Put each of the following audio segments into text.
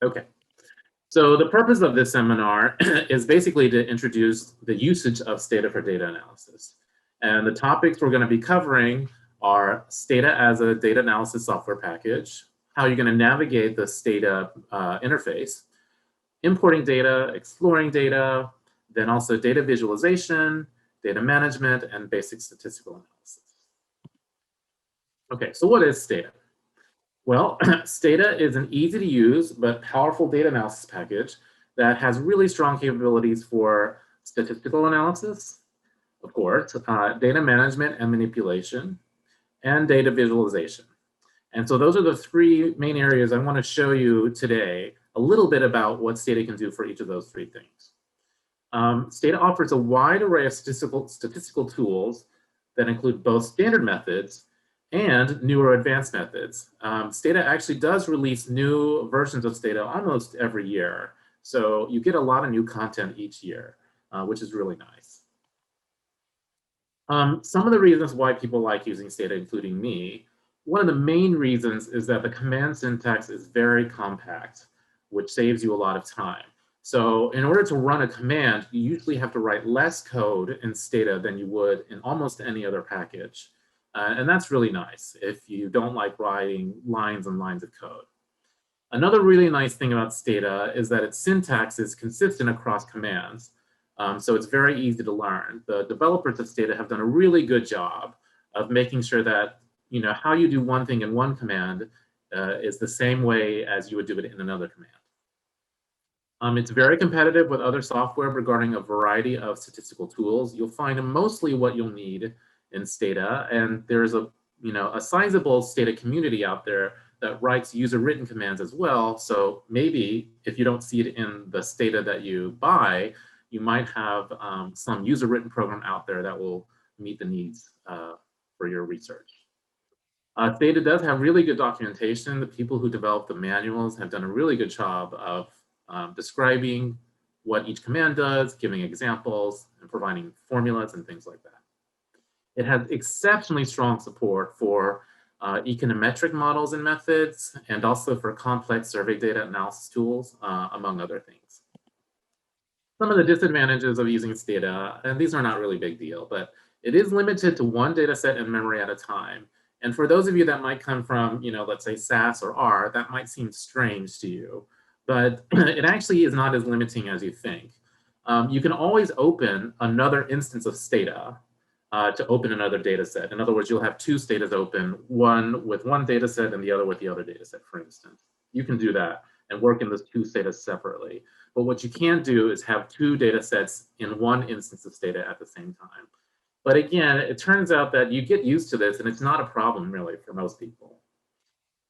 Okay. So the purpose of this seminar is basically to introduce the usage of Stata for data analysis. And the topics we're going to be covering are Stata as a data analysis software package, how you're going to navigate the Stata interface, importing data, exploring data, then also data visualization, data management, and basic statistical analysis. Okay, so what is Stata? Well, Stata is an easy to use but powerful data analysis package that has really strong capabilities for statistical analysis, of course, data management and manipulation, and data visualization. And so those are the three main areas I want to show you today, a little bit about what Stata can do for each of those three things. Stata offers a wide array of statistical tools that include both standard methods and newer advanced methods. Stata actually does release new versions of Stata almost every year. So you get a lot of new content each year, which is really nice. Some of the reasons why people like using Stata, including me, one of the main reasons is that the command syntax is very compact, which saves you a lot of time. So in order to run a command, you usually have to write less code in Stata than you would in almost any other package. And that's really nice if you don't like writing lines and lines of code. Another really nice thing about Stata is that its syntax is consistent across commands. So it's very easy to learn. The developers of Stata have done a really good job of making sure that how you do one thing in one command is the same way as you would do it in another command. It's very competitive with other software regarding a variety of statistical tools. You'll find mostly what you'll need in Stata, and there's a sizable Stata community out there that writes user-written commands as well. So maybe if you don't see it in the Stata that you buy, you might have some user-written program out there that will meet the needs for your research. Stata does have really good documentation. The people who developed the manuals have done a really good job of describing what each command does, giving examples, and providing formulas and things like that. It has exceptionally strong support for econometric models and methods, and also for complex survey data analysis tools, among other things. Some of the disadvantages of using Stata, and these are not really big deal, but it is limited to one data set in memory at a time. And for those of you that might come from, let's say SAS or R, that might seem strange to you, but it actually is not as limiting as you think. You can always open another instance of Stata to open another data set. In other words, you'll have two Statas open, one with one data set and the other with the other data set, for instance. You can do that and work in those two Statas separately. But what you can't do is have two data sets in one instance of Stata at the same time. But again, it turns out that you get used to this and it's not a problem really for most people.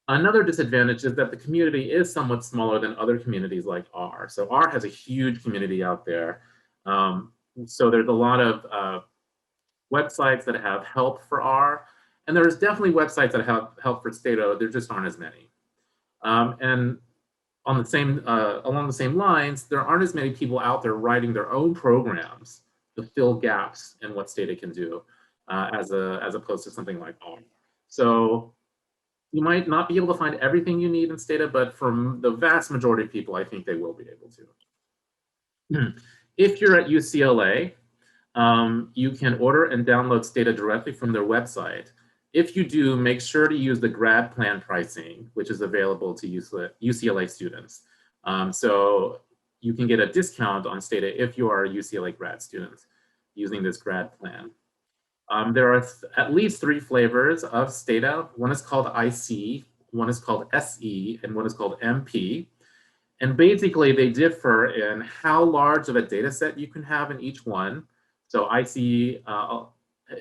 Another disadvantage is that the community is somewhat smaller than other communities like R. So R has a huge community out there. So there's a lot of websites that have help for R, and there's definitely websites that have help for Stata. There just aren't as many. And on the same, along the same lines, there aren't as many people out there writing their own programs to fill gaps in what Stata can do, as opposed to something like R. So you might not be able to find everything you need in Stata, but for the vast majority of people, I think they will be able to. If you're at UCLA, you can order and download Stata directly from their website. If you do, make sure to use the grad plan pricing, which is available to UCLA students. So you can get a discount on Stata if you are a UCLA grad student using this grad plan. There are at least 3 flavors of Stata. One is called IC, one is called SE, and one is called MP. And basically they differ in how large of a data set you can have in each one. So IC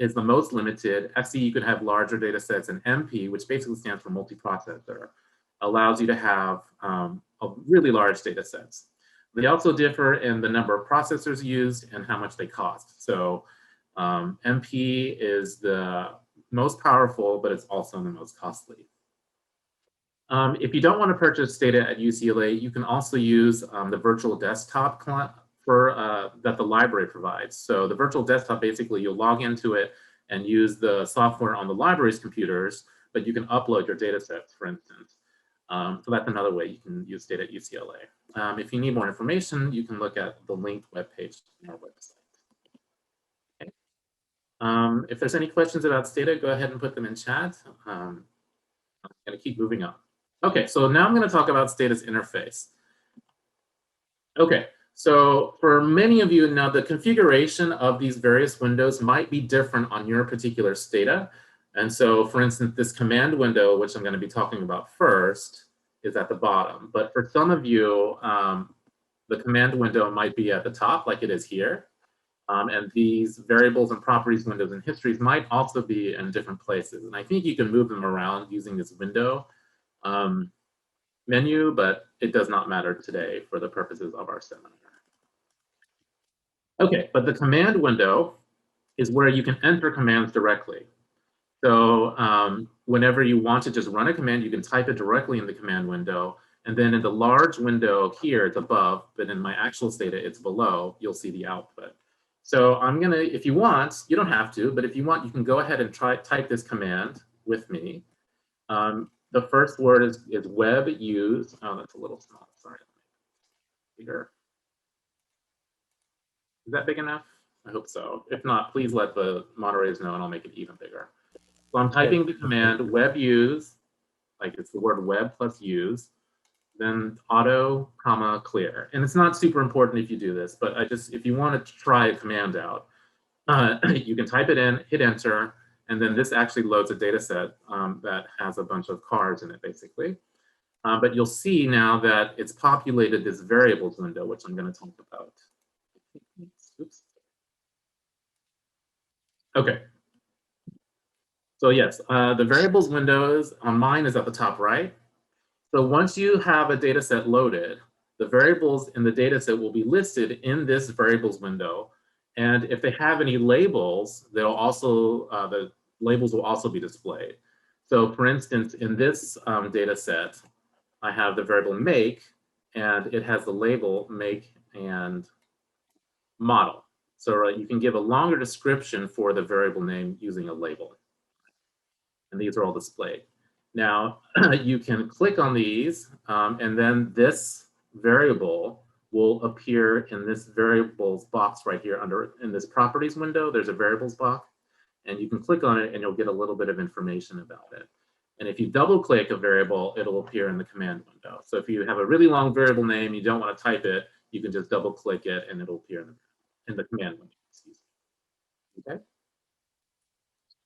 is the most limited. SE, you can have larger data sets, and MP, which basically stands for multiprocessor, allows you to have really large data sets. They also differ in the number of processors used and how much they cost. So MP is the most powerful, but it's also the most costly. If you don't want to purchase Stata at UCLA, you can also use the virtual desktop that the library provides. So the virtual desktop, basically you'll log into it and use the software on the library's computers, but you can upload your data sets, for instance. So that's another way you can use data at UCLA. If you need more information, you can look at the linked webpage on our website. Okay. If there's any questions about Stata, go ahead and put them in chat. I'm going to keep moving on. Okay, so now I'm going to talk about Stata's interface. Okay, so for many of you now, the configuration of these various windows might be different on your particular Stata. And so, for instance, this command window, which I'm going to be talking about first, is at the bottom. But for some of you, the command window might be at the top, like it is here. And these variables and properties windows and histories might also be in different places. And I think you can move them around using this window menu, but it does not matter today for the purposes of our seminar. Okay, but the command window is where you can enter commands directly. So whenever you want to just run a command, you can type it directly in the command window. And then in the large window here, it's above, but in my actual Stata, it's below. You'll see the output. So I'm going to, if you want, you don't have to, but if you want, you can go ahead and type this command with me. The first word is web use. Oh, that's a little small. Sorry. Bigger. Is that big enough? I hope so. If not, please let the moderators know and I'll make it even bigger. So I'm typing the command web use, like it's the word web plus use, then auto, comma, clear. And it's not super important if you do this, but if you want to try a command out, you can type it in, hit enter, and then this actually loads a data set that has a bunch of cards in it, basically. But you'll see now that it's populated this variables window, which I'm going to talk about. Oops. Okay. So yes, the variables windows on mine is at the top right. So once you have a data set loaded, the variables in the data set will be listed in this variables window. And if they have any labels, they'll also, the labels will also be displayed. So for instance, in this data set, I have the variable make, and it has the label make and model. So you can give a longer description for the variable name using a label. And these are all displayed. Now, you can click on these, and then this variable will appear in this variables box right here in this properties window. There's a variables box, and you can click on it and you'll get a little bit of information about it. And if you double click a variable, it'll appear in the command window. So if you have a really long variable name, you don't want to type it, you can just double click it and it'll appear in the command window. Okay.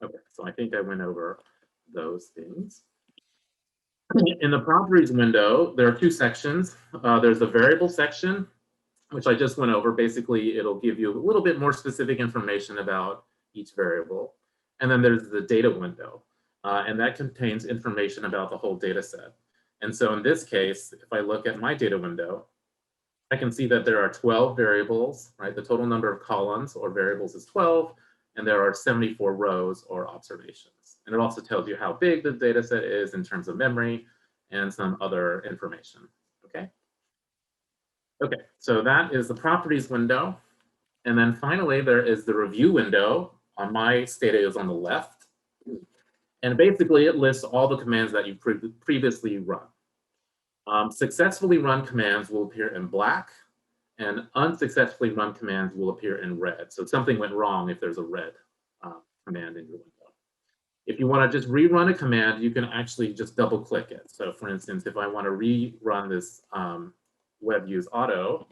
Okay, so I think I went over those things. In the properties window, there are two sections. There's the variable section, which I just went over. Basically, it'll give you a little bit more specific information about each variable. And then there's the data window, and that contains information about the whole data set. And so in this case, if I look at my data window, I can see that there are 12 variables, right? The total number of columns or variables is 12, and there are 74 rows or observations. And it also tells you how big the data set is in terms of memory and some other information, okay? Okay, so that is the properties window. And then finally, there is the review window. On my Stata is on the left. And basically, it lists all the commands that you've previously run. Successfully run commands will appear in black, and unsuccessfully run commands will appear in red. So something went wrong if there's a red command in your window. If you want to just rerun a command, you can actually just double click it. So for instance, if I want to rerun this web use auto,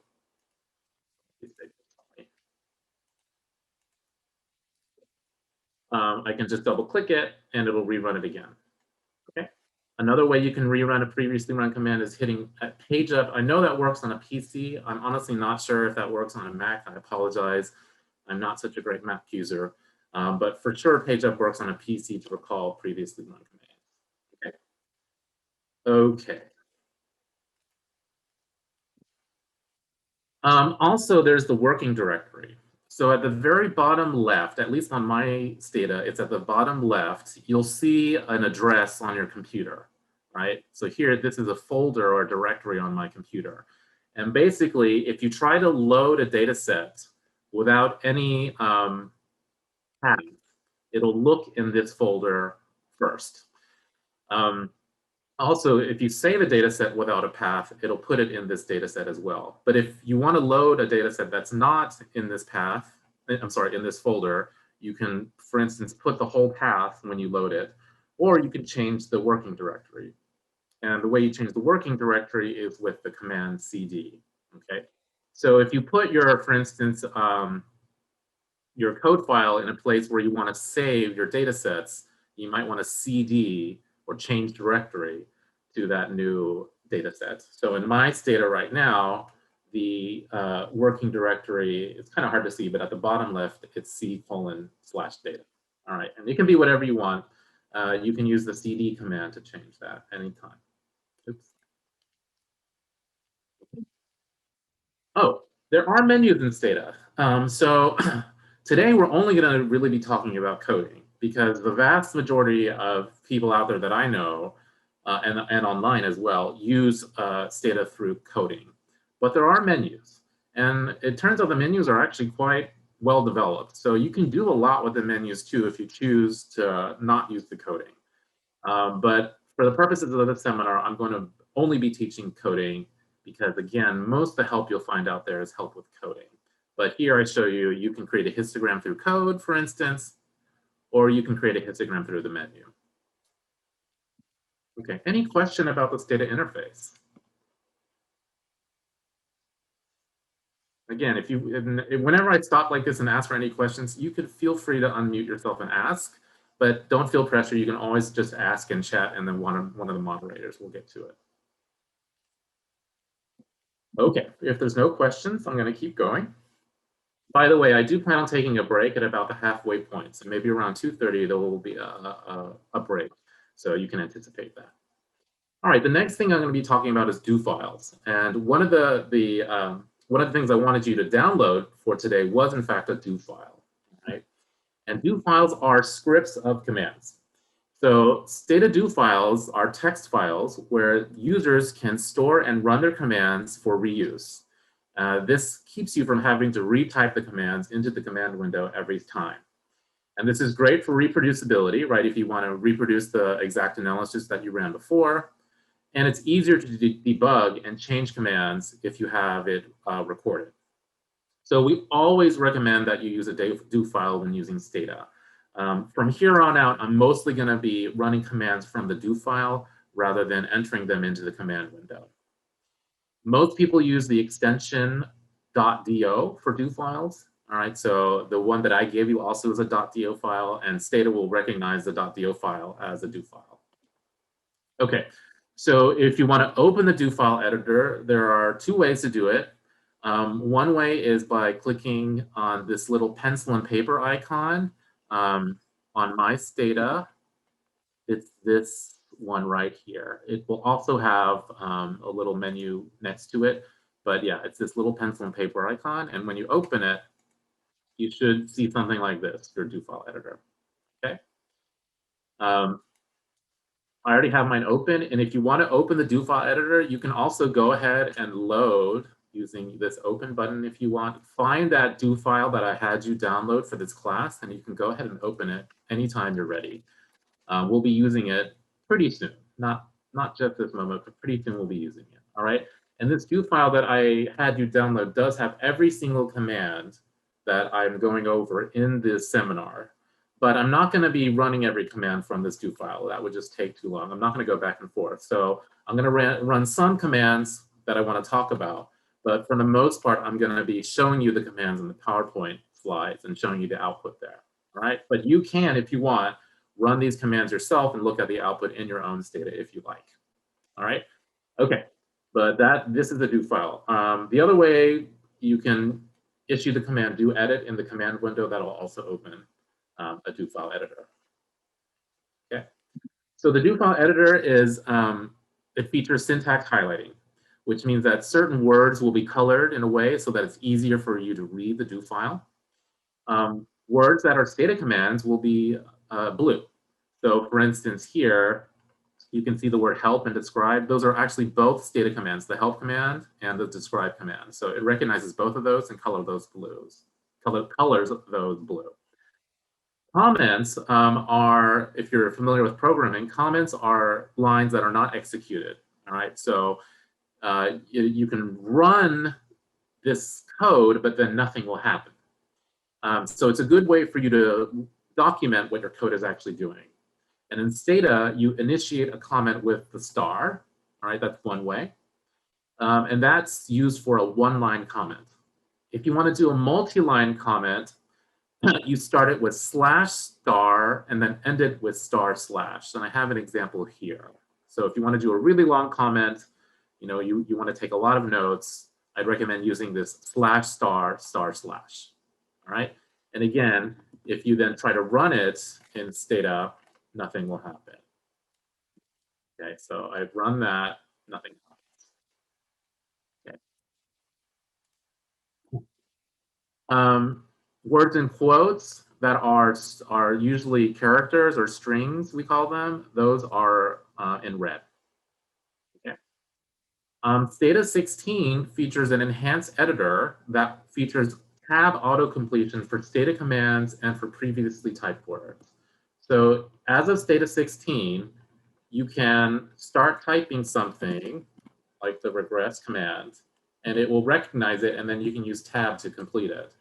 I can just double click it and it'll rerun it again. Okay. Another way you can rerun a previously run command is hitting page up. I know that works on a PC. I'm honestly not sure if that works on a Mac. I apologize. I'm not such a great Mac user. But for sure, page up works on a PC to recall previously run commands. Okay. Okay. Also, there's the working directory. So at the very bottom left, at least on my Stata, it's at the bottom left, you'll see an address on your computer, right? So here, this is a folder or a directory on my computer. And basically, if you try to load a data set without any path, it'll look in this folder first. Also, if you save a data set without a path, it'll put it in this data set as well. But if you want to load a data set that's not in this path, I'm sorry, in this folder, you can, for instance, put the whole path when you load it, or you can change the working directory. And the way you change the working directory is with the command cd, okay? So if you put your, for instance, your code file in a place where you want to save your data sets, you might want to cd or change directory to that new data set. So in my Stata right now, the working directory, it's kind of hard to see, but at the bottom left, it's c:/data. All right, and it can be whatever you want. You can use the cd command to change that anytime. Oops. Oh, there are menus in Stata. So today we're only going to really be talking about coding because the vast majority of people out there that I know and online as well use Stata through coding. But there are menus. And it turns out the menus are actually quite well developed. So you can do a lot with the menus too if you choose to not use the coding. But for the purposes of this seminar, I'm going to only be teaching coding because, again, most of the help you'll find out there is help with coding. But here I show you, you can create a histogram through code, for instance, or you can create a histogram through the menu. Okay, any question about this data interface? Again, if you, whenever I stop like this and ask for any questions, you could feel free to unmute yourself and ask, but don't feel pressure. You can always just ask in chat and then one of the moderators will get to it. Okay, if there's no questions, I'm going to keep going. By the way, I do plan on taking a break at about the halfway point. So maybe around 2:30, there will be a break. So you can anticipate that. All right, the next thing I'm going to be talking about is do files. And one of the things I wanted you to download for today was, in fact, a do file. Right? And do files are scripts of commands. So Stata do files are text files where users can store and run their commands for reuse. This keeps you from having to retype the commands into the command window every time. And this is great for reproducibility, right? If you want to reproduce the exact analysis that you ran before. And it's easier to debug and change commands if you have it recorded. So we always recommend that you use a do file when using Stata. From here on out, I'm mostly going to be running commands from the do file rather than entering them into the command window. Most people use the extension .do for do files. All right, so the one that I gave you also is a .do file, and Stata will recognize the .do file as a do file. Okay, so if you want to open the do file editor, there are two ways to do it. One way is by clicking on this little pencil and paper icon on my Stata. It's this one right here. It will also have a little menu next to it. But yeah, it's this little pencil and paper icon. And when you open it, you should see something like this, your do file editor. Okay. I already have mine open. And if you want to open the do file editor, you can also go ahead and load using this open button if you want. Find that do file that I had you download for this class, and you can go ahead and open it anytime you're ready. We'll be using it pretty soon, not just this moment, but pretty soon we'll be using it, all right? And this do file that I had you download does have every single command that I'm going over in this seminar, but I'm not gonna be running every command from this do file. That would just take too long. I'm not gonna go back and forth. So I'm gonna run some commands that I wanna talk about, but for the most part, I'm gonna be showing you the commands in the PowerPoint slides and showing you the output there, all right? But you can, if you want, run these commands yourself and look at the output in your own Stata if you like. All right, okay, but this is the do file. The other way you can issue the command do edit in the command window. That'll also open a do file editor. Okay, so the do file editor is it features syntax highlighting, which means that certain words will be colored in a way so that it's easier for you to read the do file. Words that are Stata commands will be blue. So for instance, here, you can see the word help and describe. Those are actually both Stata commands, the help command and the describe command. So it recognizes both of those and colors those blue. Comments are, if you're familiar with programming, comments are lines that are not executed. All right, so you can run this code, but then nothing will happen. So it's a good way for you to document what your code is actually doing. And in Stata, you initiate a comment with the star. All right, that's one way. And that's used for a one-line comment. If you want to do a multi-line comment, you start it with slash star and then end it with star slash. And I have an example here. So if you want to do a really long comment, you want to take a lot of notes, I'd recommend using this slash star star slash. All right. And again, if you then try to run it in Stata, nothing will happen. Okay, so I've run that, nothing happens. Okay. Words and quotes that are usually characters or strings, we call them, those are in red. Okay. Stata 16 features an enhanced editor that features tab auto-completion for Stata commands and for previously typed words. So as of Stata 16, you can start typing something like the regress command, and it will recognize it, and then you can use tab to complete it.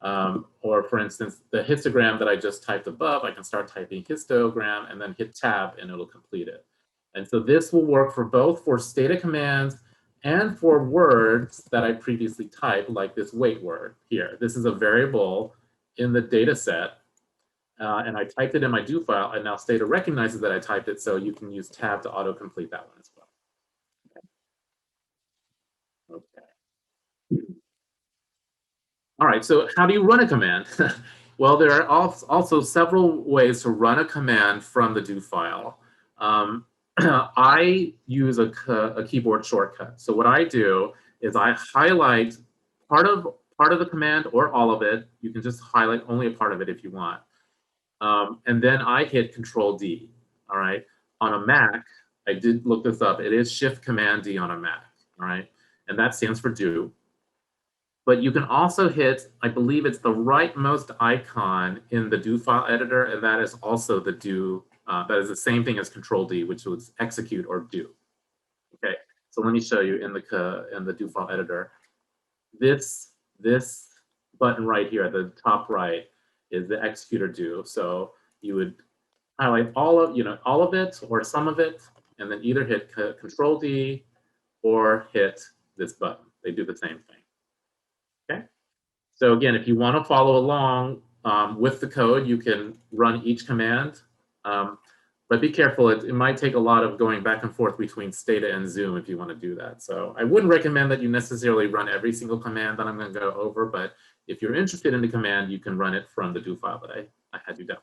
Or for instance, the histogram that I just typed above, I can start typing histogram and then hit tab and it'll complete it. And so this will work for both for Stata commands and for words that I previously typed, like this wait word here. This is a variable in the data set, and I typed it in my do file, and now Stata recognizes that I typed it, so you can use tab to autocomplete that one as well. Okay. All right, so how do you run a command? Well, there are also several ways to run a command from the do file. I use a keyboard shortcut. So what I do is I highlight part of the command or all of it. You can just highlight only a part of it if you want. And then I hit Control D. All right. On a Mac, I did look this up. It is Shift Command D on a Mac. All right. And that stands for do. But you can also hit, I believe it's the rightmost icon in the do file editor, and that is also the do, that is the same thing as Control D, which was execute or do. Okay, so let me show you in the do file editor. This button right here at the top right is the execute or do. So you would highlight all of it or some of it, and then either hit Control D or hit this button. They do the same thing. Okay. So again, if you want to follow along with the code, you can run each command. But be careful, it might take a lot of going back and forth between Stata and Zoom if you want to do that. So I wouldn't recommend that you necessarily run every single command that I'm going to go over, but if you're interested in the command, you can run it from the do file that I had you down.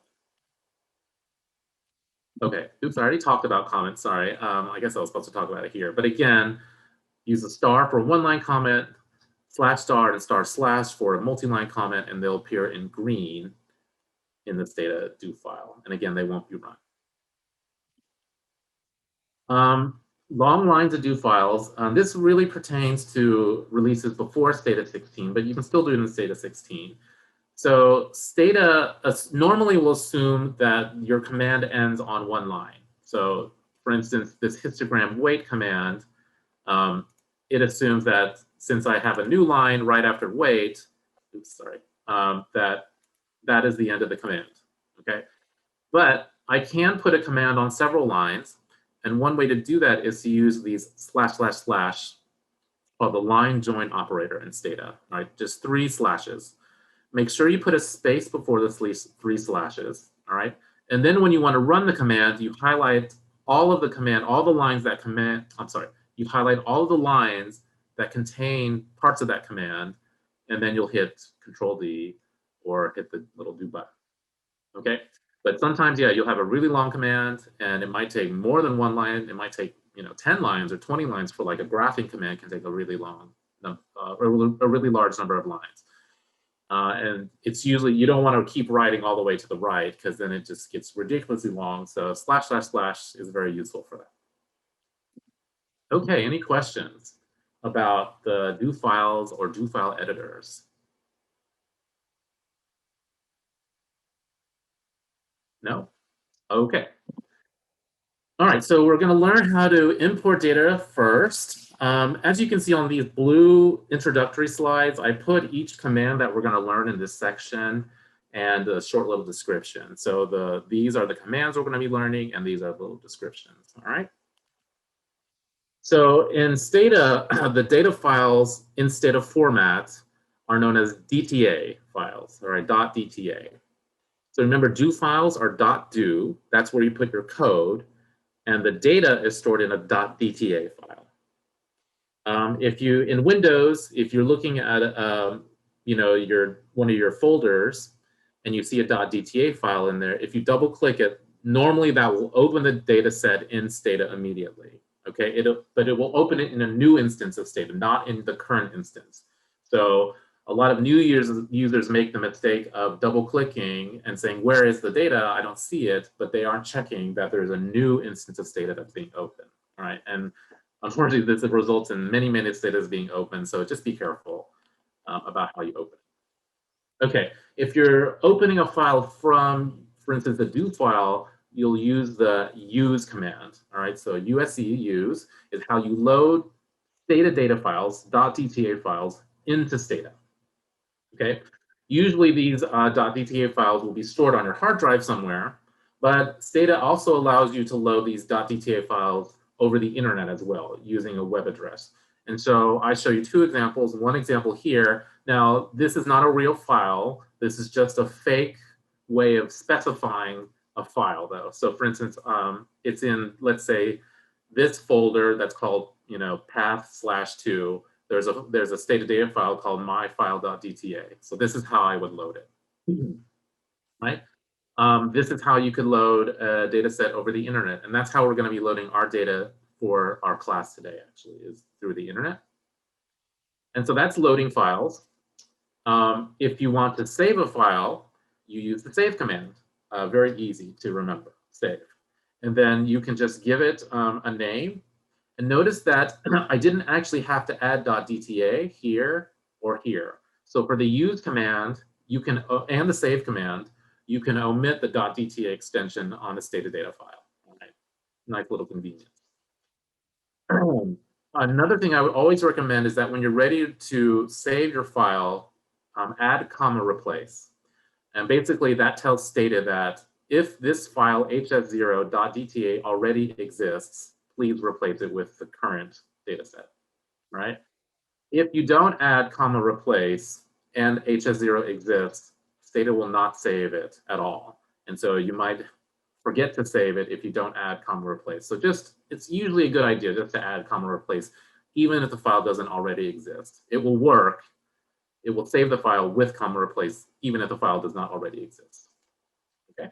Okay, oops, I already talked about comments, sorry. I guess I was supposed to talk about it here. But again, use a star for a one-line comment, slash star and star slash for a multi-line comment, and they'll appear in green in the Stata do file. And again, they won't be run. Long lines of do files. This really pertains to releases before Stata 16, but you can still do it in Stata 16. So Stata normally will assume that your command ends on one line. So for instance, this histogram wait command, it assumes that since I have a new line right after wait, oops, sorry, that is the end of the command, okay? But I can put a command on several lines, and one way to do that is to use these slash slash slash called the line join operator in Stata, right? Just 3 slashes. Make sure you put a space before the 3 slashes, all right? And then when you want to run the command, you highlight all of the command, all the lines that command, I'm sorry, you highlight all of the lines that contain parts of that command, and then you'll hit Control D or hit the little do button, okay? But sometimes, yeah, you'll have a really long command, and it might take more than one line. It might take 10 lines or 20 lines for like a graphing command can take a really long, a really large number of lines. And it's usually, you don't want to keep writing all the way to the right because then it just gets ridiculously long. So slash slash slash is very useful for that. Okay, any questions about the do files or do file editors? No? Okay. All right, so we're going to learn how to import data first. As you can see on these blue introductory slides, I put each command that we're going to learn in this section and a short little description. So these are the commands we're going to be learning, and these are the little descriptions. All right. So in Stata, the data files in Stata format are known as DTA files, all right, .dta. So remember, do files are .do. That's where you put your code, and the data is stored in a .dta file. If you in Windows, if you're looking at your one of your folders, and you see a .dta file in there, if you double click it, normally that will open the data set in Stata immediately. Okay, but it will open it in a new instance of Stata, not in the current instance. So a lot of new users make the mistake of double clicking and saying, where is the data? I don't see it, but they aren't checking that there's a new instance of Stata that's being opened. All right, and unfortunately, this results in many Statas being open, so just be careful about how you open it. Okay, if you're opening a file from, for instance, the do file, you'll use the use command. All right, so USE use is how you load Stata data files, .dta files, into Stata. Okay, usually these .dta files will be stored on your hard drive somewhere, but Stata also allows you to load these .dta files over the internet as well using a web address. And so I show you two examples. One example here. Now, this is not a real file. This is just a fake way of specifying a file, though. So, for instance, it's in, let's say, this folder that's called, path/2. There's a Stata data file called myfile.dta. So this is how I would load it, right? This is how you could load a data set over the internet. And that's how we're going to be loading our data for our class today, actually, is through the internet. And so that's loading files. If you want to save a file, you use the save command. Very easy to remember, save. And then you can just give it a name. And notice that I didn't actually have to add .dta here or here. So for the use command, you can, and the save command, you can omit the .dta extension on the Stata data file. All right. Nice little convenience. Another thing I would always recommend is that when you're ready to save your file, add comma replace. And basically that tells Stata that if this file hs0.dta already exists, please replace it with the current data set, right? If you don't add comma replace and hs0 exists, Stata will not save it at all. And so you might forget to save it if you don't add comma replace. So it's usually a good idea just to add comma replace, even if the file doesn't already exist. It will work. It will save the file with comma replace, even if the file does not already exist. Okay.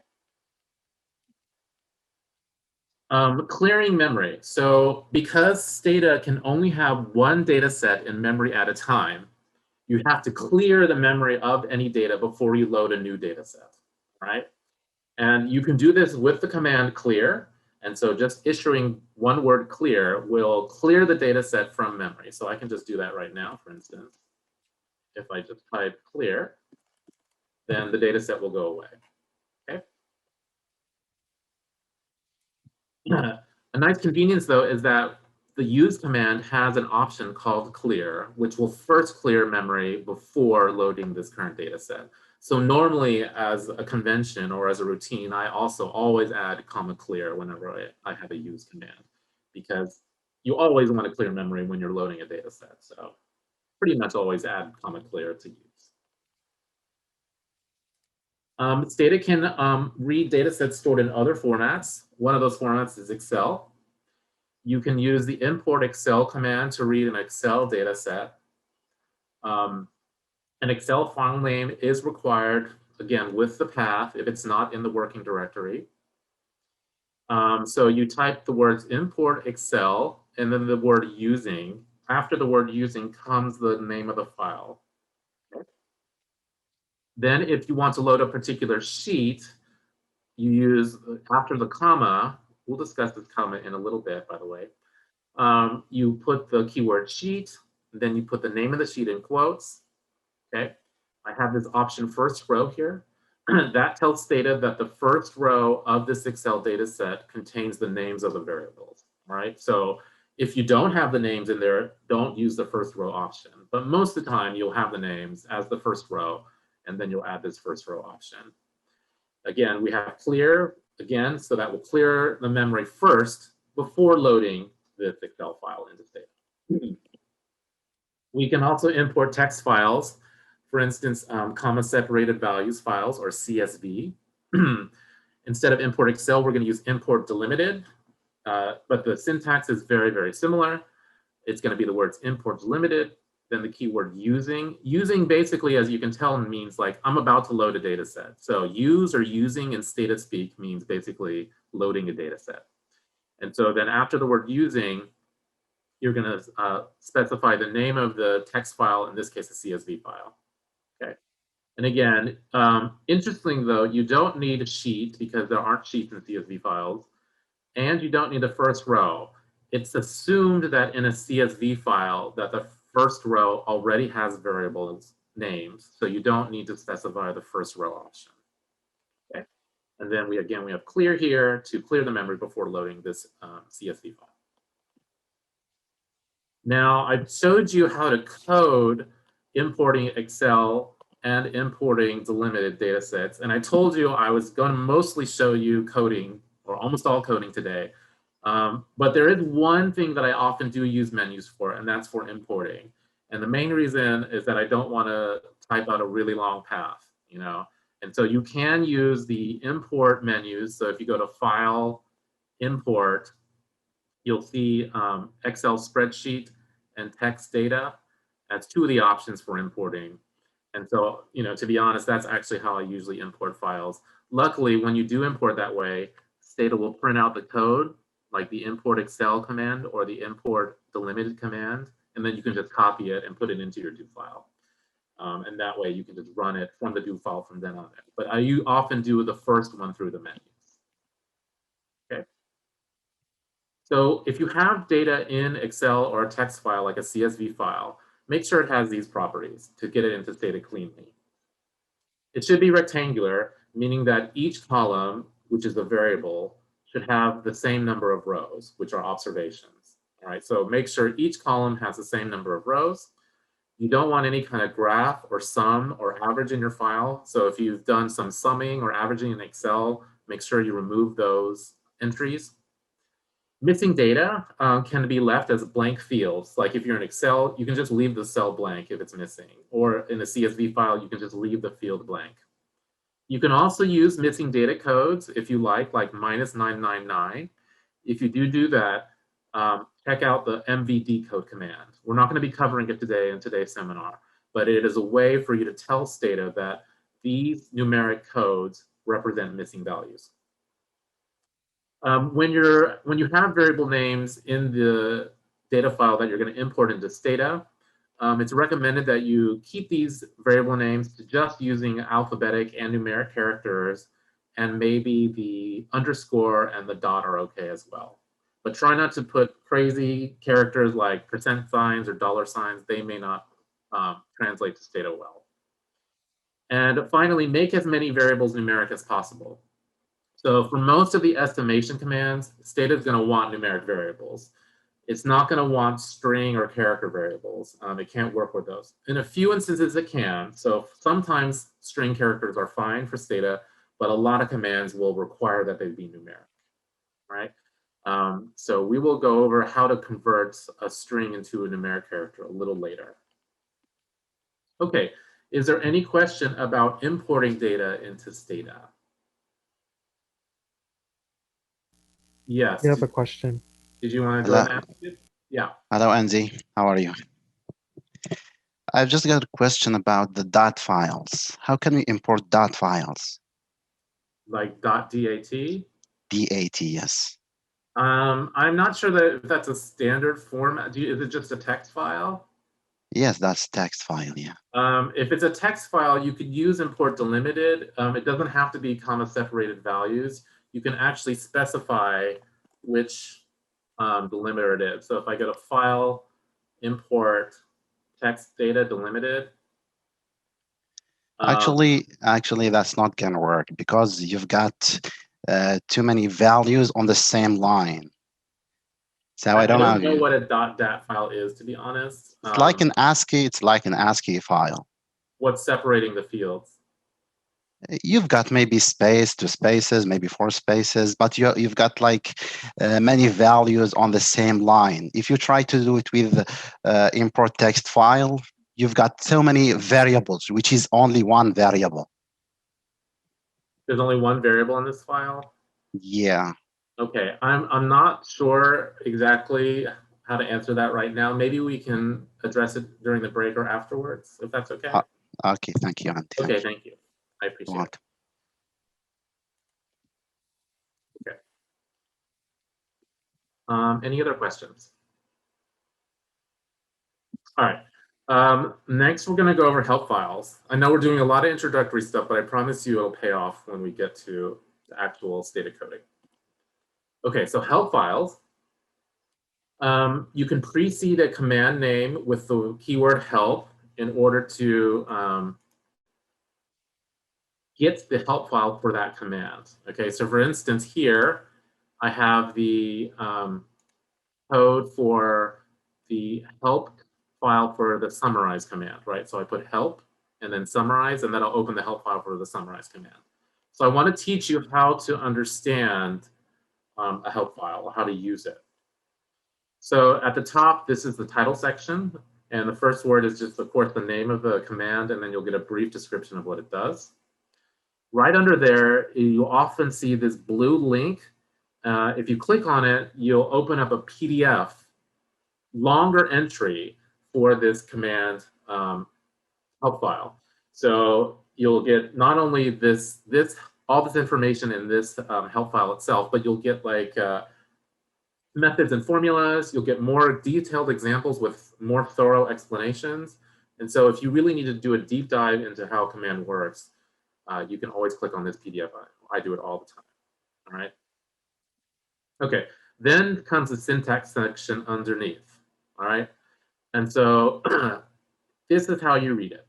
Clearing memory. So because Stata can only have one data set in memory at a time, you have to clear the memory of any data before you load a new data set, right? And you can do this with the command clear. And so just issuing one word clear will clear the data set from memory. So I can just do that right now, for instance. If I just type clear, then the data set will go away. Okay. A nice convenience, though, is that the use command has an option called clear, which will first clear memory before loading this current data set. So normally, as a convention or as a routine, I also always add comma clear whenever I have a use command, because you always want to clear memory when you're loading a data set. So pretty much always add comma clear to use. Stata can read data sets stored in other formats. One of those formats is Excel. You can use the import Excel command to read an Excel data set. An Excel file name is required, again, with the path if it's not in the working directory. So you type the words import Excel and then the word using. After the word using comes the name of the file. Then if you want to load a particular sheet, you use, after the comma, we'll discuss this comma in a little bit, by the way. You put the keyword sheet, then you put the name of the sheet in quotes. Okay, I have this option first row here. that tells Stata that the first row of this Excel data set contains the names of the variables, right? So if you don't have the names in there, don't use the first row option. But most of the time, you'll have the names as the first row, and then you'll add this first row option. Again, we have clear, again, so that will clear the memory first before loading this Excel file into Stata. We can also import text files, for instance, comma-separated values files, or CSV. Instead of import Excel, we're going to use import delimited, but the syntax is very, very similar. It's going to be the words import delimited, then the keyword using. Using basically, as you can tell, means like I'm about to load a data set. So use or using in Stata speak means basically loading a data set. And so then after the word using, you're going to specify the name of the text file, in this case, a CSV file. Okay. And again, interesting though, you don't need a sheet because there aren't sheets in CSV files, and you don't need the first row. It's assumed that in a CSV file that the first row already has variables names, so you don't need to specify the first row option. Okay. And then we have clear here to clear the memory before loading this CSV file. Now, I showed you how to code importing Excel and importing delimited data sets. And I told you I was going to mostly show you coding, or almost all coding today. But there is one thing that I often do use menus for, and that's for importing. And the main reason is that I don't want to type out a really long path, you know. And so you can use the import menus. So if you go to File, Import, you'll see Excel spreadsheet and text data. That's two of the options for importing. And so, you know, to be honest, that's actually how I usually import files. Luckily, when you do import that way, Stata will print out the code, like the import Excel command or the import delimited command, and then you can just copy it and put it into your do file. And that way you can just run it from the do file from then on. But I often do the first one through the menus. Okay. So if you have data in Excel or a text file, like a CSV file, make sure it has these properties to get it into Stata cleanly. It should be rectangular, meaning that each column, which is a variable, should have the same number of rows, which are observations. All right, so make sure each column has the same number of rows. You don't want any kind of graph or sum or average in your file. So if you've done some summing or averaging in Excel, make sure you remove those entries. Missing data can be left as blank fields. Like if you're in Excel, you can just leave the cell blank if it's missing. Or in a CSV file, you can just leave the field blank. You can also use missing data codes if you like -999. If you do that, check out the MV decode command. We're not going to be covering it today in today's seminar, but it is a way for you to tell Stata that these numeric codes represent missing values. When you have variable names in the data file that you're going to import into Stata, it's recommended that you keep these variable names to just using alphabetic and numeric characters, and maybe the underscore and the dot are okay as well. But try not to put crazy characters like % signs or $signs. They may not translate to Stata well. And finally, make as many variables numeric as possible. So for most of the estimation commands, Stata is going to want numeric variables. It's not going to want string or character variables. It can't work with those. In a few instances, it can. So sometimes string characters are fine for Stata, but a lot of commands will require that they be numeric, right? So we will go over how to convert a string into a numeric character a little later. Okay, is there any question about importing data into Stata? Yes. You have a question. Did you want to go ahead and ask it? Yeah. Hello, Andy. How are you? I've just got a question about the dot files. How can we import dot files? Like .dat? DAT, yes. I'm not sure that if that's a standard format. Is it just a text file? Yes, that's text file, yeah. If it's a text file, you could use import delimited. It doesn't have to be comma-separated values. You can actually specify which delimiter it is. So if I go to File, Import, Text Data Delimited. Actually, that's not gonna work because you've got too many values on the same line. So I I don't don't know know. what a .dat file is, to be honest. It's like an ASCII. It's like an ASCII file. What's separating the fields? You've got maybe space, two spaces, maybe four spaces, but you've got like many values on the same line. If you try to do it with import text file, you've got so many variables, which is only one variable. There's only one variable in this file. Yeah. Okay, I'm not sure exactly how to answer that right now. Maybe we can address it during the break or afterwards, if that's okay. Okay, thank you, Andy. Okay, thank you. I appreciate it. Welcome. Okay. Any other questions? All right. Next, we're going to go over help files. I know we're doing a lot of introductory stuff, but I promise you it'll pay off when we get to the actual Stata coding. Okay, so help files. You can precede a command name with the keyword help in order to get the help file for that command. Okay, so for instance, here I have the code for the help file for the summarize command, right? So I put help and then summarize, and then I'll open the help file for the summarize command. So I want to teach you how to understand a help file, or how to use it. So at the top, this is the title section, and the first word is just, of course, the name of the command, and then you'll get a brief description of what it does. Right under there, you often see this blue link. If you click on it, you'll open up a PDF longer entry for this command help file. So you'll get not only all this information in this help file itself, but you'll get like methods and formulas. You'll get more detailed examples with more thorough explanations. And so if you really need to do a deep dive into how a command works, you can always click on this PDF. I do it all the time. All right. Okay. Then comes the syntax section underneath. All right. And so this is how you read it.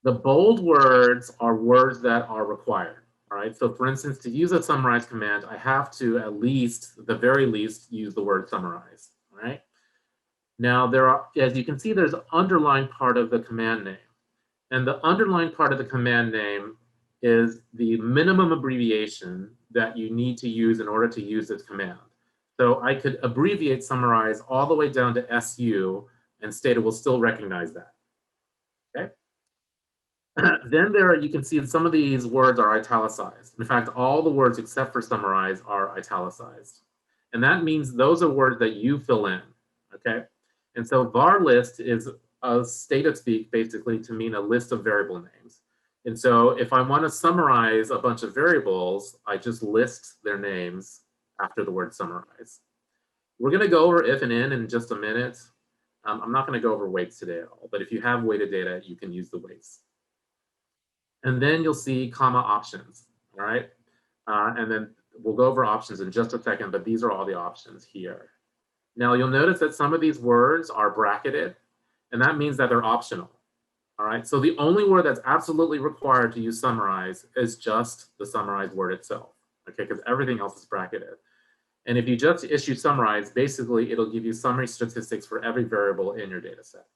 The bold words are words that are required. All right. So for instance, to use a summarize command, I have to at least, the very least, use the word summarize. All right. Now there are, as you can see, there's an underlined part of the command name. And the underlined part of the command name is the minimum abbreviation that you need to use in order to use this command. So I could abbreviate summarize all the way down to SU, and Stata will still recognize that. Okay. Then you can see some of these words are italicized. In fact, all the words except for summarize are italicized. And that means those are words that you fill in. Okay. And so var list is a Stata speak basically to mean a list of variable names. And so if I want to summarize a bunch of variables, I just list their names after the word summarize. We're going to go over if and in just a minute. I'm not going to go over weights today at all, but if you have weighted data, you can use the weights. And then you'll see comma options, all right? And then we'll go over options in just a second, but these are all the options here. Now you'll notice that some of these words are bracketed, and that means that they're optional. All right, so the only word that's absolutely required to use summarize is just the summarize word itself, okay, because everything else is bracketed. And if you just issue summarize, basically it'll give you summary statistics for every variable in your data set.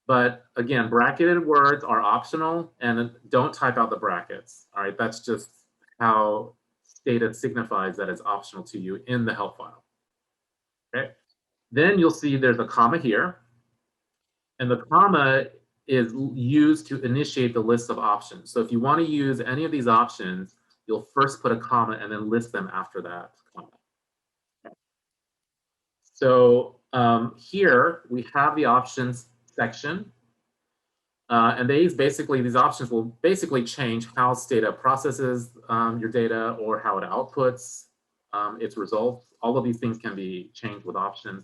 But again, bracketed words are optional, and don't type out the brackets. All right, that's just how Stata signifies that it's optional to you in the help file. Okay, then you'll see there's a comma here. And the comma is used to initiate the list of options. So if you want to use any of these options, you'll first put a comma and then list them after that comma. So here we have the options section. And these options will basically change how Stata processes your data or how it outputs its results. All of these things can be changed with options.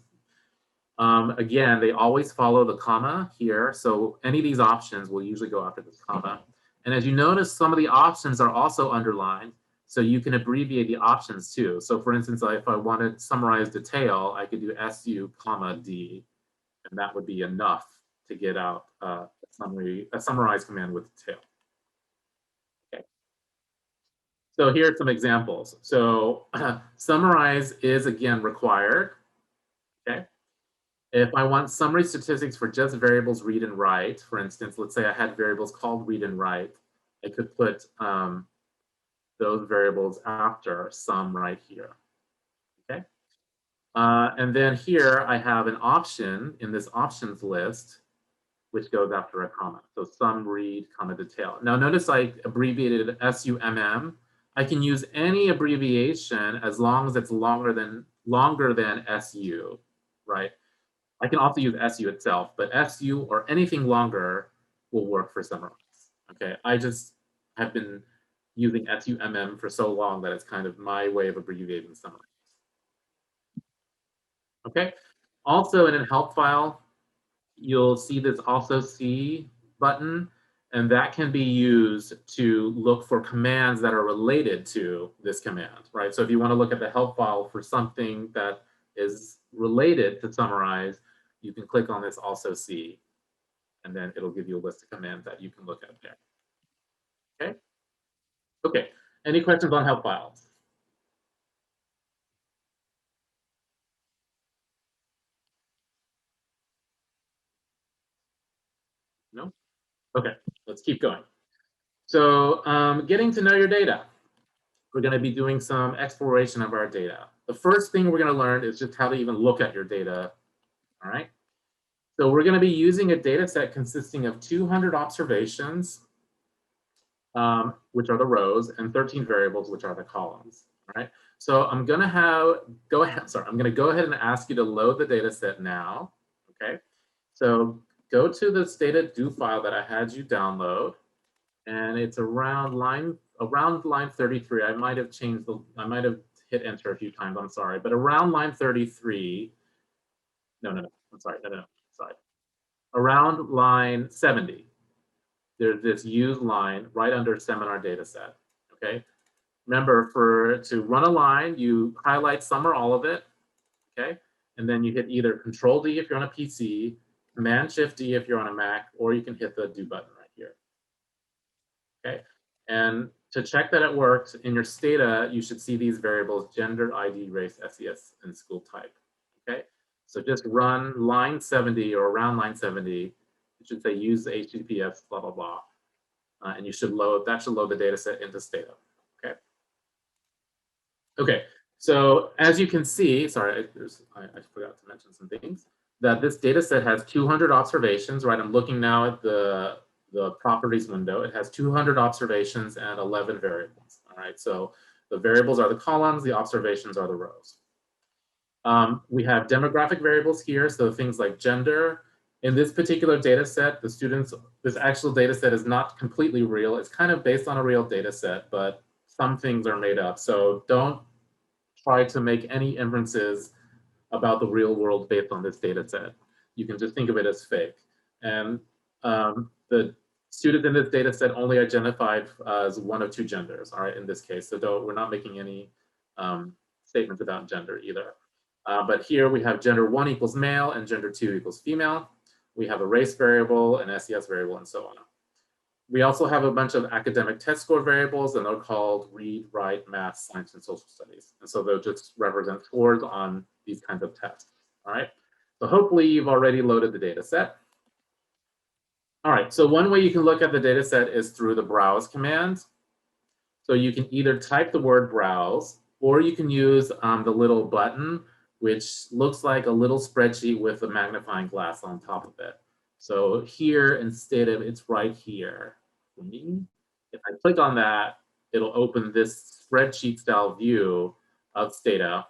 Again, they always follow the comma here. So any of these options will usually go after this comma. And as you notice, some of the options are also underlined. So you can abbreviate the options too. So for instance, if I wanted summarize detail, I could do SU comma D, and that would be enough to get out a summarize command with tail. Okay. So here are some examples. So summarize is again required. Okay. If I want summary statistics for just variables read and write, for instance, let's say I had variables called read and write, I could put those variables after sum right here. Okay. And then here I have an option in this options list, which goes after a comma. So sum, read, comma, detail. Now notice I abbreviated SUMM. I can use any abbreviation as long as it's longer than SU, right? I can also use SU itself, but SU or anything longer will work for summarize. Okay, I just have been using SUMM for so long that it's kind of my way of abbreviating summarize. Okay, also in a help file, you'll see this also see button, and that can be used to look for commands that are related to this command, right? So if you want to look at the help file for something that is related to summarize, you can click on this also see, and then it'll give you a list of commands that you can look at there. Okay? Okay. Any questions on help files? No? Okay, let's keep going. So getting to know your data. We're going to be doing some exploration of our data. The first thing we're going to learn is just how to even look at your data. All right. So we're going to be using a data set consisting of 200 observations, which are the rows, and 13 variables, which are the columns. All right. So I'm going to go ahead and ask you to load the data set now. Okay. So go to this data do file that I had you download, and it's around line 33. I might have hit enter a few times, I'm sorry, but around line 33, I'm sorry, sorry. Around line 70, there's this use line right under seminar data set, okay? Remember, to run a line, you highlight some or all of it, okay? And then you hit either Control D if you're on a PC, Command Shift D if you're on a Mac, or you can hit the do button right here, okay? And to check that it works, in your Stata, you should see these variables: gender, ID, race, SES, and school type. Okay, so just run line 70 or around line 70. It should say use HTTPS, blah, blah, blah. And that should load the data set into Stata. Okay. Okay, so as you can see, sorry, I forgot to mention some things, that this data set has 200 observations, right? I'm looking now at the properties window. It has 200 observations and 11 variables. All right, so the variables are the columns, the observations are the rows. We have demographic variables here, so things like gender. In this particular data set, this actual data set is not completely real. It's kind of based on a real data set, but some things are made up. So don't try to make any inferences about the real world based on this data set. You can just think of it as fake. And the student in this data set only identified as one of two genders, all right, in this case. So we're not making any statements about gender either. But here we have gender 1 equals male and gender 2 equals female. We have a race variable, an SES variable, and so on. We also have a bunch of academic test score variables, and they're called read, write, math, science, and social studies. And so they'll just represent scores on these kinds of tests. All right. So hopefully you've already loaded the data set. All right. So one way you can look at the data set is through the browse command. So you can either type the word browse, or you can use the little button, which looks like a little spreadsheet with a magnifying glass on top of it. So here, instead of it's right here, if I click on that, it'll open this spreadsheet style view of Stata.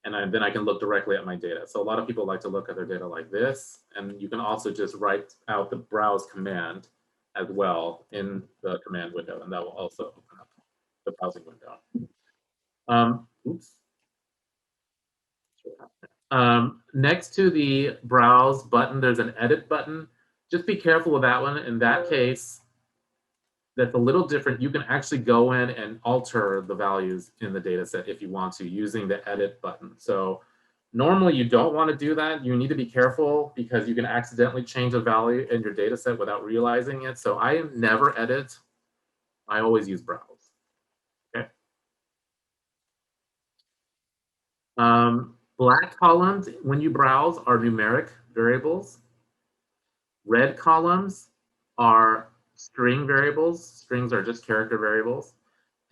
And then I can look directly at my data. So a lot of people like to look at their data like this. And you can also just write out the browse command as well in the command window. And that will also open up the browsing window. Oops. Next to the browse button, there's an edit button. Just be careful with that one. In that case, that's a little different. You can actually go in and alter the values in the data set if you want to using the edit button. So Normally, you don't want to do that. You need to be careful because you can accidentally change a value in your data set without realizing it. So I never edit. I always use browse. Okay. Black columns, when you browse, are numeric variables. Red columns are string variables. Strings are just character variables.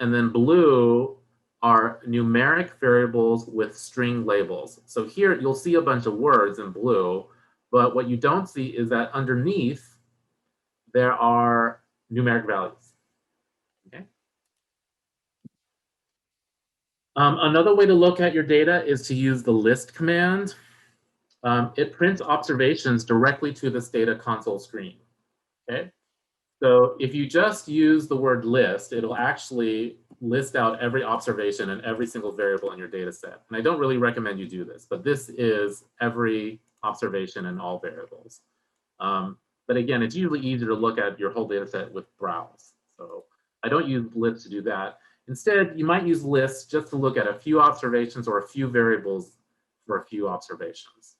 And then blue are numeric variables with string labels. So here you'll see a bunch of words in blue, but what you don't see is that underneath there are numeric values. Okay. Another way to look at your data is to use the list command. It prints observations directly to this data console screen. Okay. So if you just use the word list, it'll actually list out every observation and every single variable in your data set. And I don't really recommend you do this, but this is every observation and all variables. But again, it's usually easier to look at your whole data set with browse. So I don't use list to do that. Instead, you might use lists just to look at a few observations or a few variables for a few observations.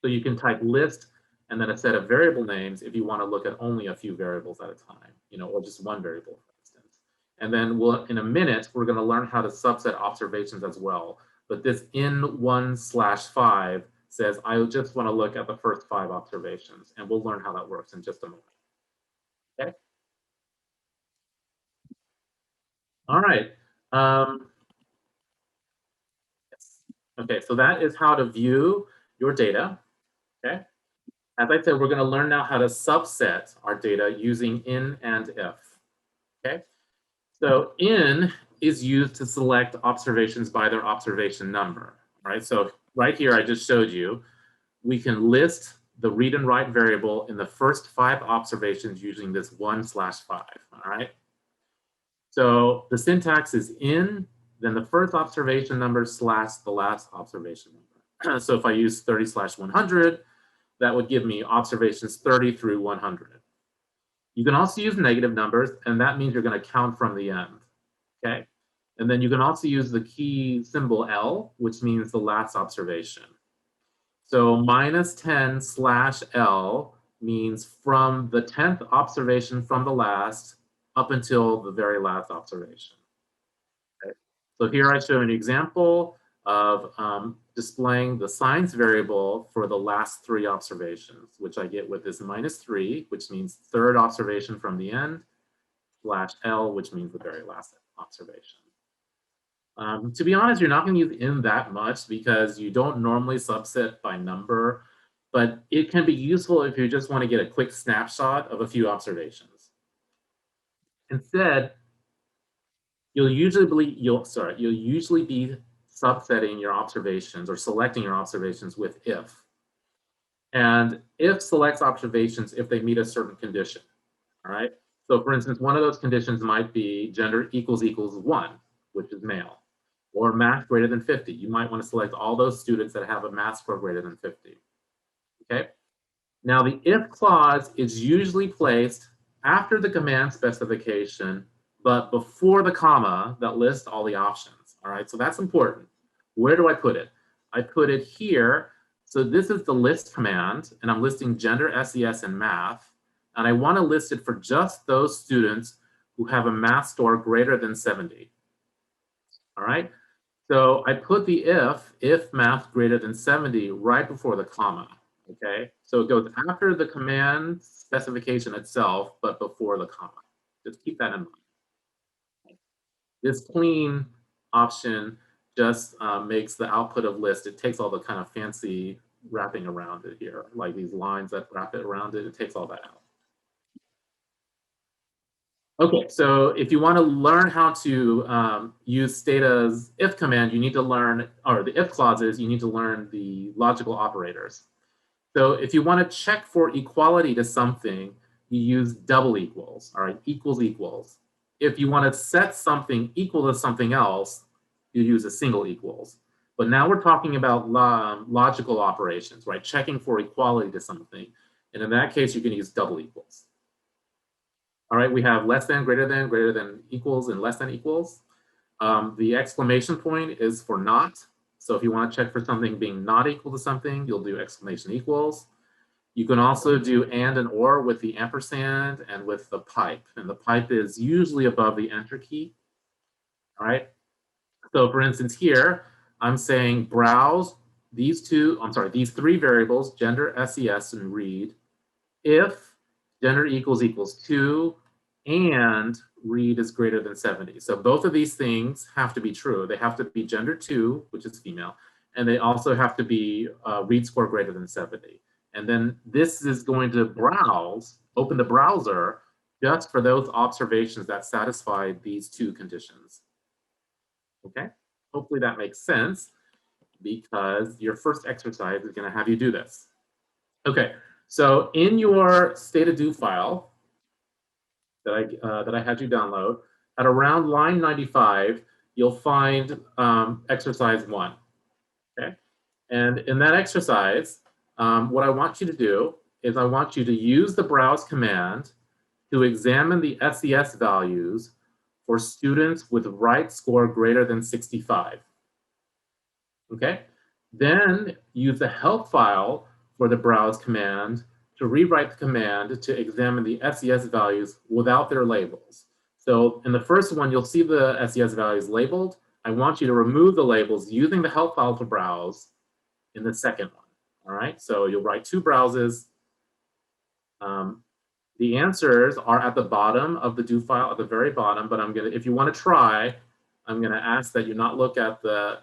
So you can type list and then a set of variable names if you want to look at only a few variables at a time, or just one variable, for instance. And then in a minute, we're going to learn how to subset observations as well. But this in1/5 says, I just want to look at the first 5 observations, and we'll learn how that works in just a moment. Okay. All right. Yes. Okay, so that is how to view your data. Okay. As I said, we're going to learn now how to subset our data using in and if. Okay. So in is used to select observations by their observation number. All right. So right here, I just showed you, we can list the read and write variable in the first 5 observations using this 1/5. All right. So the syntax is in, then the first observation number slash the last observation number. So if I use 30/100, that would give me observations 30 through 100. You can also use negative numbers, and that means you're going to count from the end. Okay. And then you can also use the key symbol L, which means the last observation. So -10/L means from the 10th observation from the last up until the very last observation. Okay. So here I show an example of displaying the science variable for the last 3 observations, which I get with this -3, which means third observation from the end, /L, which means the very last observation. To be honest, you're not going to use in that much because you don't normally subset by number, but it can be useful if you just want to get a quick snapshot of a few observations. Instead, you'll usually be subsetting your observations or selecting your observations with if. And if selects observations if they meet a certain condition. All right. So for instance, one of those conditions might be gender equals 1, which is male, or math greater than 50. You might want to select all those students that have a math score greater than 50. Okay. Now the if clause is usually placed after the command specification, but before the comma that lists all the options. All right, so that's important. Where do I put it? I put it here. So this is the list command, and I'm listing gender, SES, and math. And I want to list it for just those students who have a math score greater than 70. All right, so I put the if math greater than 70 right before the comma. Okay, so it goes after the command specification itself, but before the comma. Just keep that in mind. This clean option just makes the output of list. It takes all the kind of fancy wrapping around it here, like these lines that wrap it around it. It takes all that out. Okay, so if you want to learn how to use Stata's if command, you need to learn, or the if clauses, you need to learn the logical operators. So if you want to check for equality to something, you use double equals, all right, equals equals. If you want to set something equal to something else, you use a single equals. But now we're talking about logical operations, right, checking for equality to something. And in that case, you can use double equals. All right, we have less than, greater than, equals, and less than equals. The exclamation point is for not. So if you want to check for something being not equal to something, you'll do exclamation equals. You can also do and or with the ampersand and with the pipe. And the pipe is usually above the enter key. All right. So for instance, here, I'm saying browse these three variables, gender, SES, and read, if gender equals 2 and read is greater than 70. So both of these things have to be true. They have to be gender 2, which is female, and they also have to be read score greater than 70. And then this is going to open the browser just for those observations that satisfy these two conditions. Okay, hopefully that makes sense, because your first exercise is going to have you do this. Okay, so in your Stata do file that I had you download, at around line 95, you'll find exercise 1. Okay, and in that exercise, what I want you to do is I want you to use the browse command to examine the SES values for students with right score greater than 65. Okay, then use the help file for the browse command to rewrite the command to examine the SES values without their labels. So in the first one, you'll see the SES values labeled. I want you to remove the labels using the help file to browse in the second one. All right, so you'll write 2 browses. The answers are at the bottom of the do file, at the very bottom, but if you want to try, I'm gonna ask that you not look at the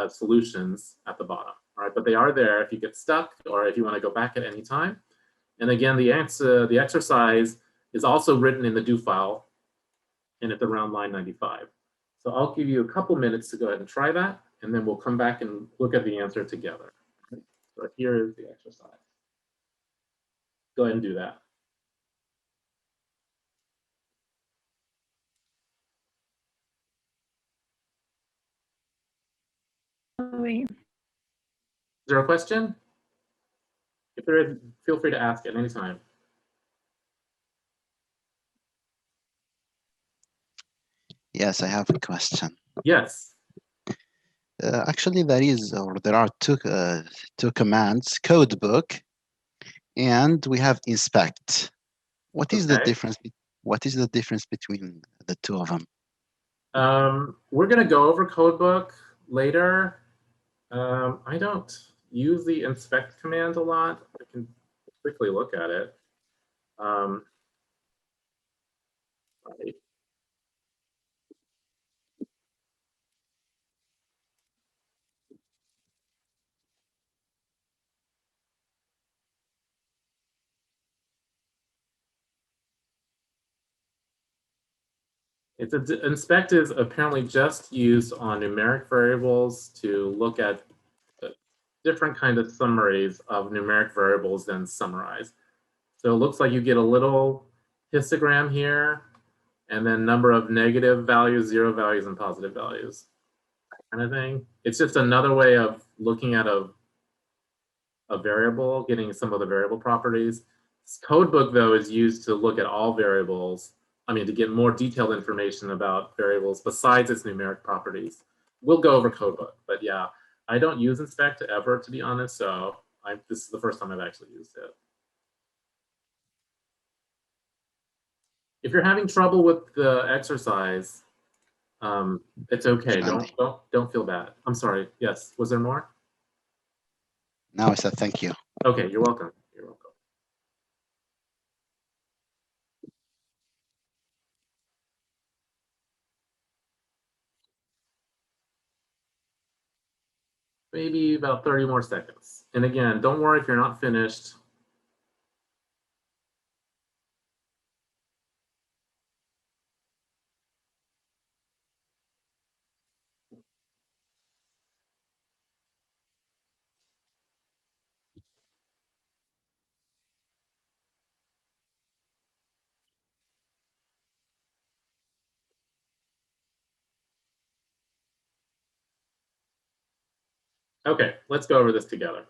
solutions at the bottom. All right, but they are there if you get stuck or if you want to go back at any time. And again, the exercise is also written in the do file, and it's around line 95. So I'll give you a couple minutes to go ahead and try that, and then we'll come back and look at the answer together. So here is the exercise. Go ahead and do that. Wait. Is there a question? If there is, feel free to ask at any time. Yes, I have a question. Yes. Actually, there are two commands: Codebook, and we have inspect. What is the difference? What is the difference between the two of them? We're going to go over Codebook later. I don't use the inspect command a lot. I can quickly look at it. Right. Inspect is apparently just used on numeric variables to look at different kind of summaries of numeric variables than summarize. So it looks like you get a little histogram here, and then number of negative values, 0 values, and positive values, kind of thing. It's just another way of looking at a variable, getting some of the variable properties. Codebook, though, is used to look at all variables. I mean, to get more detailed information about variables besides its numeric properties. We'll go over Codebook, but yeah, I don't use inspect ever, to be honest, so this is the first time I've actually used it. If you're having trouble with the exercise, it's okay. Don't feel bad. I'm sorry. Yes. Was there more? No, I said thank you. Okay, you're welcome. You're welcome. Maybe about 30 more seconds. And again, don't worry if you're not finished. Okay, let's go over this together.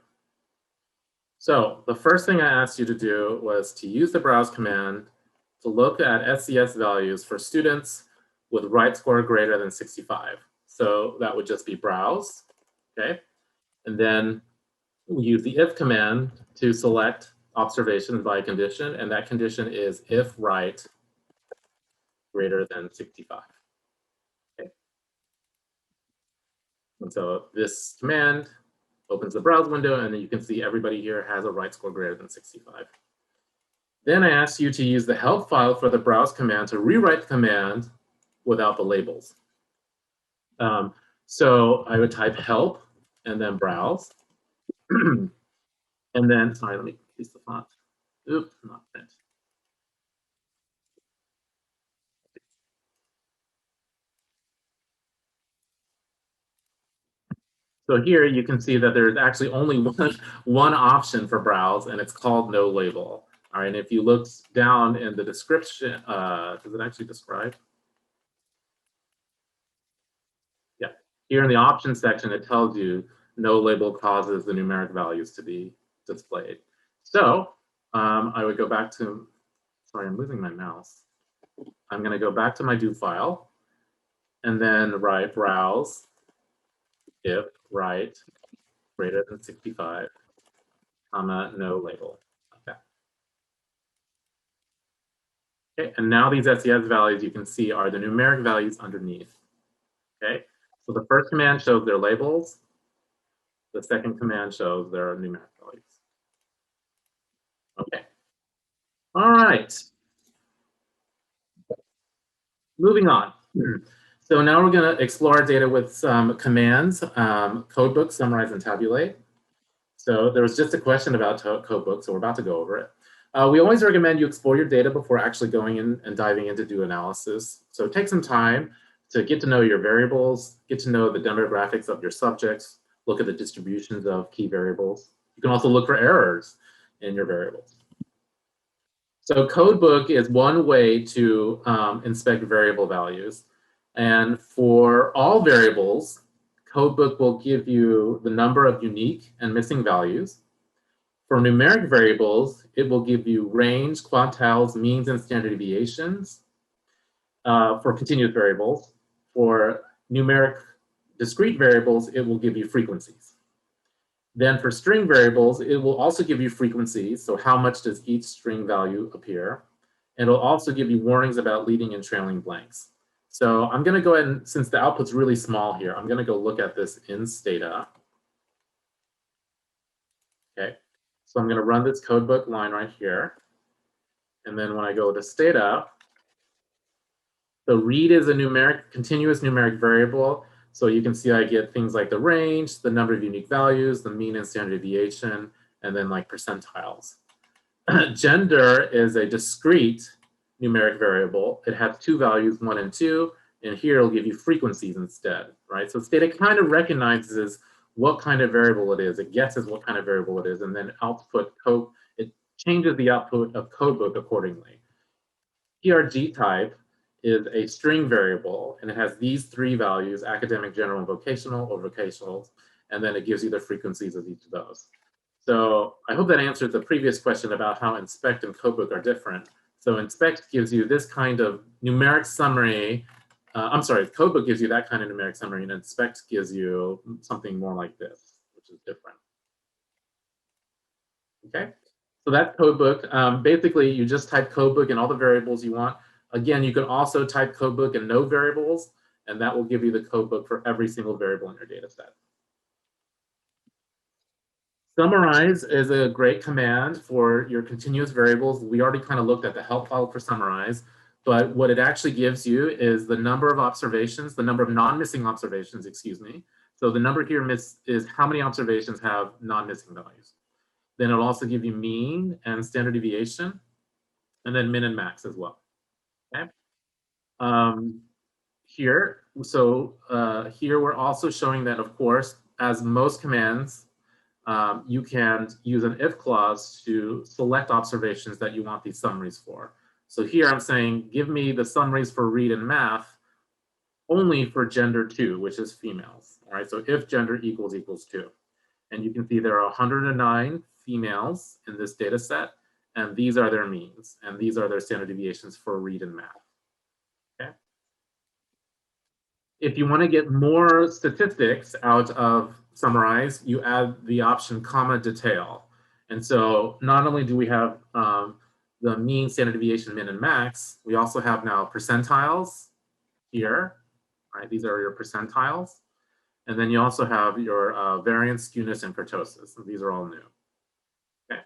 So the first thing I asked you to do was to use the browse command to look at SES values for students with right score greater than 65. So that would just be browse. Okay, and then we use the if command to select observations by condition, and that condition is if right greater than 65. Okay. And so this command opens the browse window, and then you can see everybody here has a right score greater than 65. Then I asked you to use the help file for the browse command to rewrite the command without the labels. So I would type help and then browse. And then, sorry, let me increase the font. Oops, not print. So here you can see that there's actually only one option for browse, and it's called NoLabel. All right, and if you look down in the description, does it actually describe? Yeah, here in the options section, it tells you NoLabel causes the numeric values to be displayed. So I would go back to, sorry, I'm losing my mouse. I'm going to go back to my do file and then write browse if right greater than 65, comma, NoLabel. Okay. Okay, and now these SES values you can see are the numeric values underneath. Okay, so the first command shows their labels. The second command shows their numeric values. Okay. All right. Moving on. So now we're going to explore our data with some commands, Codebook, Summarize, and Tabulate. So there was just a question about Codebook, so we're about to go over it. We always recommend you explore your data before actually going in and diving in to do analysis. So take some time to get to know your variables, get to know the demographics of your subjects, look at the distributions of key variables. You can also look for errors in your variables. So Codebook is one way to inspect variable values. And for all variables, Codebook will give you the number of unique and missing values. For numeric variables, it will give you range, quantiles, means, and standard deviations. For continuous variables, for numeric discrete variables, it will give you frequencies. Then for string variables, it will also give you frequencies. So how much does each string value appear? And it'll also give you warnings about leading and trailing blanks. So I'm going to go ahead and, since the output's really small here, I'm going to go look at this in Stata. Okay, so I'm going to run this Codebook line right here. And then when I go to Stata, the read is a continuous numeric variable. So you can see I get things like the range, the number of unique values, the mean and standard deviation, and then like percentiles. Gender is a discrete numeric variable. It has two values, 1 and 2, and here it'll give you frequencies instead, right? So Stata kind of recognizes what kind of variable it is. It guesses what kind of variable it is, and then it changes the output of Codebook accordingly. PRG type is a string variable, and it has these three values, academic, general, and vocational, or vocational, and then it gives you the frequencies of each of those. So I hope that answered the previous question about how inspect and Codebook are different. So inspect gives you this kind of numeric summary. Codebook gives you that kind of numeric summary, and inspect gives you something more like this, which is different. Okay, so that's Codebook. Basically, you just type Codebook and all the variables you want. Again, you can also type Codebook and no variables, and that will give you the Codebook for every single variable in your data set. Summarize is a great command for your continuous variables. We already kind of looked at the help file for summarize, but what it actually gives you is the number of observations, the number of non-missing observations, excuse me. So the number here is how many observations have non-missing values. Then it'll also give you mean and standard deviation, and then min and max as well. Okay. Here we're also showing that, of course, as most commands, you can use an if clause to select observations that you want these summaries for. So here I'm saying, give me the summaries for read and math only for gender 2, which is females. All right, so if gender equals 2. And you can see there are 109 females in this data set, and these are their means, and these are their standard deviations for read and math. If you want to get more statistics out of summarize, you add the option comma detail. And so not only do we have the mean, standard deviation, min, and max, we also have now percentiles here, right? These are your percentiles. And then you also have your variance, skewness, and kurtosis. And these are all new. Okay.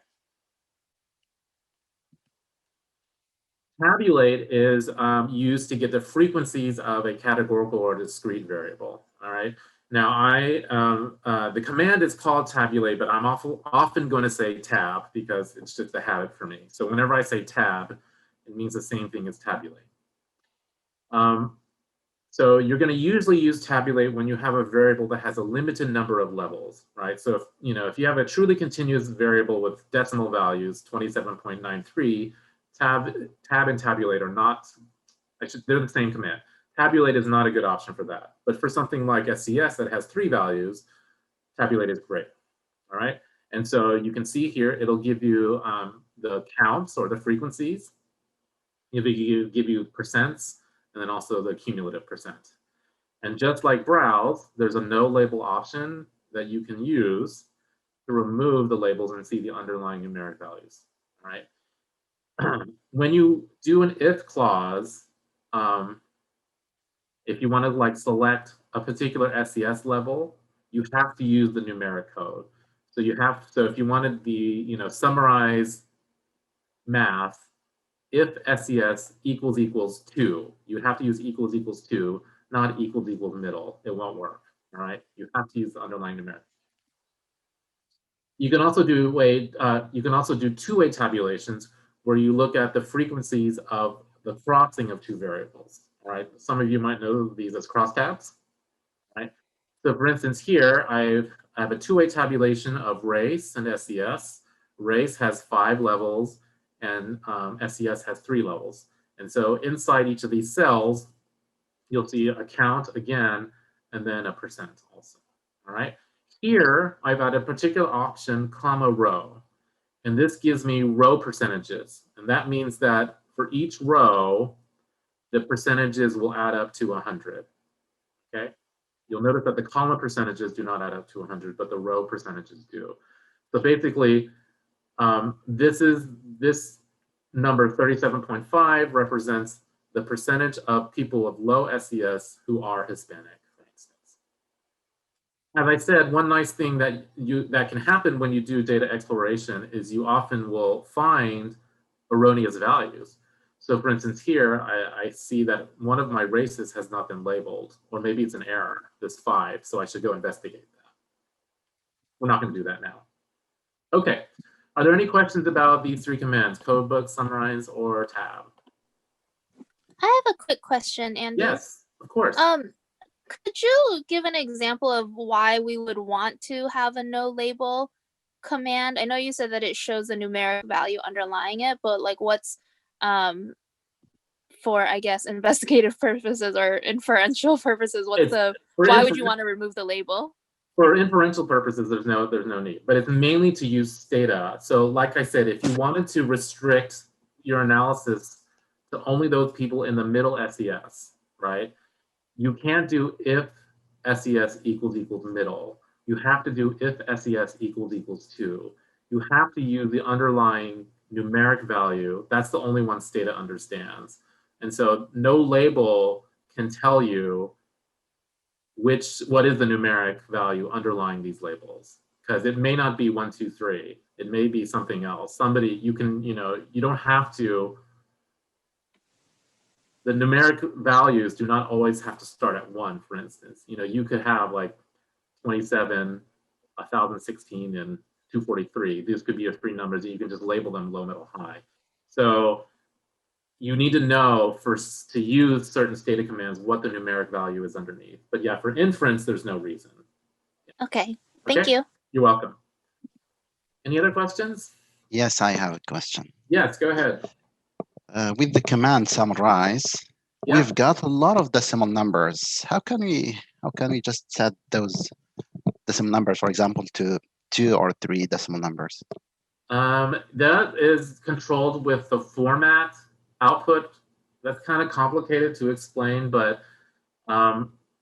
Tabulate is used to get the frequencies of a categorical or discrete variable. All right. Now, the command is called tabulate, but I'm often going to say tab because it's just a habit for me. So whenever I say tab, it means the same thing as tabulate. So you're going to usually use tabulate when you have a variable that has a limited number of levels, right? So if you have a truly continuous variable with decimal values, 27.93, tab and tabulate are not, they're the same command. Tabulate is not a good option for that. But for something like SCS that has 3 values, tabulate is great, all right? And so you can see here, it'll give you the counts or the frequencies. It'll give you percents, and then also the cumulative percent. And just like browse, there's a no label option that you can use to remove the labels and see the underlying numeric values, all right? When you do an if clause, if you want to like select a particular SCS level, you have to use the numeric code. So if you wanted the, summarize math, if SCS equals 2, you have to use equals 2, not equals middle. It won't work, all right? You have to use the underlying numeric. You can also do two-way tabulations where you look at the frequencies of the crossing of two variables, all right? Some of you might know these as crosstabs, right? So for instance, here I have a two-way tabulation of race and SCS. Race has 5 levels, and SCS has 3 levels. And so inside each of these cells, you'll see a count again, and then a percent also, all right? Here, I've added a particular option, comma row, and this gives me row percentages. And that means that for each row, the percentages will add up to 100, okay? You'll notice that the column percentages do not add up to 100, but the row percentages do. So basically, this number 37.5 represents the percentage of people of low SES who are Hispanic, for instance. As I said, one nice thing that can happen when you do data exploration is you often will find erroneous values. So for instance, here, I see that one of my races has not been labeled, or maybe it's an error, this 5, so I should go investigate that. We're not going to do that now. Okay, are there any questions about these 3 commands, Codebook, Summarize, or Tab? I have a quick question, Andy. Yes, of course. Could you give an example of why we would want to have a no label command? I know you said that it shows the numeric value underlying it, but like what's for, I guess, investigative purposes or inferential purposes, why would you want to remove the label? For inferential purposes, there's no need, but it's mainly to use Stata. So like I said, if you wanted to restrict your analysis to only those people in the middle SES, right? You can't do if SES equals middle. You have to do if SES equals 2. You have to use the underlying numeric value. That's the only one Stata understands. And so no label can tell you what is the numeric value underlying these labels, because it may not be 1, 2, 3. It may be something else. You don't have to. The numeric values do not always have to start at 1, for instance. You could have like 27, 1016, and 243. These could be your 3 numbers, and you can just label them low, middle, high. So you need to know first to use certain Stata commands what the numeric value is underneath. But yeah, for inference, there's no reason. Okay, thank you. You're welcome. Any other questions? Yes, I have a question. Yes, go ahead. With the command summarize, we've got a lot of decimal numbers. How can we just set those decimal numbers, for example, to 2 or 3 decimal numbers? That is controlled with the format output. That's kind of complicated to explain, but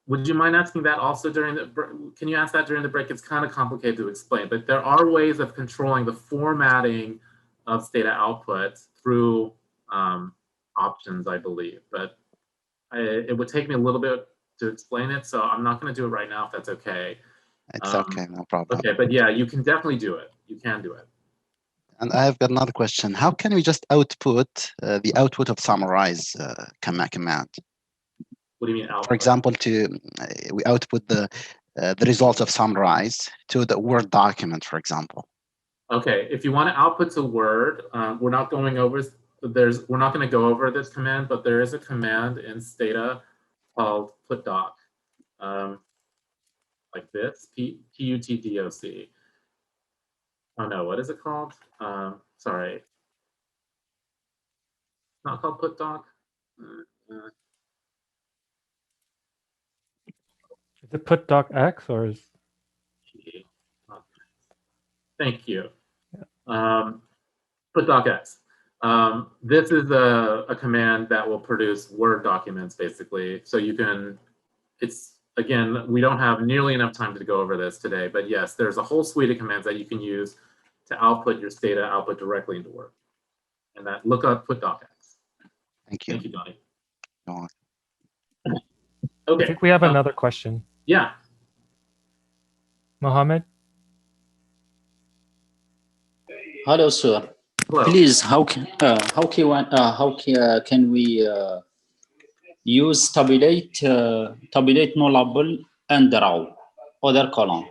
Would you mind asking that also during the, can you ask that during the break? It's kind of complicated to explain, but there are ways of controlling the formatting of Stata output through options, I believe, but it would take me a little bit to explain it, so I'm not going to do it right now if that's okay. It's okay, no problem. Okay, but yeah, you can definitely do it. You can do it. And I've got another question. How can we just output the output of summarize command? What do you mean output? For example, we output the results of summarize to the Word document, for example. Okay, if you want to output to Word, we're not going over we're not going to go over this command, but there is a command in Stata called putdoc, like this, P-U-T-D-O-C. Oh no, what is it called? Sorry, it's not called putdoc. Is it put doc X or is? Thank you. Put docx. This is a command that will produce Word documents, basically. So you can, again, we don't have nearly enough time to go over this today, but yes, there's a whole suite of commands that you can use to output your Stata output directly into Word. And that look up put docx. Thank you. Thank you, Donnie. No. Okay. I think we have another question. Yeah. Mohammed? Hello, sir. Hello. Please, how can we use tabulate NoLabel and raw other column?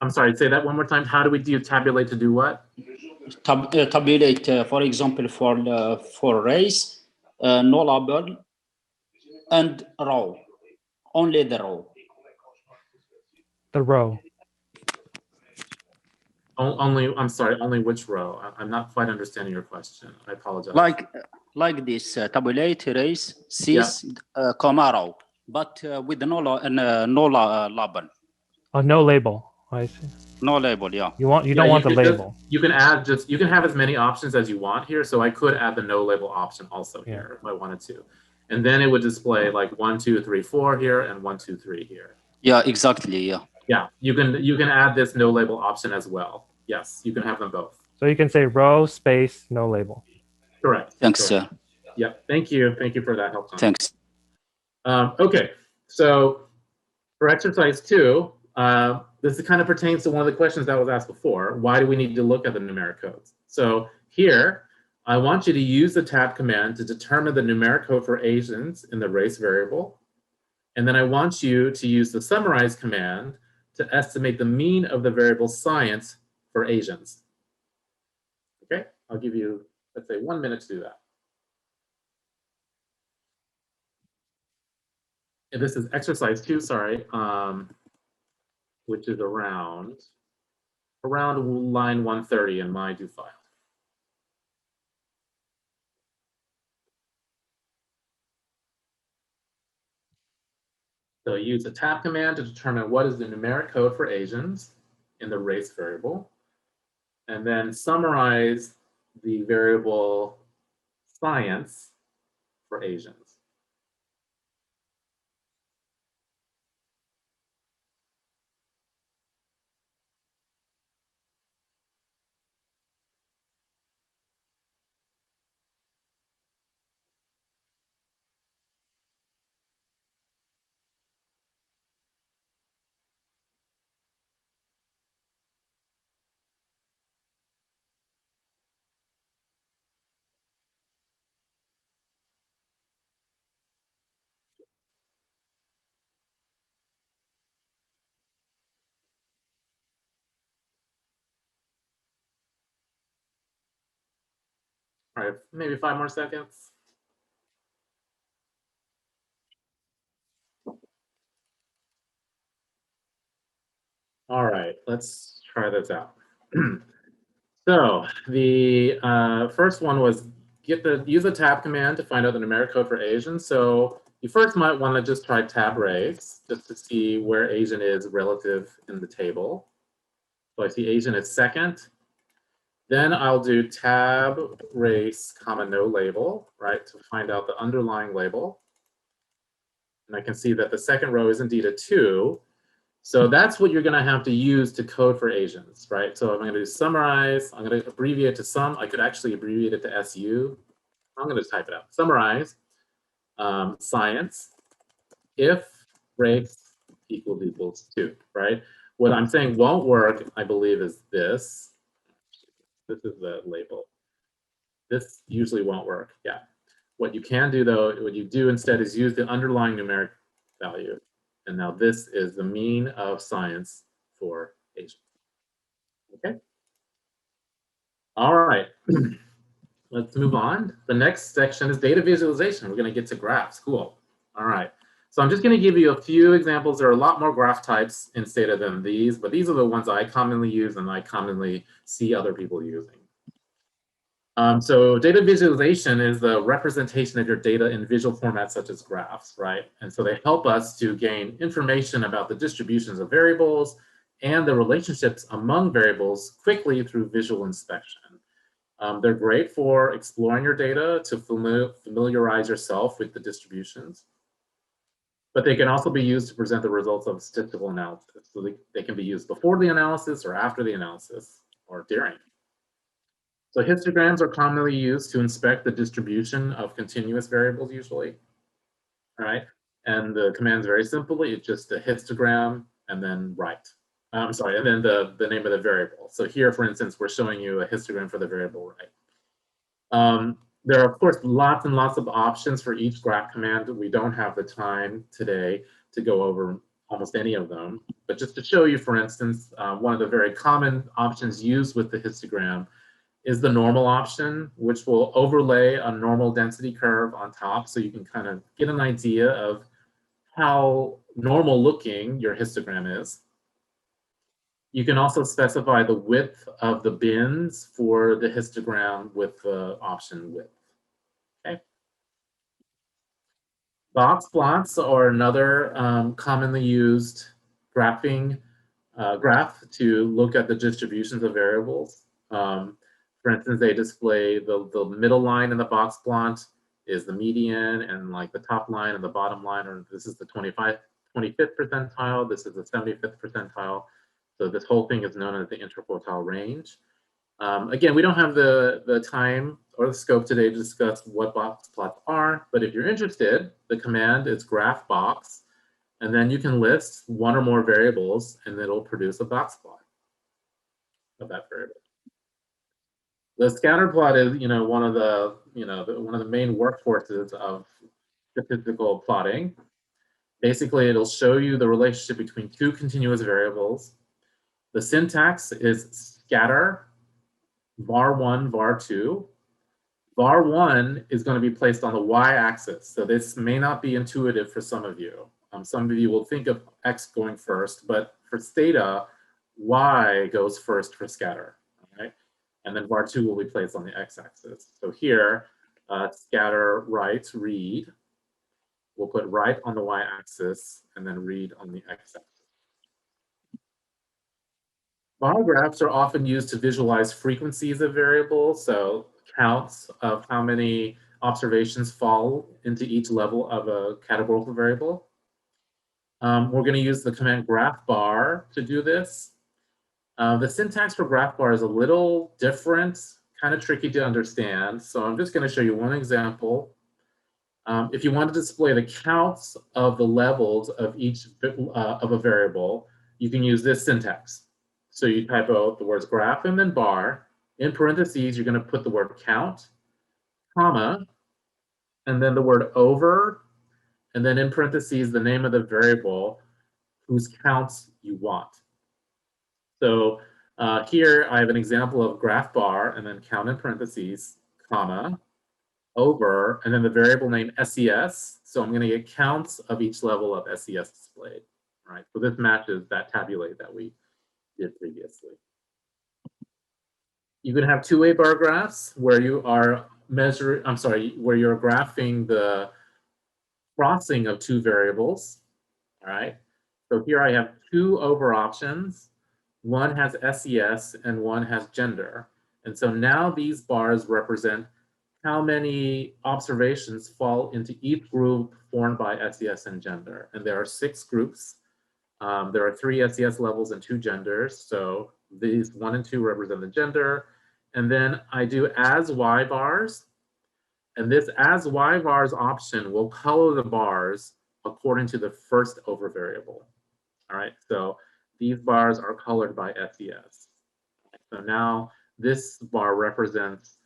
I'm sorry, say that one more time. How do we do tabulate to do what? Tabulate, for example, for race, NoLabel and raw, only the raw. The row. Only, I'm sorry, only which row? I'm not quite understanding your question. I apologize. Like this, tabulate, race, sys, comma, raw, but with no label. Oh, no label. I see. No label, yeah. You don't want the label. You can add you can have as many options as you want here. So I could add the no label option also here if I wanted to. And then it would display like 1, 2, 3, 4 here and 1, 2, 3 here. Yeah, exactly, yeah. Yeah, you can add this no label option as well. Yes, you can have them both. So you can say row space no label. Correct. Thanks, correct. sir. Yeah, thank you. Thank you for that help. Thanks. Okay, so for exercise 2, this kind of pertains to one of the questions that was asked before. Why do we need to look at the numeric codes? So here, I want you to use the tab command to determine the numeric code for Asians in the race variable. And then I want you to use the summarize command to estimate the mean of the variable science for Asians. Okay, I'll give you, let's say, 1 minute to do that. And this is exercise 2, sorry, which is around line 130 in my do file. So use the tab command to determine what is the numeric code for Asians in the race variable, and then summarize the variable science for Asians. All right, maybe 5 more seconds. All right, let's try this out. So the first one was use the tab command to find out the numeric code for Asian. So you first might want to just try tab race just to see where Asian is relative in the table. So I see Asian is second. Then I'll do tab race comma no label, right, to find out the underlying label. And I can see that the second row is indeed a 2. So that's what you're going to have to use to code for Asians, right? So I'm going to do summarize. I'm going to abbreviate to sum. I could actually abbreviate it to SU. I'm going to type it out. Summarize science if race equals 2, right? What I'm saying won't work, I believe, is this. This is the label. This usually won't work. Yeah. What you can do, though, what you do instead is use the underlying numeric value. And now this is the mean of science for Asia. Okay. All right. Let's move on. The next section is data visualization. We're going to get to graphs. Cool. All right. So I'm just going to give you a few examples. There are a lot more graph types in Stata than these, but these are the ones I commonly use and I commonly see other people using. So data visualization is the representation of your data in visual formats such as graphs, right? And so they help us to gain information about the distributions of variables and the relationships among variables quickly through visual inspection. They're great for exploring your data to familiarize yourself with the distributions, but they can also be used to present the results of statistical analysis. So they can be used before the analysis or after the analysis or during. So histograms are commonly used to inspect the distribution of continuous variables usually, all right? And the command is very simple. It's just a histogram and then write. I'm sorry, and then the name of the variable. So here, for instance, we're showing you a histogram for the variable right. There are, of course, lots and lots of options for each graph command. We don't have the time today to go over almost any of them. But just to show you, for instance, one of the very common options used with the histogram is the normal option, which will overlay a normal density curve on top so you can kind of get an idea of how normal looking your histogram is. You can also specify the width of the bins for the histogram with the option width. Okay. Box plots are another commonly used graphing graph to look at the distributions of variables. For instance, they display the middle line in the box plot is the median, and like the top line and the bottom line, or this is the 25th percentile, this is the 75th percentile. So this whole thing is known as the interquartile range. Again, we don't have the time or the scope today to discuss what box plots are, but if you're interested, the command is graph box, and then you can list one or more variables, and it'll produce a box plot of that variable. The scatter plot is, one of the, one of the main workforces of statistical plotting. Basically, it'll show you the relationship between two continuous variables. The syntax is scatter, var1, var2. var1 is going to be placed on the y-axis. So this may not be intuitive for some of you. Some of you will think of x going first, but for Stata, y goes first for scatter. Right? And then var2 will be placed on the x-axis. So here, scatter, write, read. We'll put write on the y-axis and then read on the x-axis. Bar graphs are often used to visualize frequencies of variables, so counts of how many observations fall into each level of a categorical variable. We're going to use the command graph bar to do this. The syntax for graph bar is a little different, kind of tricky to understand. So I'm just going to show you one example. If you want to display the counts of the levels of each of a variable, you can use this syntax. So you type out the words graph and then bar. In parentheses, you're going to put the word count, comma, and then the word over, and then in parentheses, the name of the variable whose counts you want. So here I have an example of graph bar and then count in parentheses, comma, over, and then the variable name SES. So I'm going to get counts of each level of SES displayed. All right, so this matches that tabulate that we did previously. You can have two-way bar graphs where you are where you're graphing the crossing of two variables. All right, so here I have two over options. One has SES and one has gender. And so now these bars represent how many observations fall into each group formed by SES and gender. And there are 6 groups. There are 3 SES levels and 2 genders. So these 1 and 2 represent the gender. And then I do as Y bars. And this as Y bars option will color the bars according to the first over variable. All right, so these bars are colored by SES. So now this bar represents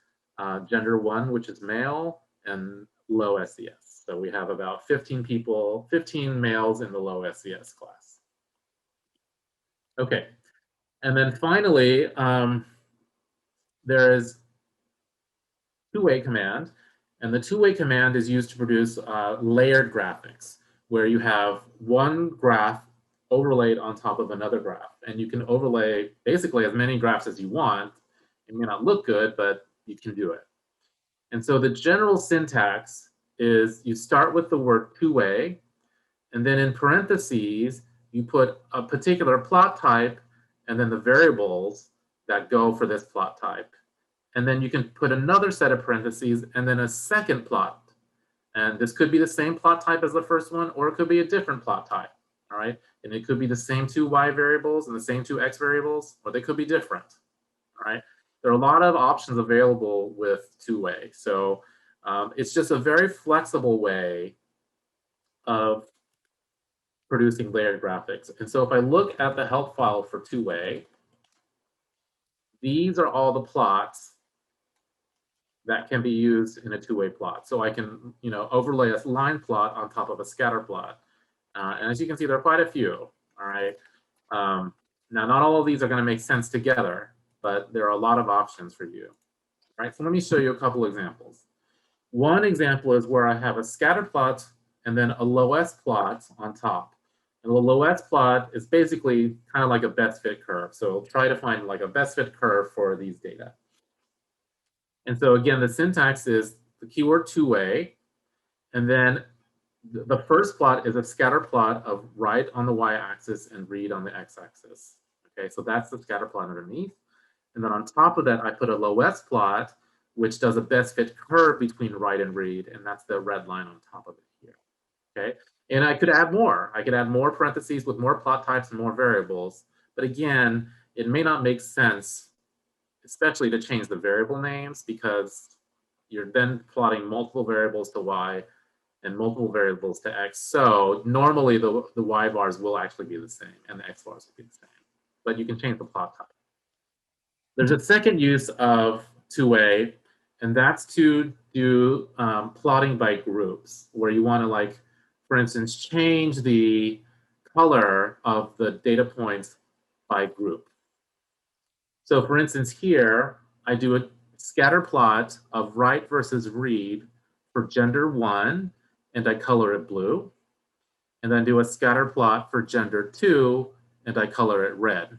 gender 1, which is male, and low SES. So we have about 15 people, 15 males in the low SES class. Okay, and then finally, there is two-way command, and the two-way command is used to produce layered graphics, where you have one graph overlaid on top of another graph, and you can overlay basically as many graphs as you want. It may not look good, but you can do it. And so the general syntax is you start with the word two-way, and then in parentheses, you put a particular plot type and then the variables that go for this plot type. And then you can put another set of parentheses and then a second plot. And this could be the same plot type as the first one, or it could be a different plot type, all right? And it could be the same 2 y variables and the same 2 x variables, or they could be different, all right? There are a lot of options available with two-way. So it's just a very flexible way of producing layered graphics. And so if I look at the help file for two-way, these are all the plots that can be used in a two-way plot. So I can, overlay a line plot on top of a scatter plot. And as you can see, there are quite a few, all right? Now, not all of these are going to make sense together, but there are a lot of options for you, right? So let me show you a couple examples. One example is where I have a scatter plot and then a low S plot on top. And the low S plot is basically kind of like a best fit curve. So try to find like a best fit curve for these data. And so again, the syntax is the keyword two-way, and then the first plot is a scatter plot of write on the y-axis and read on the x-axis. Okay, so that's the scatter plot underneath. And then on top of that, I put a low S plot, which does a best fit curve between write and read, and that's the red line on top of it here. Okay, and I could add more. I could add more parentheses with more plot types and more variables. But again, it may not make sense, especially to change the variable names, because you're then plotting multiple variables to y and multiple variables to x. So normally the y bars will actually be the same and the x bars will be the same, but you can change the plot type. There's a second use of two-way, and that's to do plotting by groups, where you want to, like, for instance, change the color of the data points by group. So for instance, here, I do a scatter plot of write versus read for gender 1, and I color it blue. And then do a scatter plot for gender 2, and I color it red.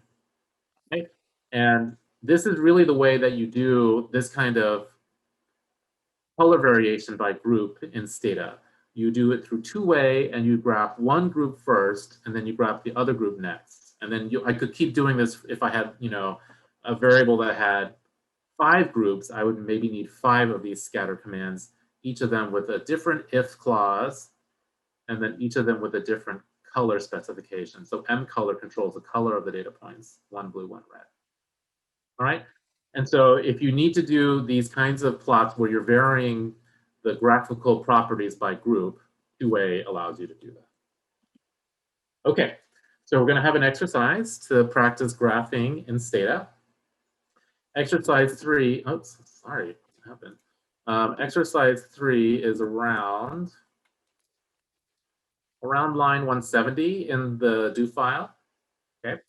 Okay? And this is really the way that you do this kind of color variation by group in Stata. You do it through two-way, and you graph one group first, and then you graph the other group next. And then I could keep doing this if I had, a variable that had 5 groups. I would maybe need 5 of these scatter commands, each of them with a different if clause, and then each of them with a different color specification. So M color controls the color of the data points, 1 blue, 1 red. All right. And so if you need to do these kinds of plots where you're varying the graphical properties by group, two-way allows you to do that. Okay, so we're going to have an exercise to practice graphing in Stata. Exercise 3, oops, sorry, what happened? Exercise 3 is around line 170 in the do file. Okay.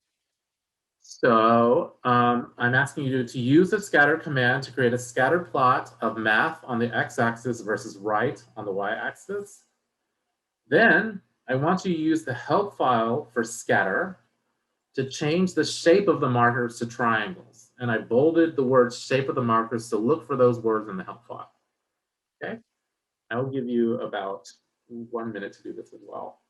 So I'm asking you to use the scatter command to create a scatter plot of math on the x-axis versus write on the y-axis. Then I want you to use the help file for scatter to change the shape of the markers to triangles. And I bolded the word shape of the markers to look for those words in the help file. Okay, I will give you about 1 minute to do this as well.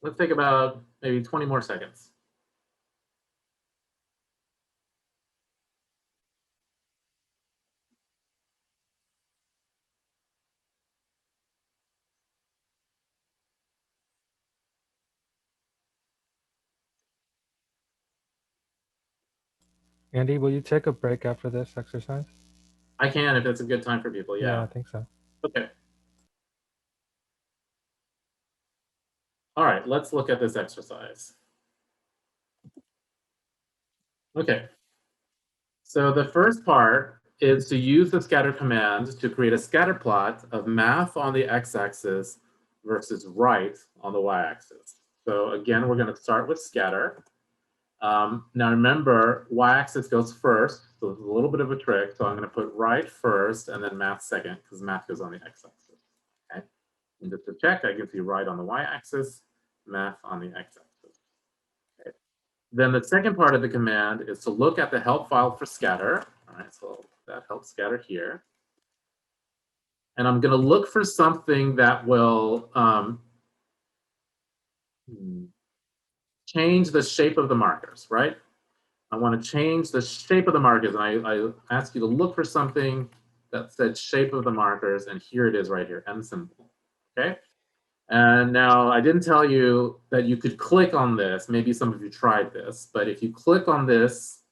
Let's take about maybe 20 more seconds. Andy, will you take a break after this exercise? I can if it's a good time for people. I think so. Okay. All right, let's look at this exercise. Okay. So the first part is to use the scatter command to create a scatter plot of math on the x-axis versus right on the y-axis. So again, we're going to start with scatter. Now remember, y-axis goes first, so it's a little bit of a trick. So I'm going to put right first and then math second, because math goes on the x-axis. Okay. And just to check, I can see right on the y-axis, math on the x-axis. Okay. Then the second part of the command is to look at the help file for scatter. All right, so that help scatter here. And I'm going to look for something that will change the shape of the markers, right? I want to change the shape of the markers. And I ask you to look for something that said shape of the markers. And here it is right here, M symbol. Okay. And now I didn't tell you that you could click on this. Maybe some of you tried this, but if you click on this,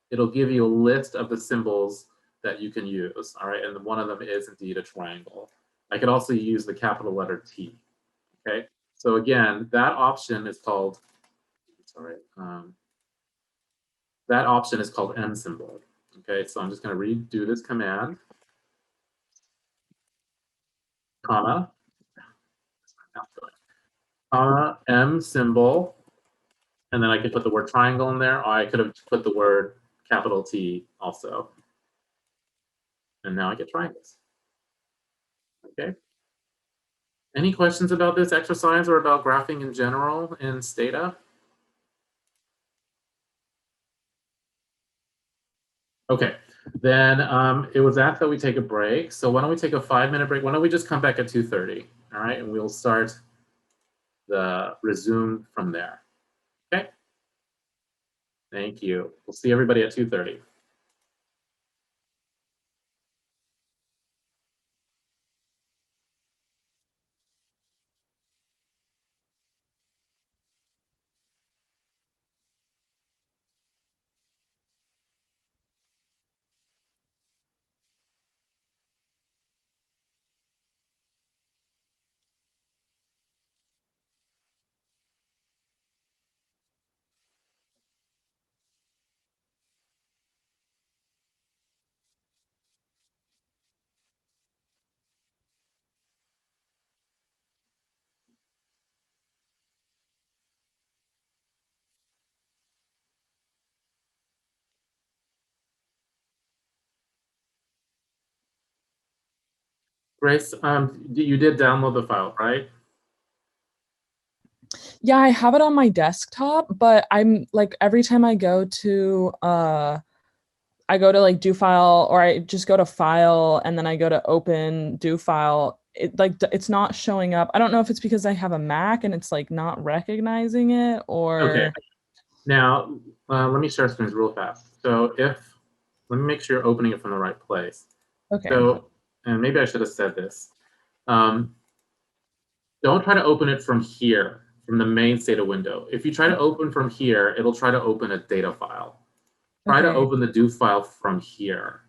it'll give you a list of the symbols that you can use. All right. And one of them is indeed a triangle. I could also use the capital letter T. Okay. So again, that option is called, sorry, that option is called M symbol. Okay, so I'm just going to redo this command, comma, M symbol, and then I could put the word triangle in there, or I could have put the word capital T also. And now I get triangles. Okay. Any questions about this exercise or about graphing in general in Stata? Okay, then it was asked that we take a break. So why don't we take a 5-minute break? Why don't we just come back at 2:30? All right, and we'll start the resume from there. Okay. Thank you. We'll see everybody at 2:30. Grace, you did download the file, right? Yeah, I have it on my desktop, but I'm like every time I go to like do file, or I just go to file and then I go to open do file, it's not showing up. I don't know if it's because I have a Mac and it's like not recognizing it, or Okay. Now, let me share screens real fast. So let me make sure you're opening it from the right place. Okay. So, and maybe I should have said this. Don't try to open it from here, from the main Stata window. If you try to open from here, it'll try to open a data file. Try to open the do file from here,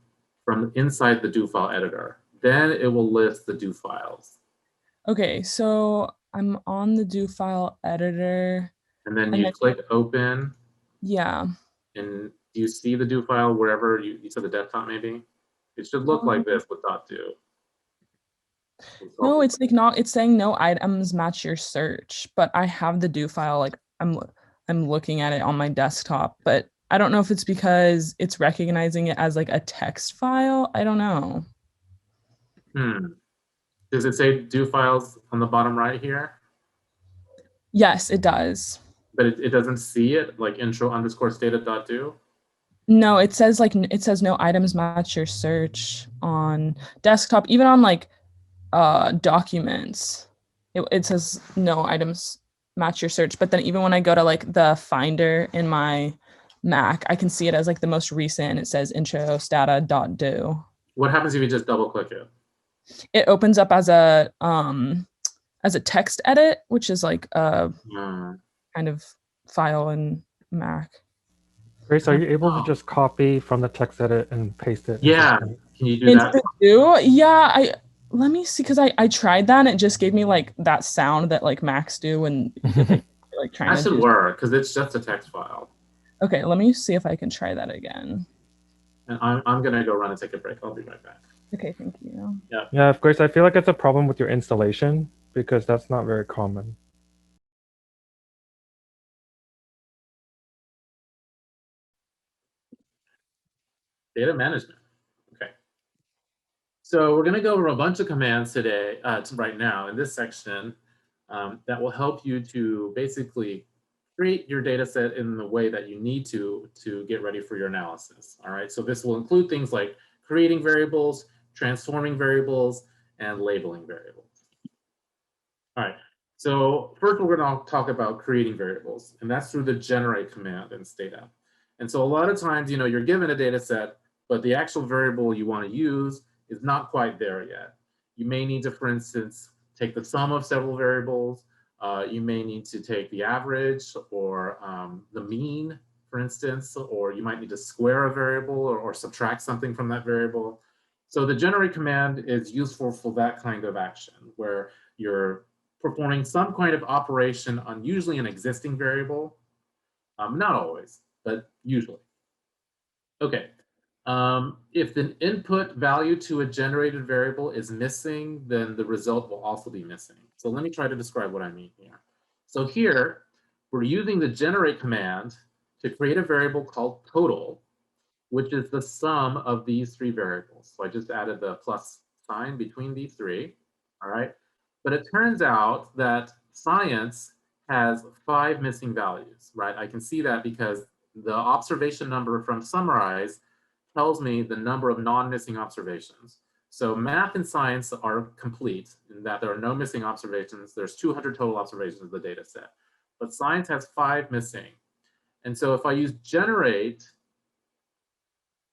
from inside the do file editor. Then it will list the do files. Okay, so I'm on the do file editor. And then you click open. Yeah. And do you see the do file wherever you said the desktop maybe? It should look like this with .do. No, it's like not, it's saying no items match your search, but I have the do file, like I'm looking at it on my desktop, but I don't know if it's because it's recognizing it as like a text file. I don't know. Does it say do files on the bottom right here? Yes, it does. But it doesn't see it, like intro_stata.do? No, it says no items match your search on desktop, even on like documents. It says no items match your search. But then even when I go to like the Finder in my Mac, I can see it as like the most recent. It says intro stata.do. What happens if you just double click it? It opens up as a text edit, which is like a kind of file in Mac. Grace, are you able to Oh. just copy from the text edit and paste it? Yeah, can you do Into that? the do? Yeah, let me see, because I tried that and it just gave me like that sound that like Macs do when like trying That to should do. work because it's just a text file. Okay, let me see if I can try that again. And I'm gonna go run and take a break. I'll be right back. Okay, thank you. Yeah, Grace, I feel like it's a problem with your installation because that's not very common. Data management. Okay. So we're going to go over a bunch of commands today, right now in this section, that will help you to basically create your data set in the way that you need to get ready for your analysis. All right. So this will include things like creating variables, transforming variables, and labeling variables. All right. So first we're going to talk about creating variables, and that's through the generate command in Stata. And so a lot of times, you're given a data set, but the actual variable you want to use is not quite there yet. You may need to, for instance, take the sum of several variables. You may need to take the average or the mean, for instance, or you might need to square a variable or subtract something from that variable. So the generate command is useful for that kind of action where you're performing some kind of operation on usually an existing variable. Not always, but usually. Okay. If the input value to a generated variable is missing, then the result will also be missing. So let me try to describe what I mean here. So here, we're using the generate command to create a variable called total, which is the sum of these three variables. So I just added the plus sign between these three, all right? But it turns out that science has 5 missing values, right? I can see that because the observation number from summarize tells me the number of non-missing observations. So math and science are complete in that there are no missing observations. There's 200 total observations of the data set, but science has 5 missing. And so if I use generate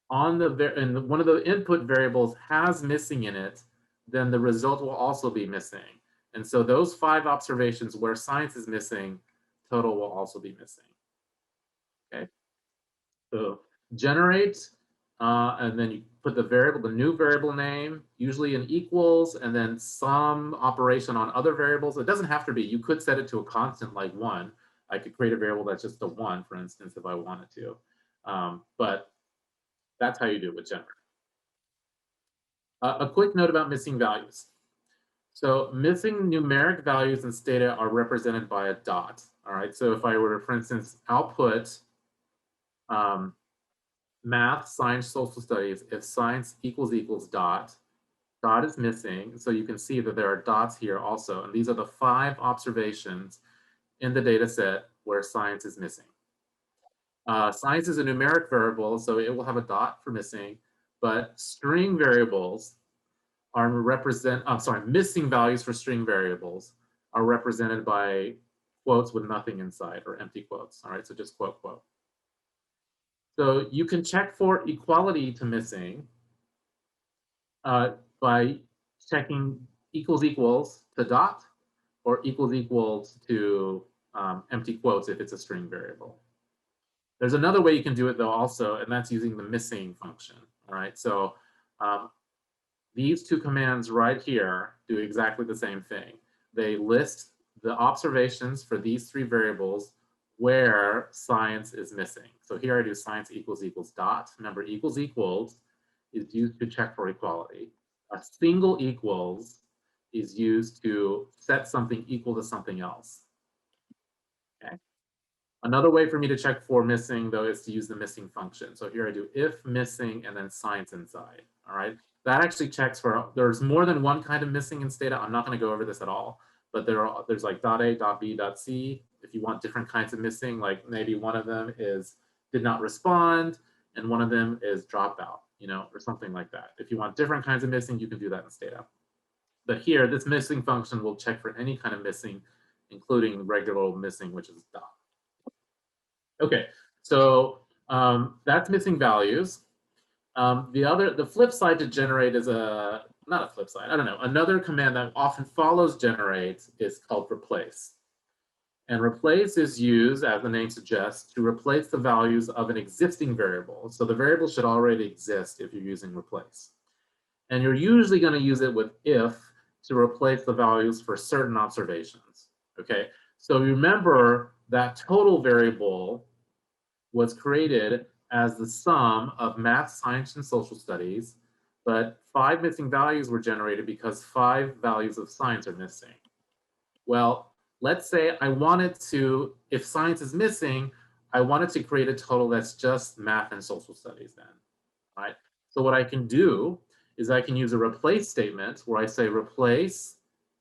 on and one of the input variables has missing in it, then the result will also be missing. And so those 5 observations where science is missing, total will also be missing. Okay. So generate, and then you put the new variable name, usually in equals, and then some operation on other variables. It doesn't have to be. You could set it to a constant like 1. I could create a variable that's just a 1, for instance, if I wanted to. But that's how you do it with generate. A quick note about missing values. So missing numeric values in Stata are represented by a dot. All right. So if I were to, for instance, output math, science, social studies, if science equals dot is missing. So you can see that there are dots here also. And these are the 5 observations in the data set where science is missing. Science is a numeric variable, so it will have a dot for missing, but string variables are missing values for string variables are represented by quotes with nothing inside or empty quotes. All right, so just quote. So you can check for equality to missing by checking equals to dot or equals to empty quotes if it's a string variable. There's another way you can do it though also, and that's using the missing function. All right, so these 2 commands right here do exactly the same thing. They list the observations for these 3 variables where science is missing. So here I do science equals dot. Remember, equals is used to check for equality. A single equals is used to set something equal to something else. Okay. Another way for me to check for missing, though, is to use the missing function. So here I do if missing and then science inside. All right. That actually checks for, there's more than one kind of missing in Stata. I'm not going to go over this at all, but there's like .A, .B, .C. If you want different kinds of missing, like maybe one of them is did not respond and one of them is dropout, or something like that. If you want different kinds of missing, you can do that in Stata. But here, this missing function will check for any kind of missing including regular old missing, which is dot. Okay, so that's missing values. The flip side to generate is not a flip side, I don't know. Another command that often follows generate is called replace. And replace is used, as the name suggests, to replace the values of an existing variable. So the variable should already exist if you're using replace. And you're usually going to use it with if to replace the values for certain observations. Okay, so remember that total variable was created as the sum of math, science, and social studies, but 5 missing values were generated because 5 values of science are missing. Well, let's say I wanted to, if science is missing, I wanted to create a total that's just math and social studies then, right? So what I can do is I can use a replace statement where I say replace,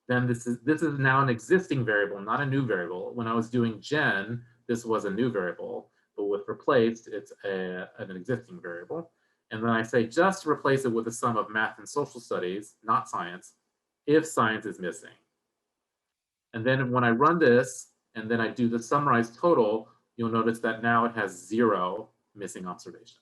then this is now an existing variable, not a new variable. When I was doing gen, this was a new variable, but with replaced, it's an existing variable. And then I say just replace it with the sum of math and social studies, not science, if science is missing. And then when I run this, and then I do the summarized total, you'll notice that now it has 0 missing observations,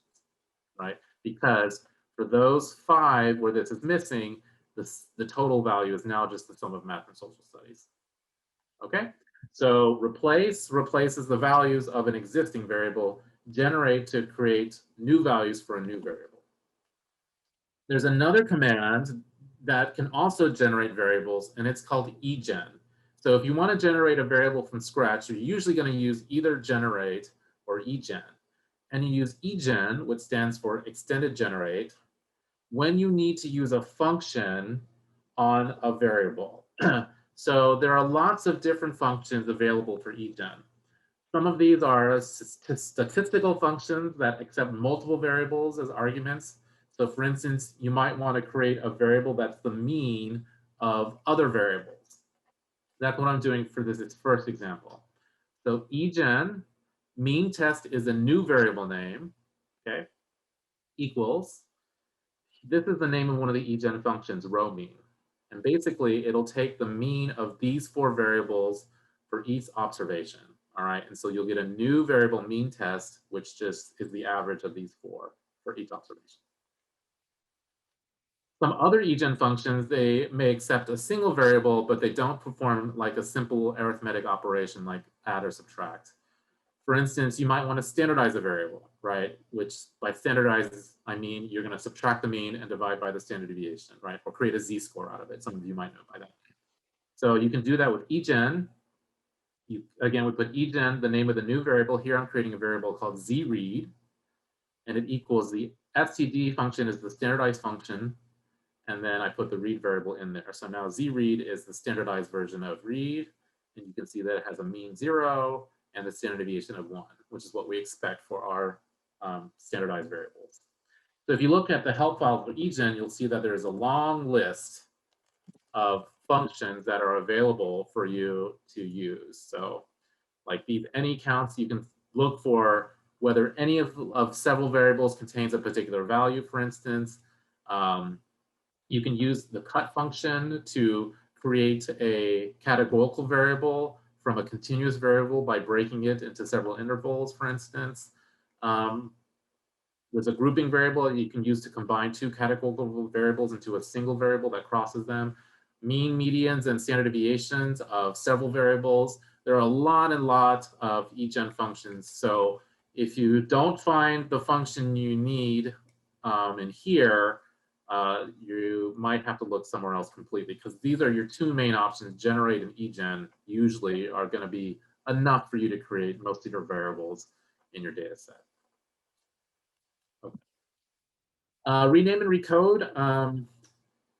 right? Because for those 5 where this is missing, the total value is now just the sum of math and social studies. Okay, so replace replaces the values of an existing variable, generate to create new values for a new variable. There's another command that can also generate variables, and it's called egen. So if you want to generate a variable from scratch, you're usually going to use either generate or egen. And you use egen, which stands for extended generate, when you need to use a function on a variable. So there are lots of different functions available for egen. Some of these are statistical functions that accept multiple variables as arguments. So for instance, you might want to create a variable that's the mean of other variables. That's what I'm doing for this first example. So egen, mean test is a new variable name, okay, equals, this is the name of one of the egen functions, row mean. And basically, it'll take the mean of these 4 variables for each observation, all right? And so you'll get a new variable mean test, which just is the average of these 4 for each observation. Some other egen functions, they may accept a single variable, but they don't perform like a simple arithmetic operation like add or subtract. For instance, you might want to standardize a variable, right? Which by standardize, I mean you're going to subtract the mean and divide by the standard deviation, right? Or create a z-score out of it. Some of you might know by that. So you can do that with egen. Again, we put egen, the name of the new variable. Here I'm creating a variable called zread, and it equals the std function is the standardized function, and then I put the read variable in there. So now zread is the standardized version of read, and you can see that it has a mean 0 and the standard deviation of 1, which is what we expect for our standardized variables. So if you look at the help file for egen, you'll see that there's a long list of functions that are available for you to use. So like these any counts, you can look for whether any of several variables contains a particular value, for instance. You can use the cut function to create a categorical variable from a continuous variable by breaking it into several intervals, for instance. There's a grouping variable that you can use to combine 2 categorical variables into a single variable that crosses them. Mean, medians, and standard deviations of several variables. There are a lot of egen functions. So if you don't find the function you need in here, you might have to look somewhere else completely, because these are your 2 main options. Generate and egen usually are going to be enough for you to create most of your variables in your data set. Okay. Rename and recode.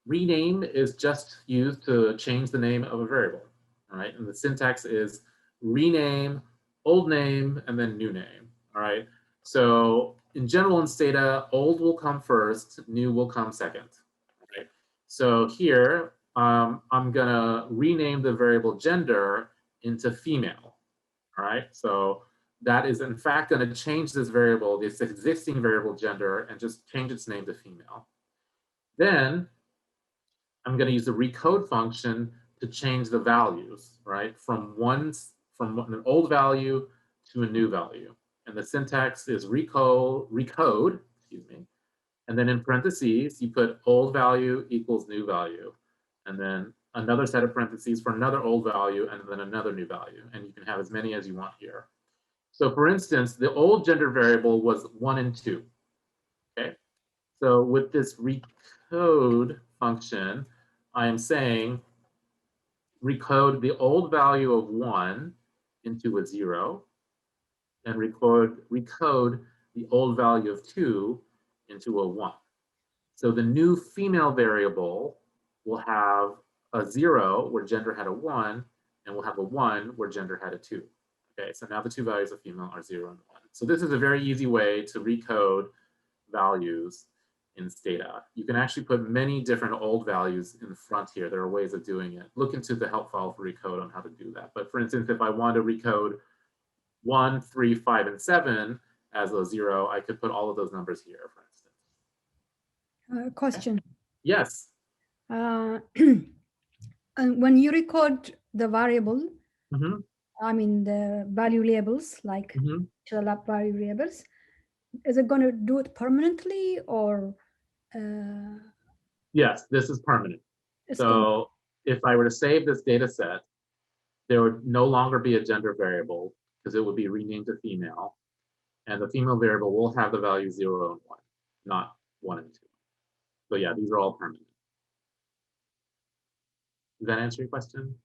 Rename is just used to change the name of a variable, all right? And the syntax is rename, old name, and then new name, all right? So in general in Stata, old will come first, new will come second, right? So here, I'm gonna rename the variable gender into female, all right? So that is in fact gonna change this variable, this existing variable gender, and just change its name to female. Then I'm going to use the recode function to change the values, right? From an old value to a new value. And the syntax is recode, excuse me. And then in parentheses, you put old value equals new value. And then another set of parentheses for another old value and then another new value. And you can have as many as you want here. So for instance, the old gender variable was 1 and 2. Okay. So with this recode function, I am saying recode the old value of 1 into a 0 and recode the old value of 2 into a 1. So the new female variable will have a 0 where gender had a 1, and we'll have a 1 where gender had a 2. Okay, so now the two values of female are 0 and 1. So this is a very easy way to recode values in Stata. You can actually put many different old values in front here. There are ways of doing it. Look into the help file for recode on how to do that. But for instance, if I want to recode 1, 3, 5, and 7 as a 0, I could put all of those numbers here, for instance. Question. Yes. And when you record the variable, Mm-hmm. I mean the value labels, like value labels, is it going to do it permanently or? Yes, this is permanent. So if I were to save this data set, there would no longer be a gender variable because it would be renamed to female. And the female variable will have the value 0 and 1, not 1 and 2. So yeah, these are all permanent. Does that answer your question?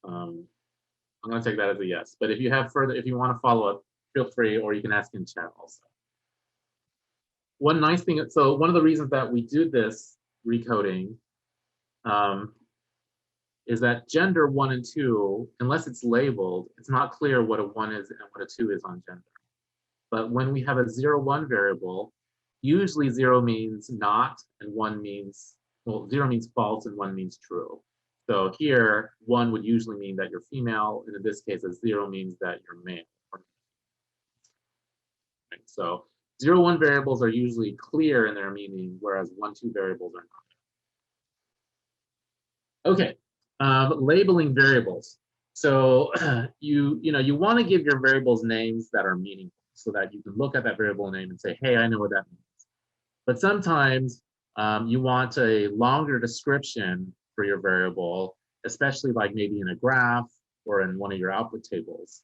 I'm going to take that as a yes. But if you have further, if you want to follow up, feel free, or you can ask in chat also. One nice thing, so one of the reasons that we do this recoding is that gender 1 and 2, unless it's labeled, it's not clear what a 1 is and what a 2 is on gender. But when we have a 0, 1 variable, usually 0 means not and 1 means, well, 0 means false and 1 means true. So here, 1 would usually mean that you're female, and in this case, a 0 means that you're male. Right? So 0, 1 variables are usually clear in their meaning, whereas 1, 2 variables are not. Okay, labeling variables. So you want to give your variables names that are meaningful so that you can look at that variable name and say, hey, I know what that means. But sometimes you want a longer description for your variable, especially like maybe in a graph or in one of your output tables.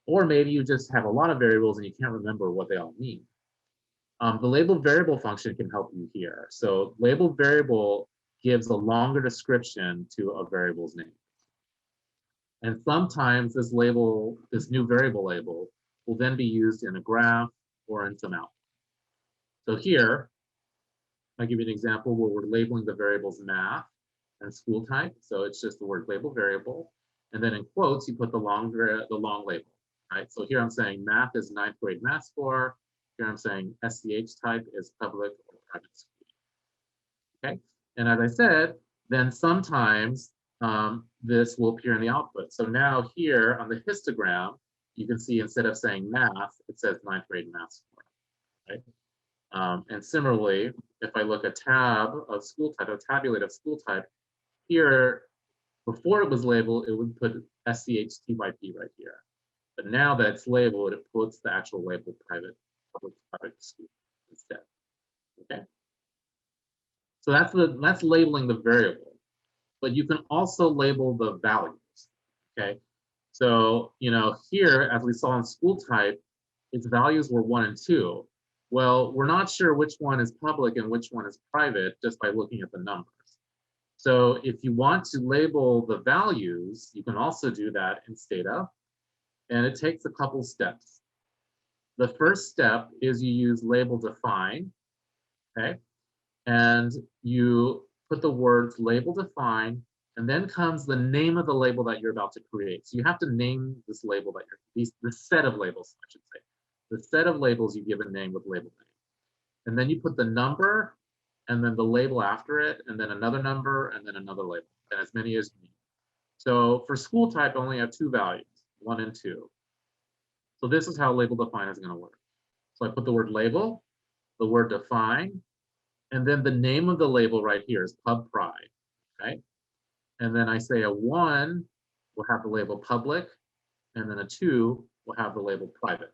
Or maybe you just have a lot of variables and you can't remember what they all mean. The labeled variable function can help you here. So labeled variable gives a longer description to a variable's name. And sometimes this new variable label will then be used in a graph or in some output. So here, I'll give you an example where we're labeling the variables math and school type. So it's just the word label variable. And then in quotes, you put the long label, right? So here I'm saying math is 9th grade math score. Here I'm saying SCH type is public or private school. Okay, and as I said, then sometimes this will appear in the output. So now here on the histogram, you can see instead of saying math, it says 9th grade math score, right? And similarly, if I look at tab of school type, or tabulate of school type, here, before it was labeled, it would put SCHTYP right here. But now that it's labeled, it puts the actual label public school instead, okay? So that's labeling the variable, but you can also label the values, okay? So, here, as we saw in school type, its values were 1 and 2. Well, we're not sure which one is public and which one is private just by looking at the numbers. So if you want to label the values, you can also do that in Stata, and it takes a couple steps. The first step is you use label define, okay? And you put the words label define, and then comes the name of the label that you're about to create. So you have to name this label that the set of labels, I should say. The set of labels you give a name with label name. And then you put the number, and then the label after it, and then another number, and then another label, and as many as you need. So for school type, I only have 2 values, 1 and 2. So this is how label define is going to work. So I put the word label, the word define, And then the name of the label right here is pub pri, okay? And then I say a 1 will have the label public, and then a 2 will have the label private.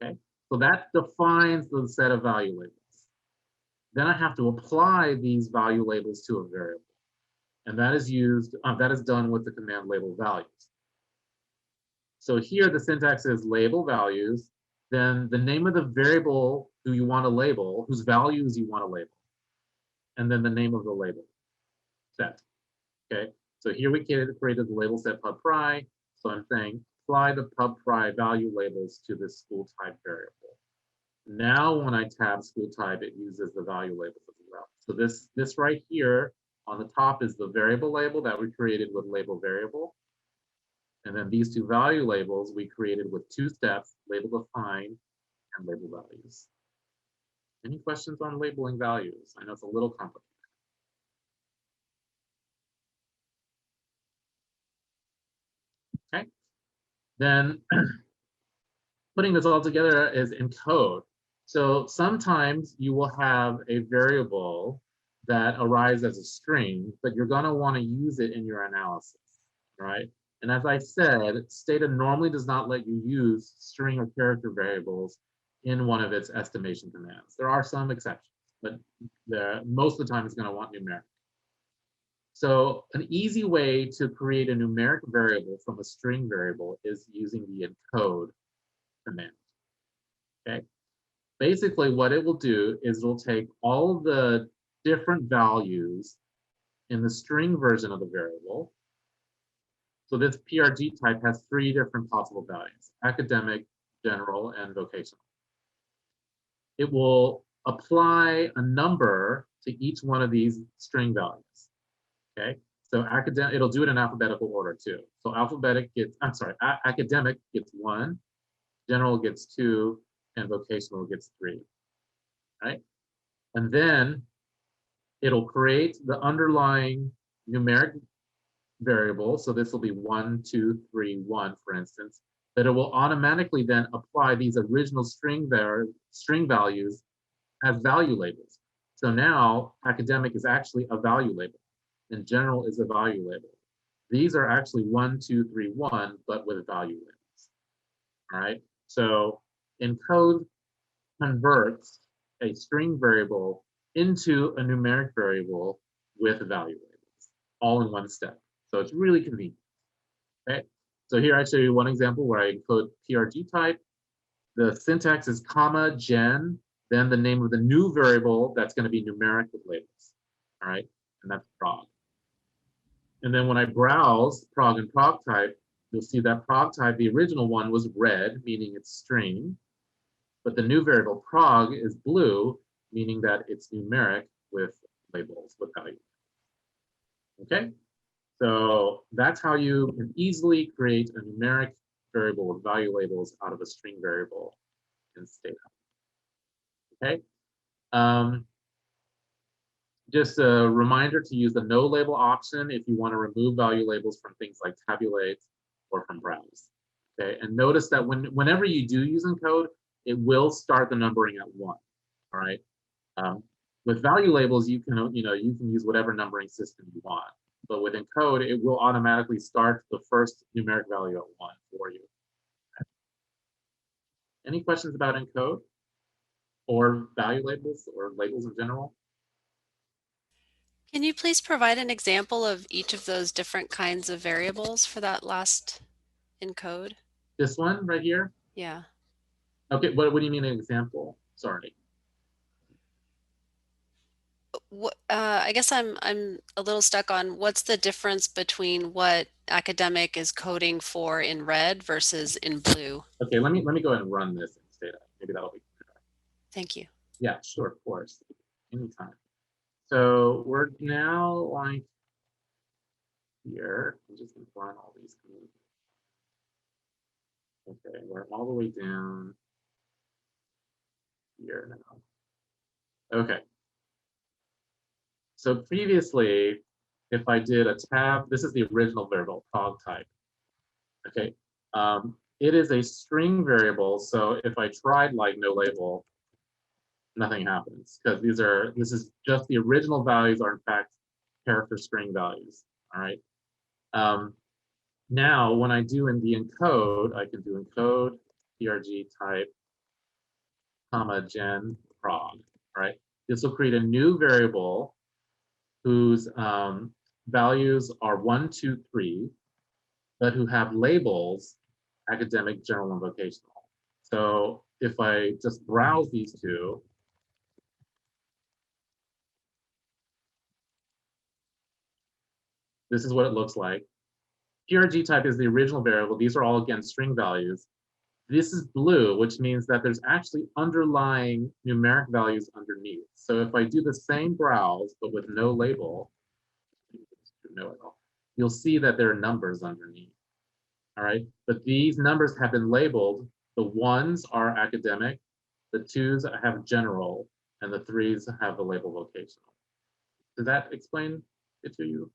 Okay, so that defines the set of value labels. Then I have to apply these value labels to a variable. And that is done with the command label values. So here the syntax is label values, then the name of the variable who you want to label, whose values you want to label, and then the name of the label set. Okay, so here we created the label set pub pri. So I'm saying apply the pub pri value labels to this school type variable. Now when I tab school type, it uses the value labels as well. So this right here on the top is the variable label that we created with label variable. And then these two value labels we created with 2 steps, label define and label values. Any questions on labeling values? I know it's a little complicated. Okay, then putting this all together is in code. So sometimes you will have a variable that arrives as a string, but you're going to want to use it in your analysis, right? And as I said, Stata normally does not let you use string or character variables in one of its estimation commands. There are some exceptions, but most of the time it's going to want numeric. So an easy way to create a numeric variable from a string variable is using the encode command. Okay. Basically, what it will do is it'll take all the different values in the string version of the variable. So this PRG type has 3 different possible values: academic, general, and vocational. It will apply a number to each one of these string values. Okay, so it'll do it in alphabetical order too. So academic gets 1, general gets 2, and vocational gets 3, right? And then it'll create the underlying numeric variable. So this will be 1, 2, 3, 1, for instance, that it will automatically then apply these original string values as value labels. So now academic is actually a value label, and general is a value label. These are actually 1, 2, 3, 1, but with value labels. All right. So encode converts a string variable into a numeric variable with value labels, all in one step. So it's really convenient. Okay. So here I show you one example where I encode PRG type. The syntax is comma gen, then the name of the new variable that's going to be numeric with labels. All right. And that's prog. And then when I browse prog and prog type, you'll see that prog type, the original one, was red, meaning it's string. But the new variable prog is blue, meaning that it's numeric with labels, with value. Okay, so that's how you can easily create a numeric variable with value labels out of a string variable in Stata. Okay, just a reminder to use the NoLabel option if you want to remove value labels from things like Tabulate or from Browse. Okay, and notice that whenever you do use encode, it will start the numbering at 1. All right. With value labels, you can use whatever numbering system you want, but with encode, it will automatically start the first numeric value at 1 for you. Okay. Any questions about encode or value labels or labels in general? Can you please provide an example of each of those different kinds of variables for that last encode? This one right here? Yeah. Okay, what do you mean an example? Sorry. I guess I'm a little stuck on what's the difference between what academic is coding for in red versus in blue. Okay, let me go ahead and run this in Stata. Maybe that'll be better. Thank you. Yeah, sure, of course, anytime. So we're now like here. I'm just gonna run all these commands. Okay, we're all the way down here now. Okay. So previously, if I did a tab, this is the original variable, prog type. Okay, it is a string variable. So if I tried like NoLabel, nothing happens because this is just the original values are in fact character string values. All right. Now, when I do in the encode, I can do encode prg type comma gen prog. Right. This will create a new variable whose values are 1, 2, 3, but who have labels academic, general, and vocational. So if I just browse these two, this is what it looks like. PRG type is the original variable. These are all, again, string values. This is blue, which means that there's actually underlying numeric values underneath. So if I do the same browse, but with no label, you'll see that there are numbers underneath. All right, but these numbers have been labeled. The ones are academic, the twos have general, and the threes have the label vocational. Does that explain it to you?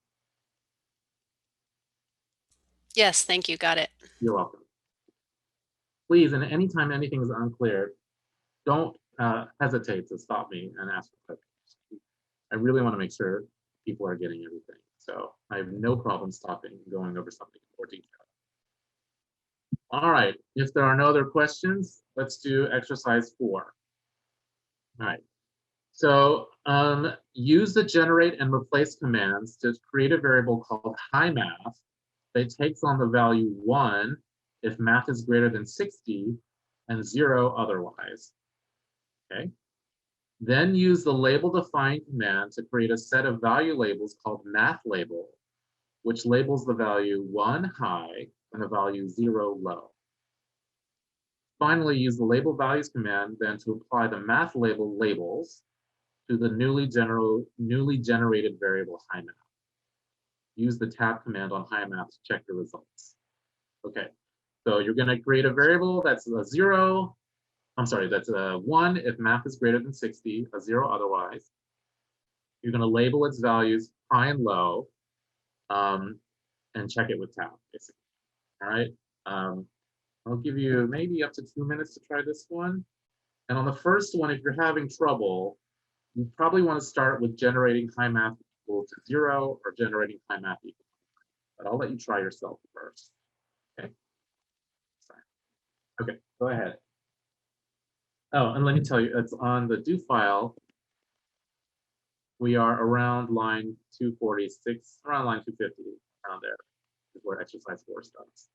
Yes, thank you. Got it. You're welcome. Please, and anytime anything is unclear, don't hesitate to stop me and ask for clarification. I really want to make sure people are getting everything. So I have no problem stopping and going over something in more detail. All right, if there are no other questions, let's do exercise 4. All right, so use the generate and replace commands to create a variable called high math that takes on the value 1 if math is greater than 60 and 0 otherwise. Okay. Then use the label define command to create a set of value labels called math label, which labels the value 1 high and the value 0 low. Finally, use the label values command then to apply the math label labels to the newly generated variable high math. Use the tab command on high math to check the results. Okay, so you're going to create a variable that's a 0. That's a 1 if math is greater than 60, a 0 otherwise. You're going to label its values high and low, and check it with tab, basically. All right. I'll give you maybe up to 2 minutes to try this one. And on the first one, if you're having trouble, you probably want to start with generating high math equal to 0 or generating high math equal to 1. But I'll let you try yourself first. Okay. Okay, go ahead. Oh, and let me tell you, it's on the do file. We are around line 246, around line 250, around there is where exercise 4 starts.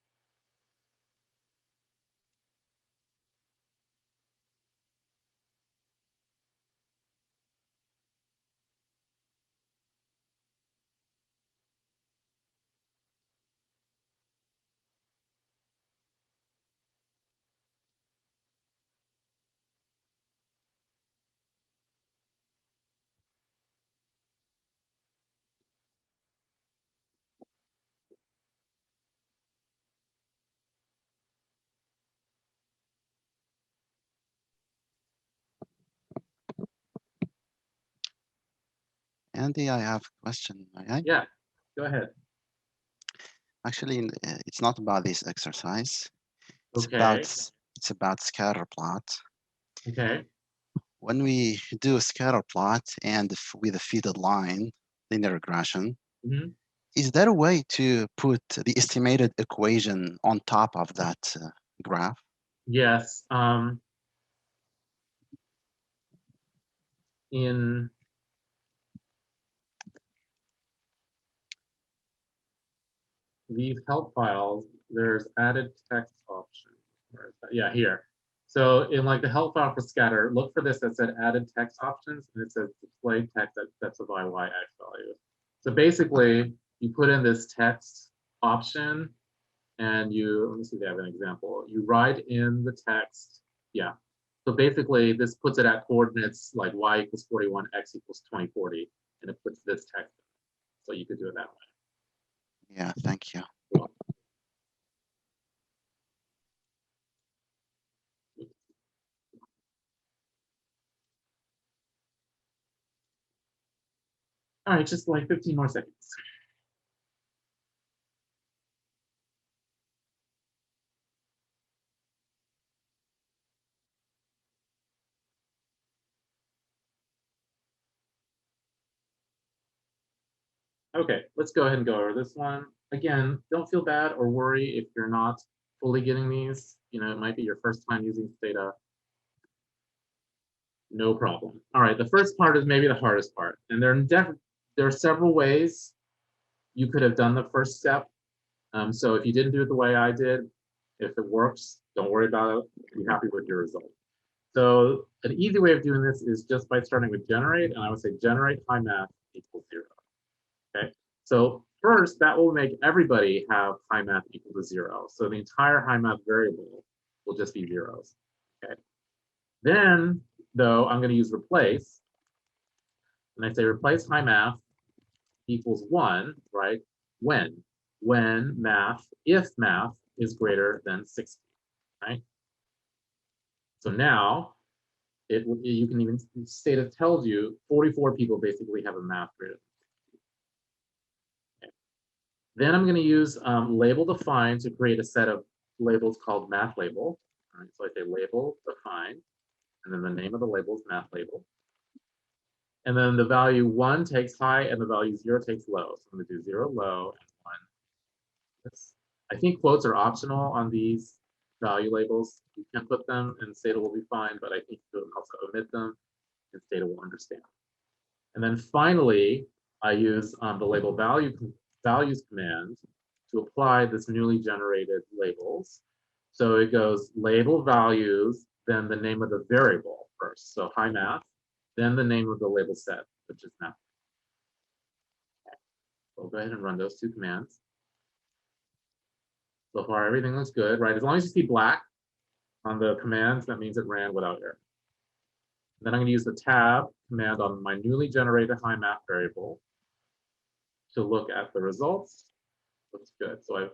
Andy, I have a question. Yeah, go ahead. Actually, it's not about this exercise. It's Okay. about scatter plot. Okay. When we do a scatter plot and with a fitted line, linear regression, is there a way to put the estimated equation on top of that graph? Yes. In these help files, there's added text option. Where is that? Yeah, here. So in like the help file for scatter, look for this that said added text options, and it says display text that specify y x value. So basically, you put in this text option, and let me see if they have an example. You write in the text, yeah. So basically, this puts it at coordinates like y equals 41, x equals 2040, and it puts this text in. So you could do it that way. Yeah, thank you. All right, just like 15 more seconds. Okay, let's go ahead and go over this one. Again, don't feel bad or worry if you're not fully getting these. You know, it might be your first time using Stata. No problem. All right, the first part is maybe the hardest part. And there are several ways you could have done the first step. So if you didn't do it the way I did, if it works, don't worry about it. Be happy with your result. So an easy way of doing this is just by starting with generate, and I would say generate high math equals 0. Okay, so first that will make everybody have high math equal to 0. So the entire high math variable will just be zeros. Okay, then though I'm going to use replace, and I say replace high math equals 1, right? When math, if math is greater than 60, right? So now you can even state it tells you 44 people basically have a math greater than 60. Okay. Then I'm going to use label define to create a set of labels called math label. All right, so I say label define, and then the name of the label is math label. And then the value 1 takes high and the value 0 takes low. So I'm going to do 0 low and 1. I think quotes are optional on these value labels. You can put them and Stata will be fine, but I think you can also omit them and Stata will understand. And then finally, I use the label values command to apply this newly generated labels. So it goes label values, then the name of the variable first. So high math, then the name of the label set, which is math. Okay. So we'll go ahead and run those two commands. So far, everything looks good, right? As long as you see black on the commands, that means it ran without error. And then I'm going to use the tab command on my newly generated high math variable to look at the results. Looks good. So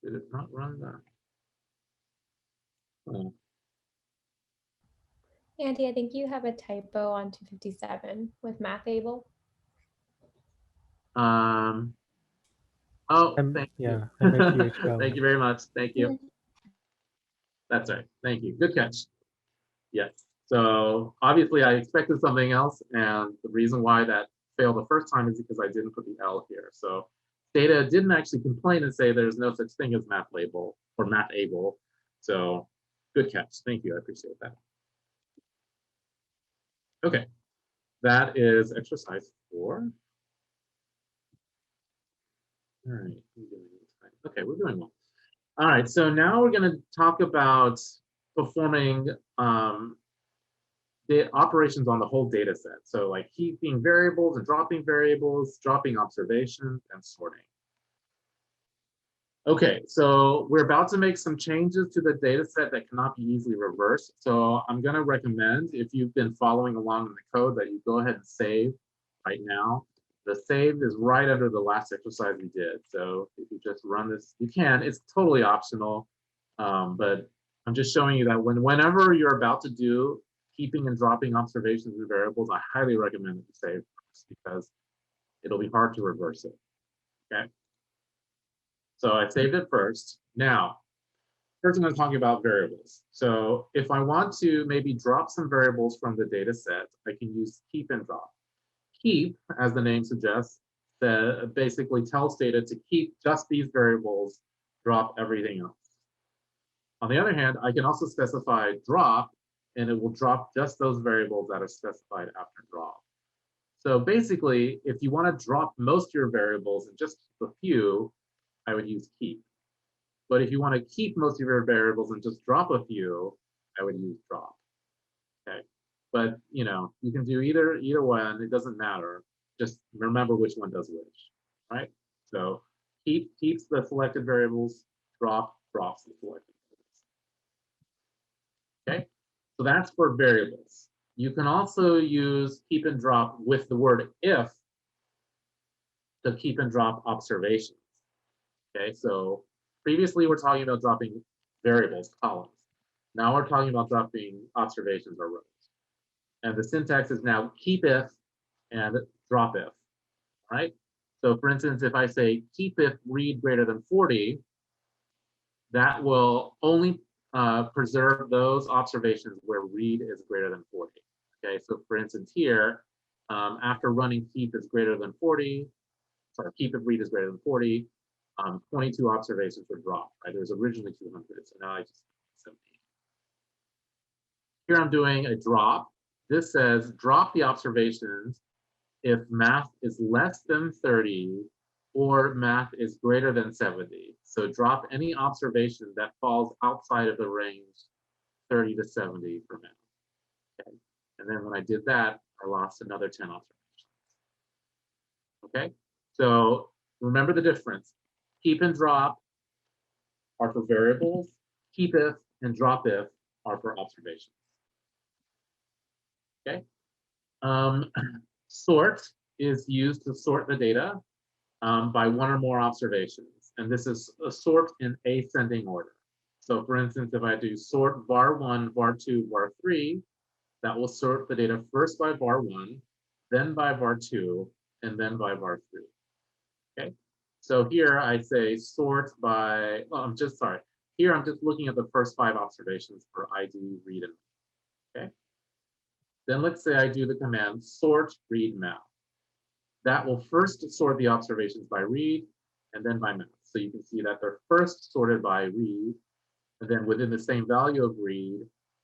did it not run that? Oh. Andy, I think you have a typo on 257 with mathable. Oh, thank you. Thank you very much. Thank you. That's right. Thank you. Good catch. Yes. So obviously I expected something else, and the reason why that failed the first time is because I didn't put the L here. So Stata didn't actually complain and say there's no such thing as math label or mathable. So good catch. Thank you. I appreciate that. Okay. That is exercise 4. All right. Okay, we're doing well. All right, so now we're going to talk about performing the operations on the whole data set. So like keeping variables and dropping observations, and sorting. Okay, so we're about to make some changes to the data set that cannot be easily reversed. So I'm going to recommend, if you've been following along in the code, that you go ahead and save right now. The save is right under the last exercise we did. So if you just run this, you can. It's totally optional, but I'm just showing you that whenever you're about to do keeping and dropping observations and variables, I highly recommend that you save first because it'll be hard to reverse it. Okay. So I saved it first. Now, first I'm going to talk about variables. So if I want to maybe drop some variables from the data set, I can use keep and drop. Keep, as the name suggests, basically tells Stata to keep just these variables, drop everything else. On the other hand, I can also specify drop, and it will drop just those variables that are specified after drop. So basically, if you want to drop most of your variables and just keep a few, I would use keep. But if you want to keep most of your variables and just drop a few, I would use drop. Okay. But you know, you can do either one, it doesn't matter. Just remember which one does which, right? So keep keeps the selected variables, drop drops the selected variables. Okay, so that's for variables. You can also use keep and drop with the word if to keep and drop observations. Okay, so previously we're talking about dropping variables, columns. Now we're talking about dropping observations or rows. And the syntax is now keep if and drop if, right? So for instance, if I say keep if read greater than 40, that will only preserve those observations where read is greater than 40. Okay, so for instance here, After running keep is greater than 40, sorry, keep if read is greater than 40, 22 observations were dropped, right? There was originally 200, so now I just 70. Here I'm doing a drop. This says drop the observations if math is less than 30 or math is greater than 70. So drop any observation that falls outside of the range 30 to 70 for math. Okay. And then when I did that, I lost another 10 observations. Okay. So remember the difference. Keep and drop are for variables. Keep if and drop if are for observations. Okay. Sort is used to sort the data by one or more observations. And this is a sort in ascending order. So for instance, if I do sort var1, var2, var3, that will sort the data first by var1, then by var2, and then by var3. Okay. So here I say sort by, oh, I'm just sorry. Here I'm just looking at the first 5 observations for ID, read, and okay. Then let's say I do the command sort, read, map. That will first sort the observations by read and then by map. So you can see that they're first sorted by read, and then within the same value of read,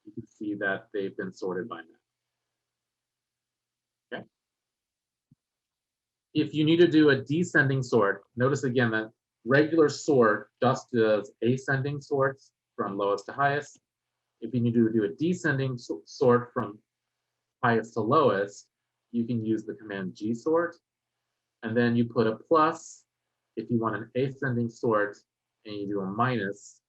you can see that they've been sorted by map. Okay. If you need to do a descending sort, notice again that regular sort just does ascending sorts from lowest to highest. If you need to do a descending sort from highest to lowest, you can use the command gsort, and then you put a plus if you want an ascending sort, and you do a minus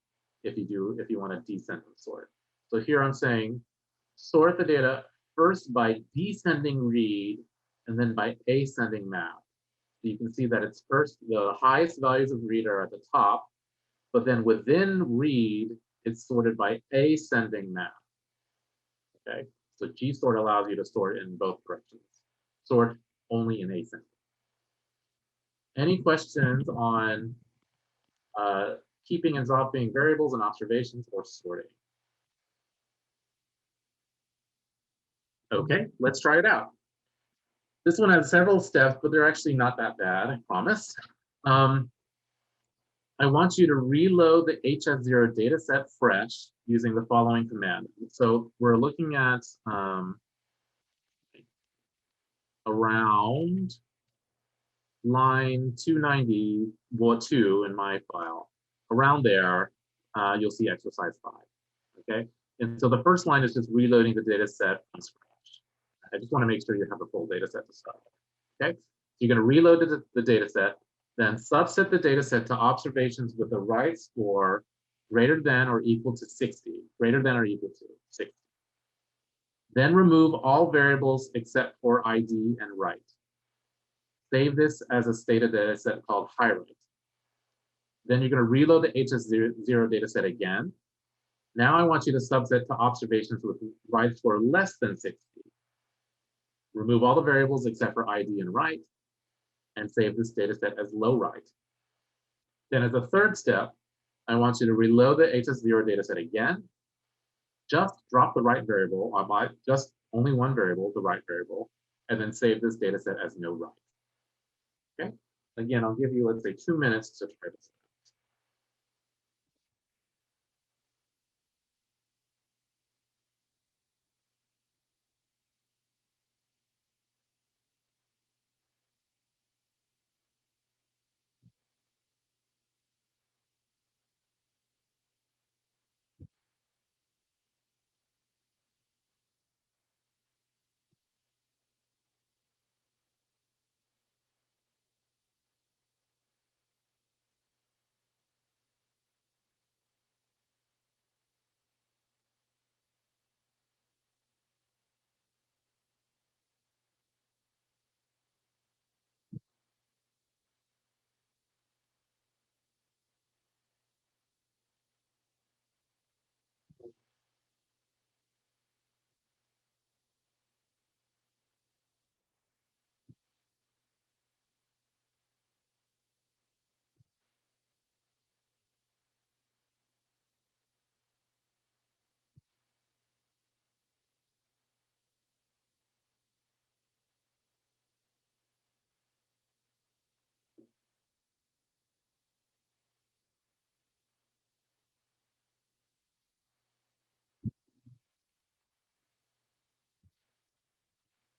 if you want a descending sort. So here I'm saying sort the data first by descending read and then by ascending map. So you can see that it's first, the highest values of read are at the top, but then within read, it's sorted by ascending map. Okay, so gsort allows you to sort in both directions. Sort only in ascending. Any questions on keeping and dropping variables and observations or sorting? Okay, let's try it out. This one has several steps, but they're actually not that bad, I promise. I want you to reload the HS0 dataset fresh using the following command. So we're looking at around line 290, well, 2 in my file. Around there, you'll see exercise 5. Okay, and so the first line is just reloading the data set from scratch. I just want to make sure you have a full data set to start with. Okay, so you're going to reload the data set, then subset the data set to observations with a right score greater than or equal to 60, greater than or equal to 60. Then remove all variables except for ID and right. Save this as a Stata data set called highlight. Then you're going to reload the HS0 data set again. Now I want you to subset to observations with right score less than 60. Remove all the variables except for ID and right, and save this data set as low right. Then as a third step, I want you to reload the HS0 data set again. Just drop the right variable, just only one variable, the right variable, and then save this data set as no right. Okay, again, I'll give you, let's say, 2 minutes to try this.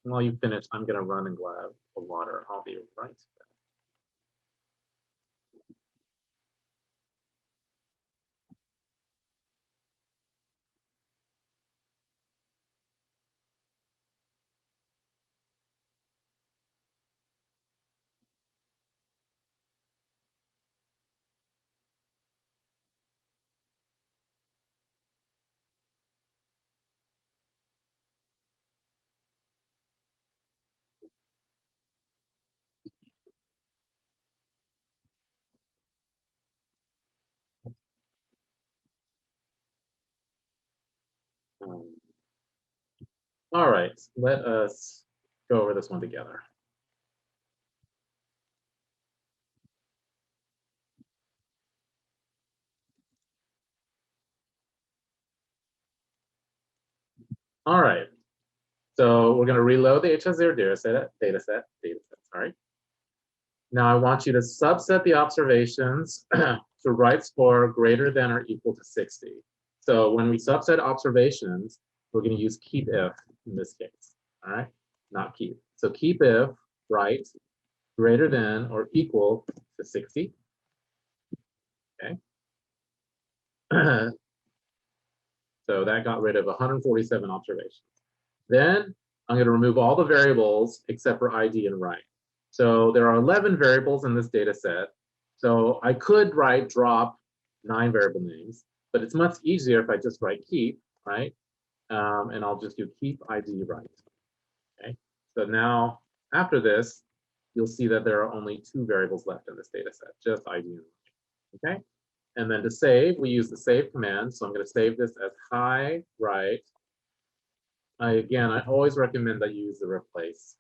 While you finish, I'm going to run and grab a water. I'll be right back. All right, let us go over this one together. All right, so we're going to reload the HS0 dataset, sorry. Now I want you to subset the observations to right score greater than or equal to 60. So when we subset observations, we're going to use keep if in this case, all right? Not keep. So keep if right greater than or equal to 60. Okay. So that got rid of 147 observations. Then I'm going to remove all the variables except for ID and right. So there are 11 variables in this data set. So I could write drop 9 variable names, but it's much easier if I just write keep, right? And I'll just do keep ID right. Okay. So now after this, you'll see that there are only 2 variables left in this data set, just ID and right. Okay. And then to save, we use the save command. So I'm going to save this as hi right. Again, I always recommend that you use the replace.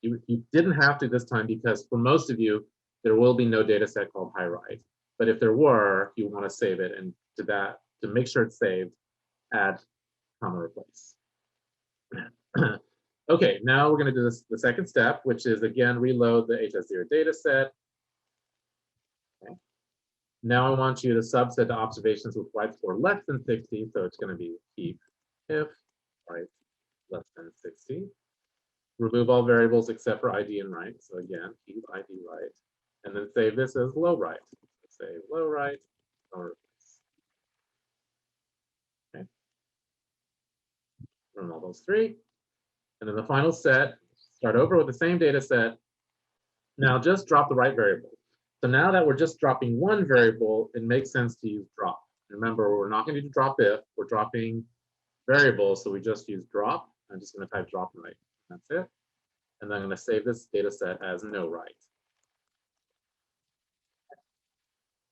You didn't have to this time because for most of you, there will be no data set called hi right. But if there were, you want to save it, and to make sure it's saved, add comma replace. Okay, now we're going to do the second step, which is again reload the HS0 data set. Okay. Now I want you to subset the observations with right score less than 60, so it's going to be keep if right less than 60. Remove all variables except for ID and right. So again, keep ID right, and then save this as low right. Save low right or replace. Okay. Run all those 3, and then the final set. Start over with the same data set. Now just drop the right variable. So now that we're just dropping 1 variable, it makes sense to use drop. Remember, we're not going to do drop if. We're dropping variables, so we just use drop. I'm just going to type drop right. That's it. And then I'm going to save this data set as no right.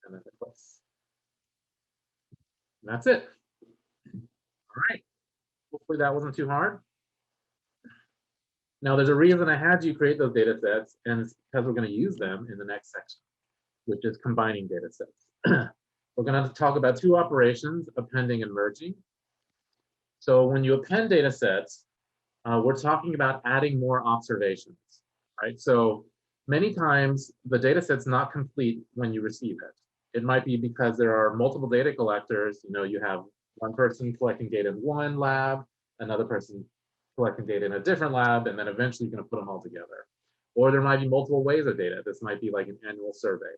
And then replace. And that's it. All right. Hopefully that wasn't too hard. Now there's a reason I had you create those data sets, and it's because we're going to use them in the next section, which is combining data sets. We're going to talk about 2 operations, appending and merging. So when you append data sets, we're talking about adding more observations, right? So many times the data set's not complete when you receive it. It might be because there are multiple data collectors. You know, you have one person collecting data in one lab, another person collecting data in a different lab, and then eventually you're going to put them all together. Or there might be multiple ways of data. This might be like an annual survey.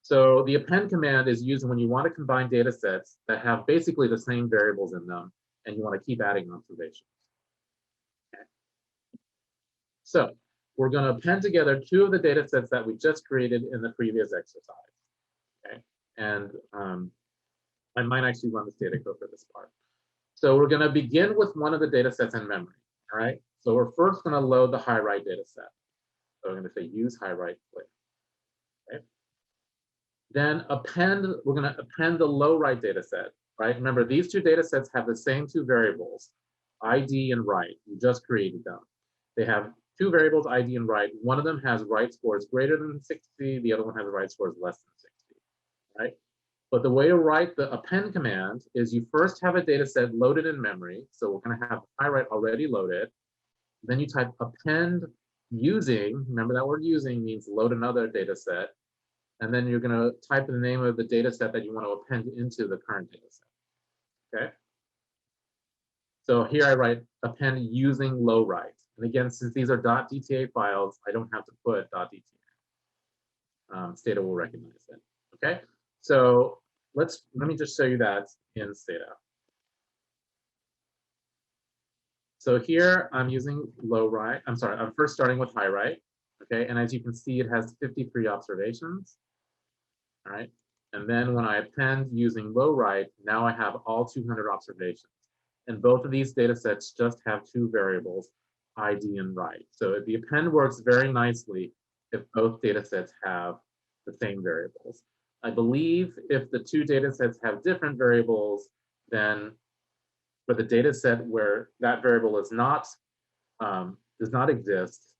So the append command is used when you want to combine data sets that have basically the same variables in them, and you want to keep adding observations. Okay. So we're going to append together 2 of the data sets that we just created in the previous exercise. Okay. And I might actually run this data code for this part. So we're going to begin with one of the data sets in memory. All right. So we're first going to load the hi right data set. So we're going to say use hi right click. Okay. Then we're going to append the low right data set, right? Remember, these 2 data sets have the same 2 variables, ID and right. We just created them. They have 2 variables, ID and right. One of them has right scores greater than 60. The other one has right scores less than 60, right? But the way to write the append command is you first have a data set loaded in memory. So we're going to have hi right already loaded. Then you type append using, remember that word using means load another data set. And then you're going to type the name of the data set that you want to append into the current data set. Okay. So here I write append using low write. And again, since these are .dta files, I don't have to put .dta. Stata will recognize it. Okay, so let me just show you that in Stata. So here I'm using low write. I'm sorry, I'm first starting with high write. Okay, and as you can see, it has 53 observations. All right, and then when I append using low write, now I have all 200 observations. And both of these data sets just have two variables, ID and write. So the append works very nicely if both data sets have the same variables. I believe if the two data sets have different variables, then for the data set where that variable is not does not exist,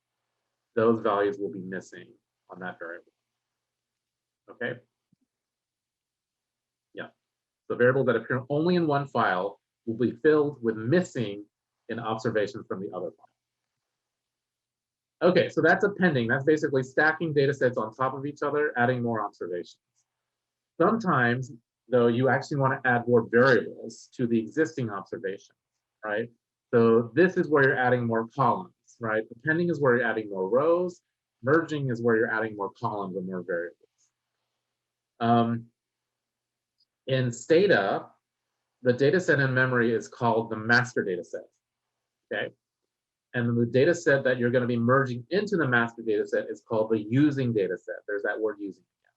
those values will be missing on that variable. Okay. Yeah. The variables that appear only in one file will be filled with missing in observations from the other file. Okay, so that's appending. That's basically stacking data sets on top of each other, adding more observations. Sometimes, though, you actually want to add more variables to the existing observations, right? So this is where you're adding more columns, right? Appending is where you're adding more rows. Merging is where you're adding more columns and more variables. In Stata, the data set in memory is called the master data set, okay? And the data set that you're going to be merging into the master data set is called the using data set. There's that word using again.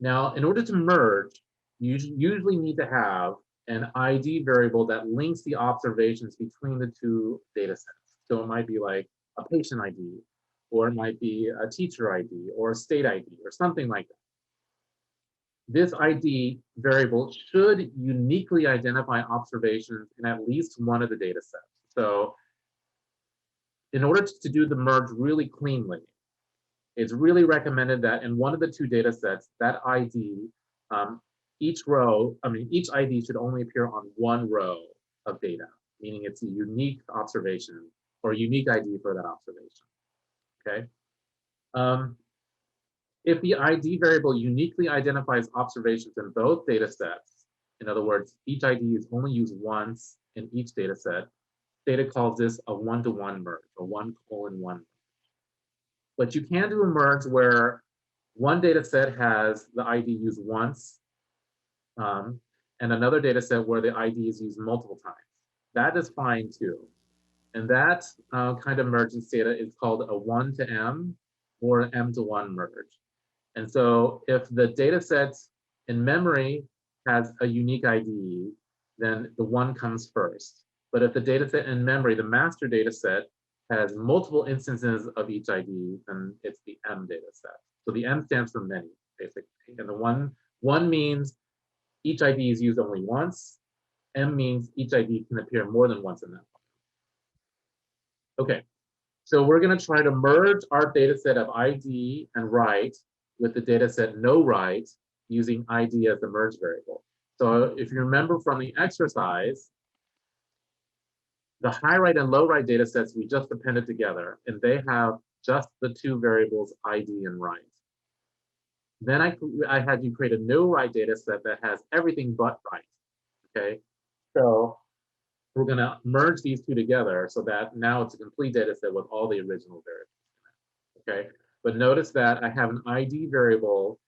Now, in order to merge, you usually need to have an ID variable that links the observations between the two data sets. So it might be like a patient ID, or it might be a teacher ID, or a state ID, or something like that. This ID variable should uniquely identify observations in at least one of the data sets. So in order to do the merge really cleanly, it's really recommended that in one of the two data sets, that ID, each ID should only appear on one row of data, meaning it's a unique observation or a unique ID for that observation, okay? If the ID variable uniquely identifies observations in both data sets, in other words, each ID is only used once in each data set, Stata calls this a one-to-one merge, or 1:1 merge. But you can do a merge where one data set has the ID used once, and another data set where the ID is used multiple times. That is fine too. And that kind of merge in Stata is called a 1-to-M or an M-to-1 merge. And so if the data set in memory has a unique ID, then the 1 comes first. But if the data set in memory, the master data set, has multiple instances of each ID, then it's the M data set. So the M stands for many, basically. And the one means each ID is used only once. M means each ID can appear more than once in that file. Okay, so we're going to try to merge our data set of ID and write with the data set no write using ID as the merge variable. So if you remember from the exercise, the high write and low write data sets we just appended together, and they have just the two variables ID and write. Then I had you create a no write data set that has everything but write. Okay, so we're going to merge these two together so that now it's a complete data set with all the original variables. Okay, but notice that I have an ID variable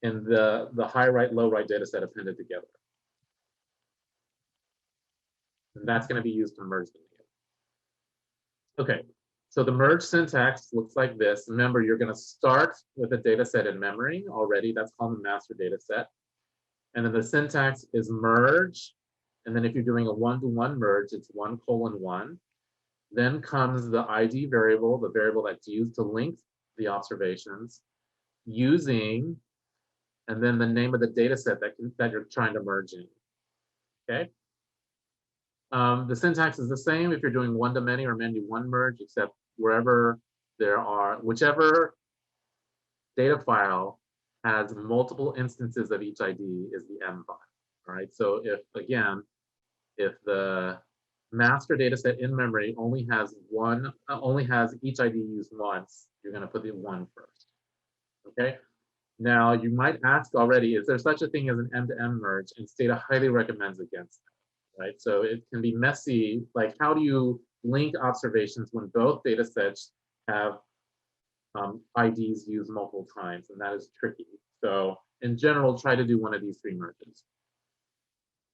in the high write low write data set appended together. And that's going to be used to merge them together. Okay, so the merge syntax looks like this. Remember, you're going to start with a data set in memory already. That's called the master data set. And then the syntax is merge. And then if you're doing a 1-to-1 merge, it's 1:1. Then comes the ID variable, the variable that's used to link the observations, using, and then the name of the data set that you're trying to merge in. Okay. The syntax is the same if you're doing one-to-many or many-to-one merge, except wherever there are, whichever data file has multiple instances of each ID is the M file. All right. So if the master data set in memory only has each ID used once, you're going to put the 1 first. Okay. Now you might ask already, is there such a thing as an M-to-M merge? And Stata highly recommends against that. right? So it can be messy. Like, how do you link observations when both data sets have IDs used multiple times? And that is tricky. So in general, try to do one of these three merges.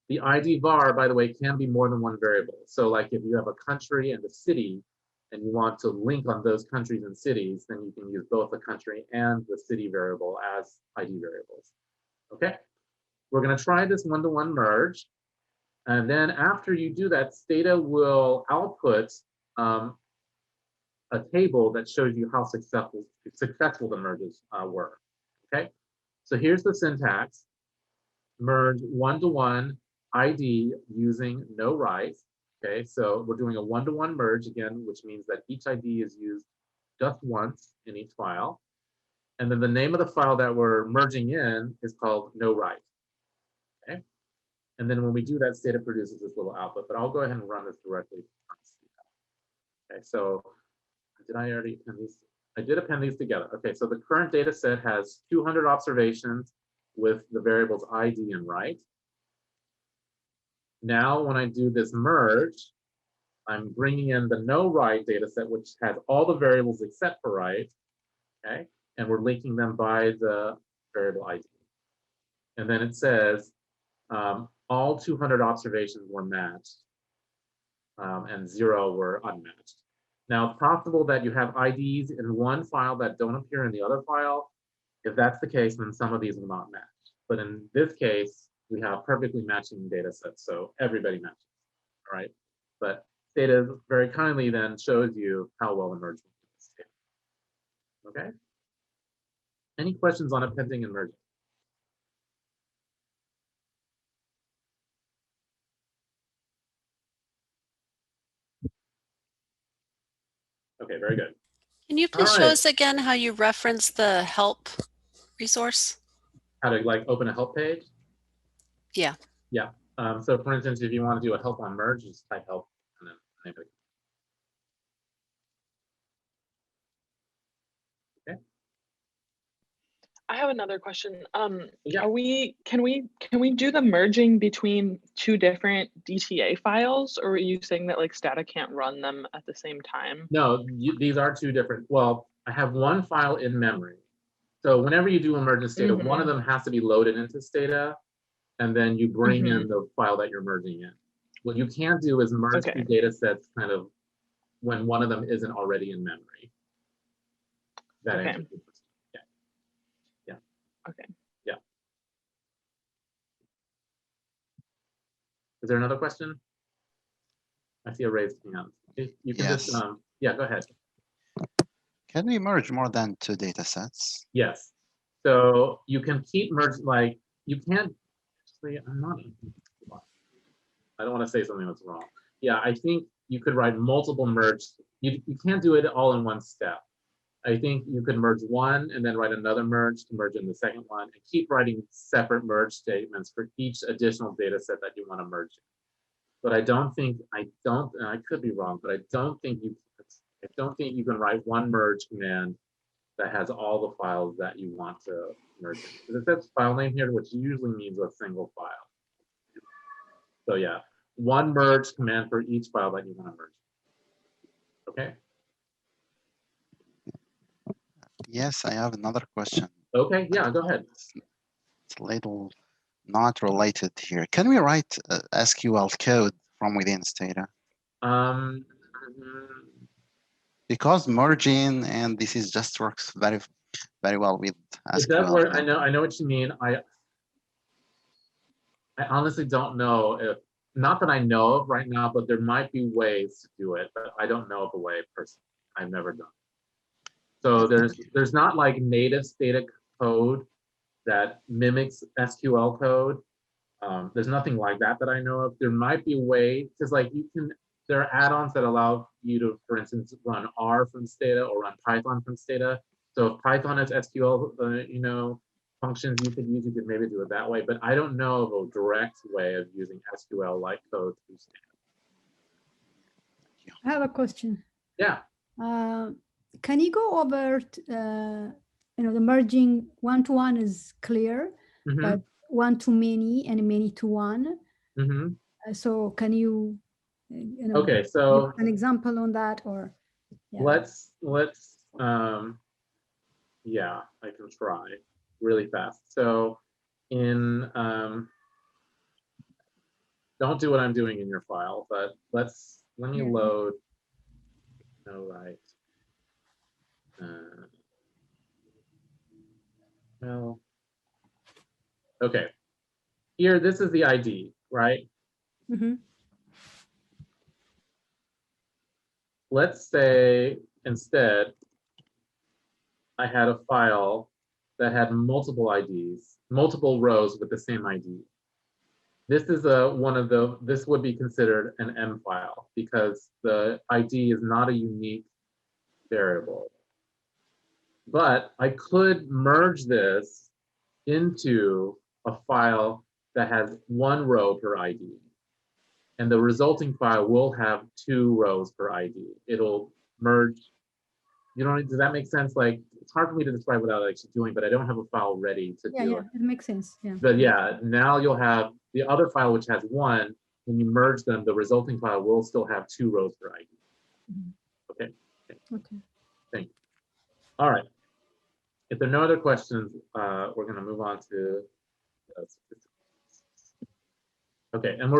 The ID var, by the way, can be more than one variable. So like if you have a country and a city, and you want to link on those countries and cities, then you can use both the country and the city variable as ID variables. Okay, we're going to try this one-to-one merge. And then after you do that, Stata will output a table that shows you how successful the merges were. Okay, so here's the syntax. Merge one-to-one ID using no write. Okay, so we're doing a one-to-one merge again, which means that each ID is used just once in each file. And then the name of the file that we're merging in is called no write. Okay, and then when we do that, Stata produces this little output, but I'll go ahead and run this directly. Okay, so did I already append these? I did append these together. Okay, so the current data set has 200 observations with the variables ID and write. Now, when I do this merge, I'm bringing in the no write data set, which has all the variables except for write, okay? And we're linking them by the variable ID. And then it says all 200 observations were matched and 0 were unmatched. Now, it's possible that you have IDs in one file that don't appear in the other file. If that's the case, then some of these will not match. But in this case, we have perfectly matching data sets, so everybody matches, all right? But Stata very kindly then shows you how well the merge is. Okay? Any questions on appending and merging? Okay, very good. Can you please show us again how you reference the help resource? How to like open a help page? Yeah. Yeah. So for instance, if you want to do a help on merge, just type help and then name it. Okay. I have another question. Yeah. Can we do the merging between two different DTA files, or are you saying that like Stata can't run them at the same time? No, these are two different. Well, I have one file in memory. So whenever you do a merge in Stata, one of them has to be loaded into Stata, and then you bring in the file that you're merging in. What you can't do is merge two data sets kind of when one of them isn't already in memory. That answers the question. Yeah. Yeah. Okay. Yeah. Is there another question? I see a raised hand. You can just, yeah, go ahead. Can we merge more than two data sets? Yes. So you can keep merge, like, you can't, actually, I'm not, I don't want to say something that's wrong. Yeah, I think you could write multiple merge. You can't do it all in one step. I think you could merge one and then write another merge to merge in the second one and keep writing separate merge statements for each additional data set that you want to merge in. But I could be wrong, but I don't think you can write one merge command that has all the files that you want to merge in. Because it says file name here, which usually means a single file. So yeah, one merge command for each file that you want to merge. Okay. Yes, I have another question. Okay, yeah, go ahead. It's a little not related here. Can we write SQL code from within Stata? Because merging and this is just works very, very well with SQL. It does work. I know what you mean. I honestly don't know if, not that I know of right now, but there might be ways to do it, but I don't know of a way personally. I've never done it. So there's not like native Stata code that mimics SQL code. There's nothing like that I know of. There might be a way, because like there are add-ons that allow you to, for instance, run R from Stata or run Python from Stata. So if Python has SQL, functions you could use, you could maybe do it that way. But I don't know of a direct way of using SQL-like code through Stata. I have a question. Yeah. Can you go over, the merging one-to-one is clear, but one-to-many and many-to-one. So can you, Okay, give so an example on that, or? Yeah. let's yeah, I can try really fast. So in don't do what I'm doing in your file, but let me Yeah. load. No, right. Well, okay. Here, this is the ID, right? Mm-hmm. Let's say instead I had a file that had multiple IDs, multiple rows with the same ID. This is this would be considered an M file because the ID is not a unique variable. But I could merge this into a file that has one row per ID. And the resulting file will have 2 rows per ID. It'll merge. Does that make sense? Like, it's hard for me to describe without actually doing, but I don't have a file ready to do it. It makes sense. Yeah. But yeah, now you'll have the other file which has 1. When you merge them, the resulting file will still have 2 rows per ID. Okay. Okay. Thank you. All right. If there are no other questions, we're going to move on to okay, and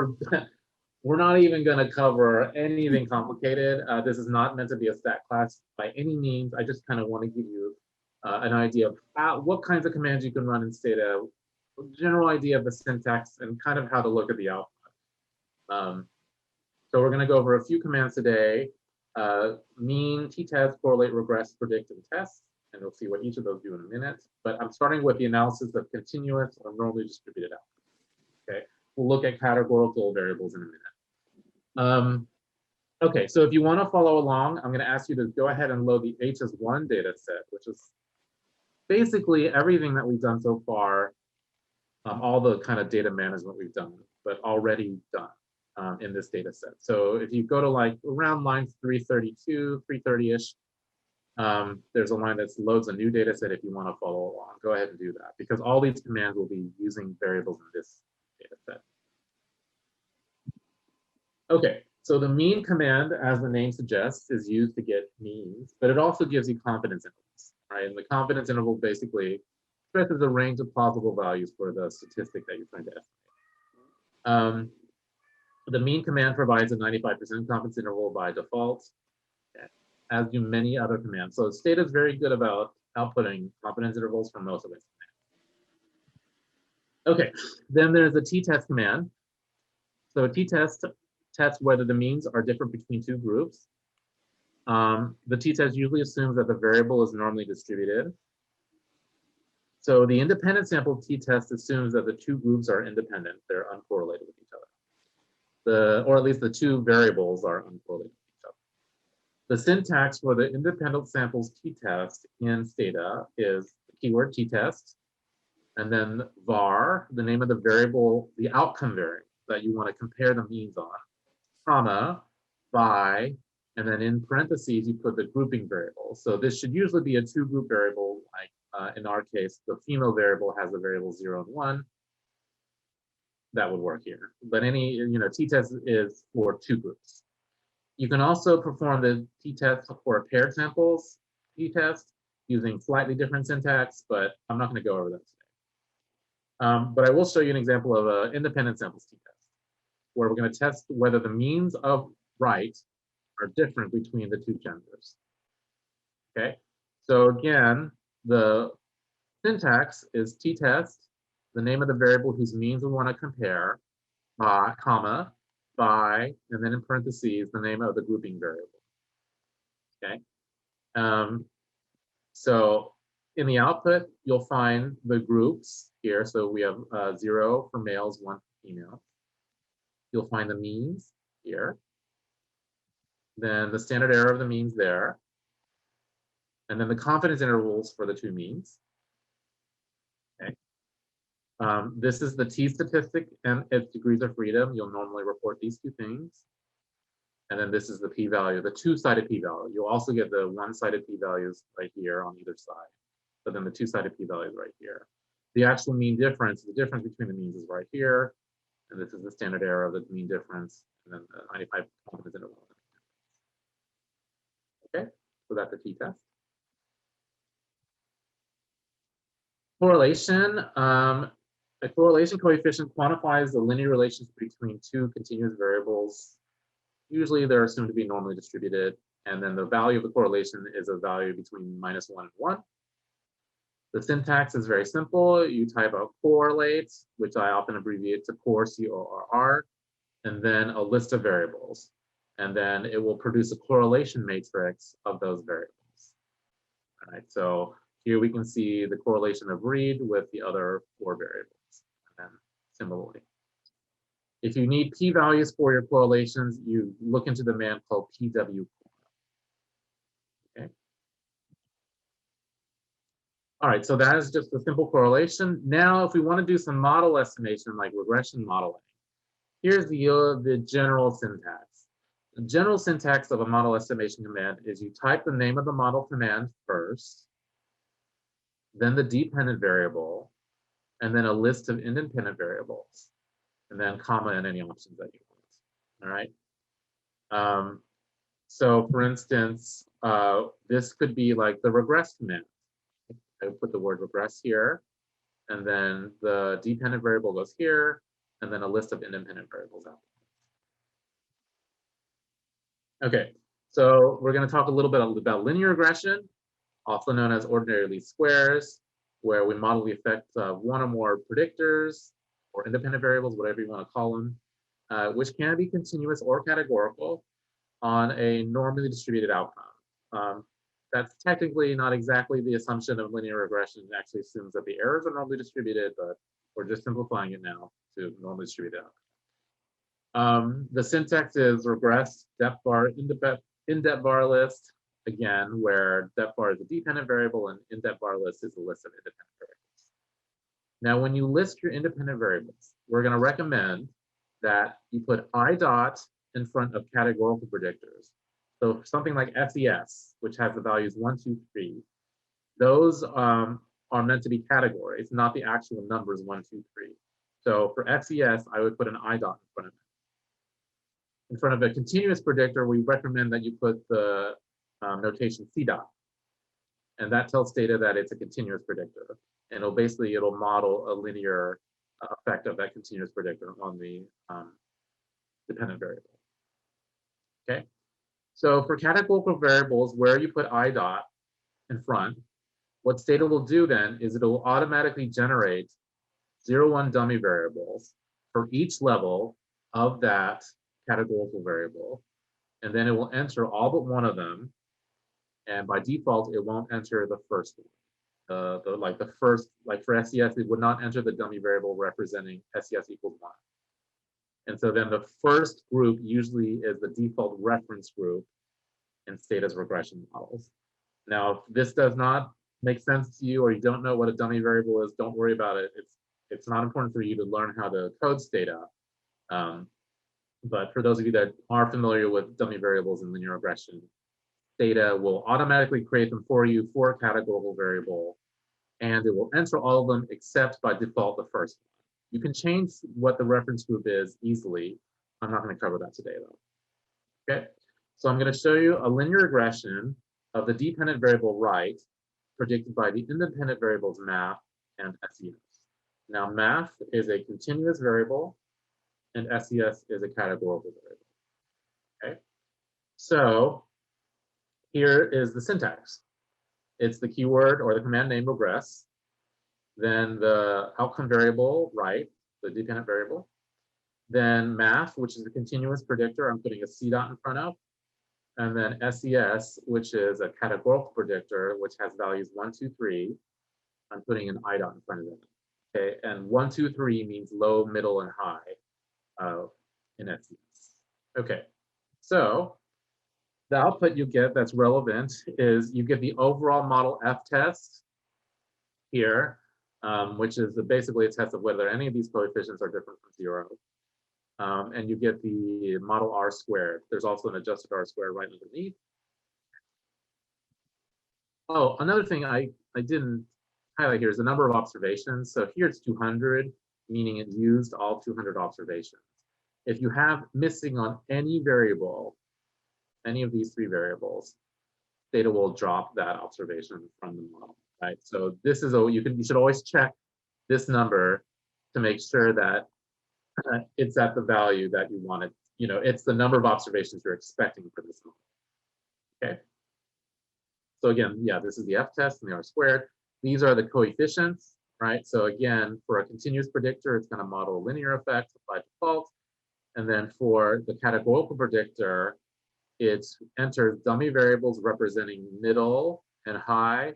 we're not even going to cover anything complicated. This is not meant to be a stat class by any means. I just kind of want to give you an idea of what kinds of commands you can run in Stata, general idea of the syntax, and kind of how to look at the output. So we're going to go over a few commands today: mean, t-test, correlate, regress, predict, and test. And we'll see what each of those do in a minute. But I'm starting with the analysis of continuous or normally distributed output. Okay, we'll look at categorical variables in a minute. Okay, so if you want to follow along, I'm going to ask you to go ahead and load the HS1 data set, which is basically everything that we've done so far, all the kind of data management we've done, but already done in this data set. So if you go to like around line 332, 330-ish, there's a line that loads a new data set if you want to follow along. Go ahead and do that, because all these commands will be using variables in this data set. Okay, so the mean command, as the name suggests, is used to get means, but it also gives you confidence intervals, right? And the confidence interval basically expresses a range of plausible values for the statistic that you're trying to estimate. The mean command provides a 95% confidence interval by default, as do many other commands. So Stata is very good about outputting confidence intervals for most of its commands. Okay, then there's a t-test command. So a t-test tests whether the means are different between 2 groups. The t-test usually assumes that the variable is normally distributed. So the independent sample t-test assumes that the 2 groups are independent. They're uncorrelated with each other. Or at least the 2 variables are uncorrelated. The syntax for the independent samples t-test in Stata is the keyword t-test, and then var, the name of the variable, the outcome variable that you want to compare the means on, comma, by, and then in parentheses, you put the grouping variable. So this should usually be a 2-group variable, like in our case, the female variable has the variables 0 and 1. That would work here. But any, t-test is for 2 groups. You can also perform the t-test for a paired samples t-test using slightly different syntax, but I'm not going to go over that today. But I will show you an example of an independent samples t-test, where we're going to test whether the means of right are different between the 2 genders. Okay, so again, the syntax is t-test, the name of the variable whose means we want to compare, comma, by, and then in parentheses, the name of the grouping variable. Okay. So in the output, you'll find the groups here. So we have 0 for males, 1 for females. You'll find the means here. Then the standard error of the means there. And then the confidence intervals for the 2 means. Okay. This is the t statistic and its degrees of freedom. You'll normally report these 2 things. And then this is the p-value, the 2-sided p-value. You'll also get the 1-sided p-values right here on either side, but then the 2-sided p-values right here. The actual mean difference, the difference between the means is right here, And this is the standard error of the mean difference, and then the 95 confidence interval. Okay, so that's a t-test. Correlation. A correlation coefficient quantifies the linear relations between two continuous variables. Usually they're assumed to be normally distributed, and then the value of the correlation is a value between -1 and 1. The syntax is very simple. You type out correlate, which I often abbreviate to core, C-O-R-R, and then a list of variables. And then it will produce a correlation matrix of those variables. All right, so here we can see the correlation of read with the other 4 variables. And then similarly, if you need p-values for your correlations, you look into the command called pw. Okay. All right, so that is just a simple correlation. Now, if we want to do some model estimation, like regression modeling, here's the general syntax. The general syntax of a model estimation command is you type the name of the model command first, then the dependent variable, and then a list of independent variables, and then comma and any options that you want. All right. So for instance, this could be like the regress command. I put the word regress here, and then the dependent variable goes here, and then a list of independent variables out. Okay, so we're going to talk a little bit about linear regression, also known as ordinary least squares, where we model the effect of one or more predictors or independent variables, whatever you want to call them, which can be continuous or categorical on a normally distributed outcome. That's technically not exactly the assumption of linear regression. It actually assumes that the errors are normally distributed, but we're just simplifying it now to normally distributed outcome. The syntax is regress, depth bar, in-depth bar list, again, where depth bar is a dependent variable and in-depth bar list is a list of independent variables. Now, when you list your independent variables, we're going to recommend that you put I dot in front of categorical predictors. So something like SES, which has the values 1, 2, 3, those are meant to be categories, not the actual numbers 1, 2, 3. So for SES, I would put an I dot in front of it. In front of a continuous predictor, we recommend that you put the notation C dot. And that tells Stata that it's a continuous predictor. And it'll model a linear effect of that continuous predictor on the dependent variable. Okay. So for categorical variables, where you put I dot in front, what Stata will do then is it will automatically generate 0, 1 dummy variables for each level of that categorical variable. And then it will enter all but one of them. And by default, it won't enter the first one. Like for SES, it would not enter the dummy variable representing SES equals 1. And so then the first group usually is the default reference group in Stata's regression models. Now, if this does not make sense to you or you don't know what a dummy variable is, don't worry about it. It's not important for you to learn how to code Stata. But for those of you that are familiar with dummy variables in linear regression, Stata will automatically create them for you for a categorical variable, and it will enter all of them except by default the first one. You can change what the reference group is easily. I'm not going to cover that today, though. Okay, so I'm going to show you a linear regression of the dependent variable right predicted by the independent variables math and SES. Now, math is a continuous variable, and SES is a categorical variable. Okay, so here is the syntax. It's the keyword or the command name regress, then the outcome variable right, the dependent variable, then math, which is a continuous predictor, I'm putting a C dot in front of, and then SES, which is a categorical predictor, which has values 1, 2, 3, I'm putting an I dot in front of it. Okay, and 1, 2, 3 means low, middle, and high in SES. Okay, so the output you get that's relevant is you get the overall model F test here, which is basically a test of whether any of these coefficients are different from 0. And you get the model R squared. There's also an adjusted R squared right underneath. Oh, another thing I didn't highlight here is the number of observations. So here it's 200. meaning it used all 200 observations. If you have missing on any variable, any of these three variables, Stata will drop that observation from the model, right? So this is you should always check this number to make sure that it's at the value that you want it. You know, it's the number of observations you're expecting for this model. Okay. So again, yeah, this is the f-test and the r-squared. These are the coefficients, right? So again, for a continuous predictor, it's going to model a linear effect by default. And then for the categorical predictor, it enters dummy variables representing middle and high.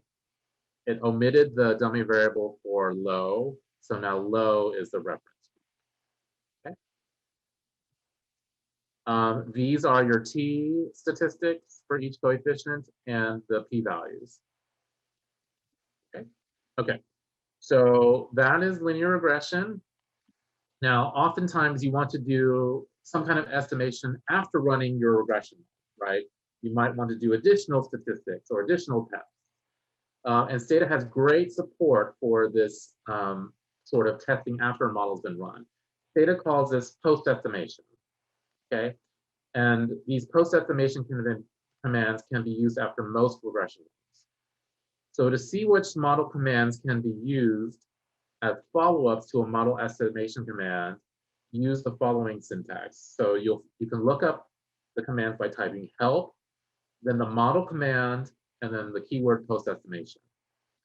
It omitted the dummy variable for low. So now low is the reference. Okay. These are your t statistics for each coefficient and the p-values. Okay. Okay. So that is linear regression. Now, oftentimes you want to do some kind of estimation after running your regression, right? You might want to do additional statistics or additional tests. And Stata has great support for this sort of testing after a model's been run. Stata calls this post-estimation, okay? And these post-estimation commands can be used after most regression runs. So to see which model commands can be used as follow-ups to a model estimation command, use the following syntax. So you can look up the commands by typing help, then the model command, and then the keyword post-estimation.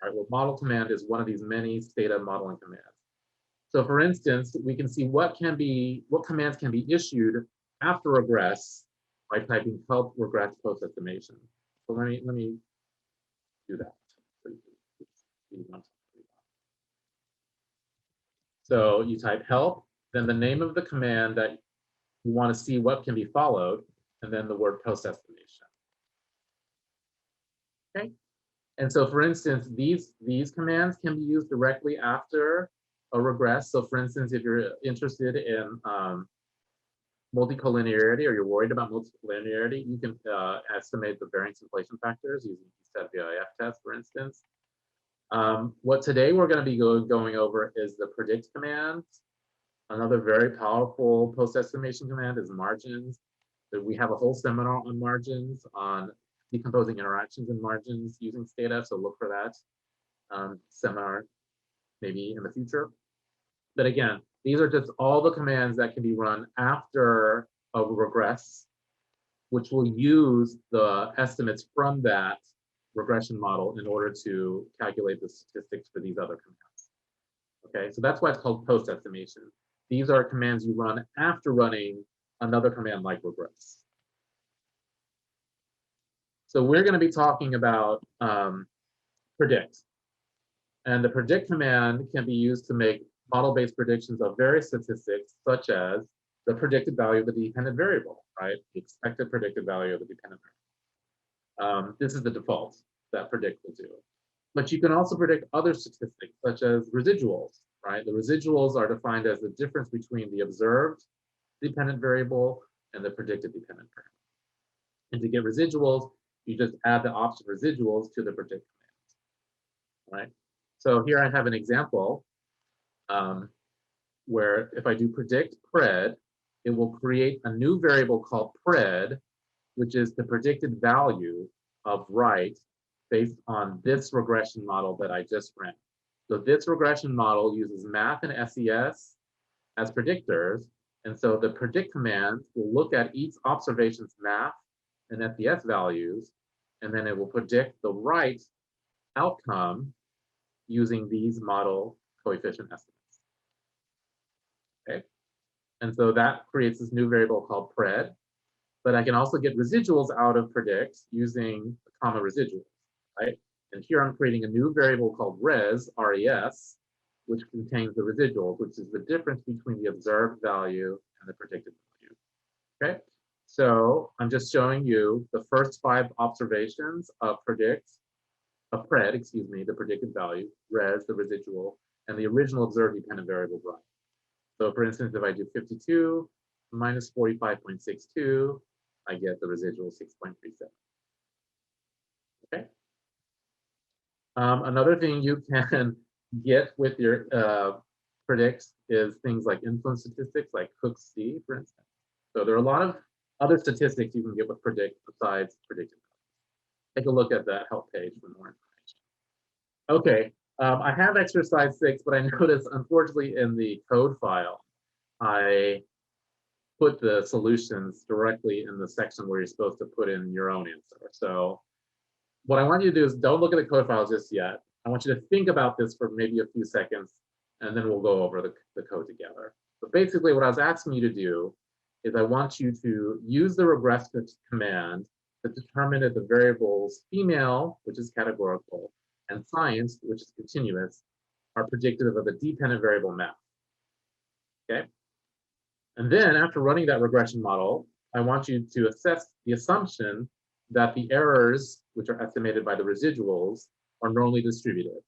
All right, well, model command is one of these many Stata modeling commands. So for instance, we can see what commands can be issued after regress by typing help regress post-estimation. So let me do that. So you type help, then the name of the command that you want to see what can be followed, and then the word post-estimation. Okay. And so for instance, these commands can be used directly after a regress. So for instance, if you're interested in multicollinearity or you're worried about multicollinearity, you can estimate the variance inflation factors using the VIF test, for instance. What today we're going to be going over is the predict command. Another very powerful post-estimation command is margins. We have a whole seminar on margins, on decomposing interactions in margins using Stata, so look for that seminar maybe in the future. But again, these are just all the commands that can be run after a regress, which will use the estimates from that regression model in order to calculate the statistics for these other commands. Okay, so that's why it's called post-estimation. These are commands you run after running another command like regress. So we're going to be talking about predict. And the predict command can be used to make model-based predictions of various statistics, such as the predicted value of the dependent variable, right? The expected predicted value of the dependent variable. This is the default that predict will do. But you can also predict other statistics, such as residuals, right? The residuals are defined as the difference between the observed dependent variable and the predicted dependent variable. And to get residuals, you just add the option residuals to the predict command, right? So here I have an example where if I do predict pred, it will create a new variable called pred, which is the predicted value of right based on this regression model that I just ran. So this regression model uses math and SES as predictors. And so the predict command will look at each observation's math and SES values, and then it will predict the right outcome using these model coefficient estimates. Okay, and so that creates this new variable called pred, but I can also get residuals out of predict using comma residuals, right? And here I'm creating a new variable called res, R-E-S, which contains the residuals, which is the difference between the observed value and the predicted value. Okay, so I'm just showing you the first 5 observations of pred, excuse me, the predicted value, res, the residual, and the original observed dependent variable right. So for instance, if I do 52 minus 45.62, I get the residual 6.37. Okay. Another thing you can get with your predict is things like influence statistics, like Cook's C, for instance. So there are a lot of other statistics you can get with predict besides predictive. Take a look at that help page for more information. Okay, I have exercise 6, but I noticed, unfortunately, in the code file, I put the solutions directly in the section where you're supposed to put in your own answer. So what I want you to do is don't look at the code file just yet. I want you to think about this for maybe a few seconds, and then we'll go over the code together. But basically what I was asking you to do is I want you to use the regress command to determine if the variables female, which is categorical, and science, which is continuous, are predictive of a dependent variable math. Okay? And then after running that regression model, I want you to assess the assumption that the errors, which are estimated by the residuals, are normally distributed.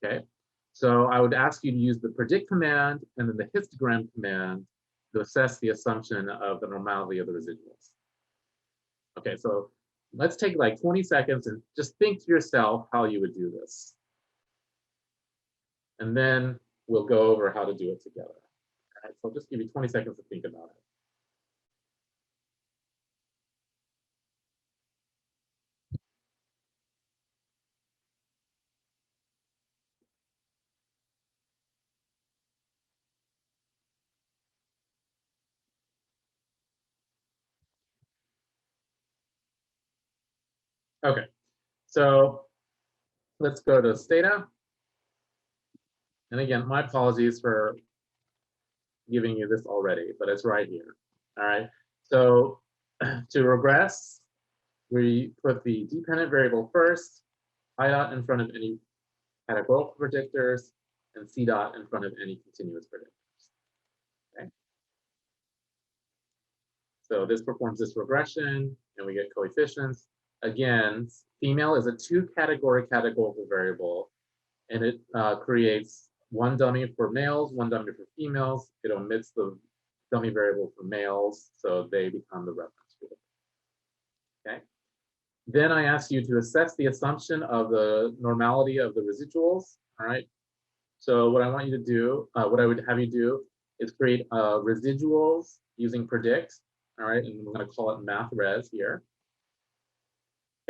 Okay? So I would ask you to use the predict command and then the histogram command to assess the assumption of the normality of the residuals. Okay, so let's take like 20 seconds and just think to yourself how you would do this. And then we'll go over how to do it together. All right, so I'll just give you 20 seconds to think about it. Okay, so let's go to Stata. And again, my apologies for giving you this already, but it's right here. All right, so to regress, we put the dependent variable first, I dot in front of any categorical predictors, and C dot in front of any continuous predictors. Okay. So this performs this regression, and we get coefficients. Again, female is a 2-category categorical variable, and it creates one dummy for males, one dummy for females. It omits the dummy variable for males, so they become the reference group. Okay. Then I ask you to assess the assumption of the normality of the residuals. All right. So what I want you to do, what I would have you do is create residuals using predict. All right, and we're going to call it math res here.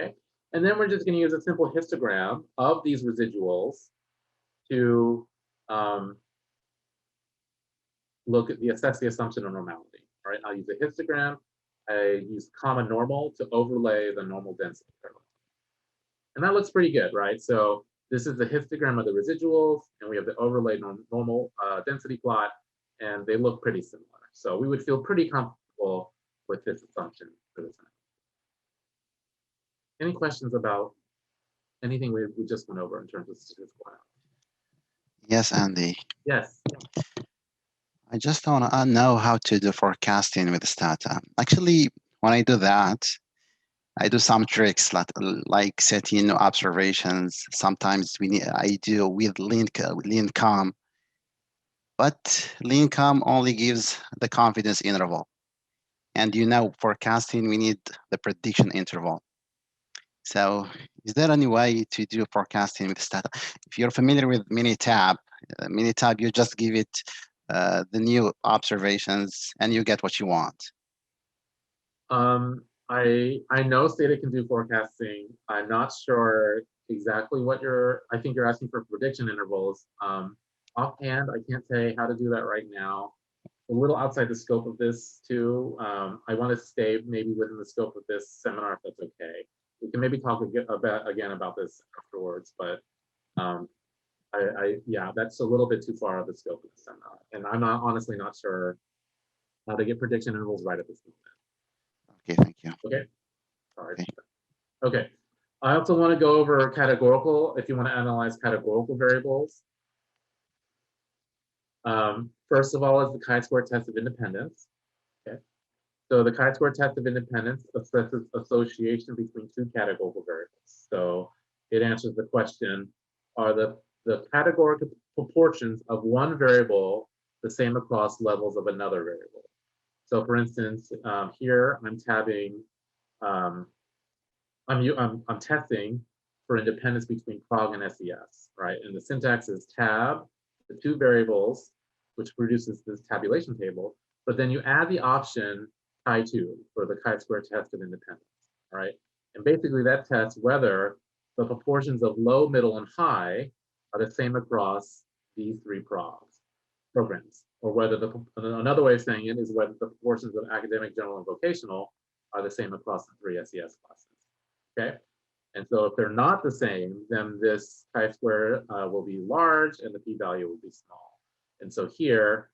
Okay, and then we're just going to use a simple histogram of these residuals to look at assess the assumption of normality. All right, I'll use a histogram. I use comma normal to overlay the normal density curve. And that looks pretty good, right? So this is the histogram of the residuals, and we have the overlay normal density plot, and they look pretty similar. So we would feel pretty comfortable with this assumption for this. Any questions about anything we just went over in terms of statistical analysis? Yes, Andy. Yes. I just want to know how to do forecasting with Stata. Actually, when I do that, I do some tricks like setting observations. Sometimes I do with LeanCom, but LeanCom only gives the confidence interval. And forecasting, we need the prediction interval. So is there any way to do forecasting with Stata? If you're familiar with Minitab, you just give it the new observations and you get what you want. I know Stata can do forecasting. I'm not sure exactly what I think you're asking for prediction intervals. Offhand, I can't say how to do that right now. A little outside the scope of this too. I want to stay maybe within the scope of this seminar, if that's okay. We can maybe talk again about this afterwards, but yeah, that's a little bit too far out of the scope of the seminar, and I'm honestly not sure how to get prediction intervals right at this moment. Okay, thank you. Okay, sorry. Okay, I also want to go over categorical. If you want to analyze categorical variables, first of all is the chi-square test of independence. Okay, so the chi-square test of independence assesses association between two categorical variables. So it answers the question: are the categorical proportions of one variable the same across levels of another variable? So for instance, here I'm tabbing, I'm testing for independence between prog and SES, right? And the syntax is tab the two variables which produces this tabulation table, but then you add the option chi2 for the chi-square test of independence, all right? And basically that tests whether the proportions of low, middle, and high are the same across these three programs, or whether another way of saying it is whether the proportions of academic, general, and vocational are the same across the three SES classes, okay? And so if they're not the same, then this chi-square will be large and the p-value will be small. And so here,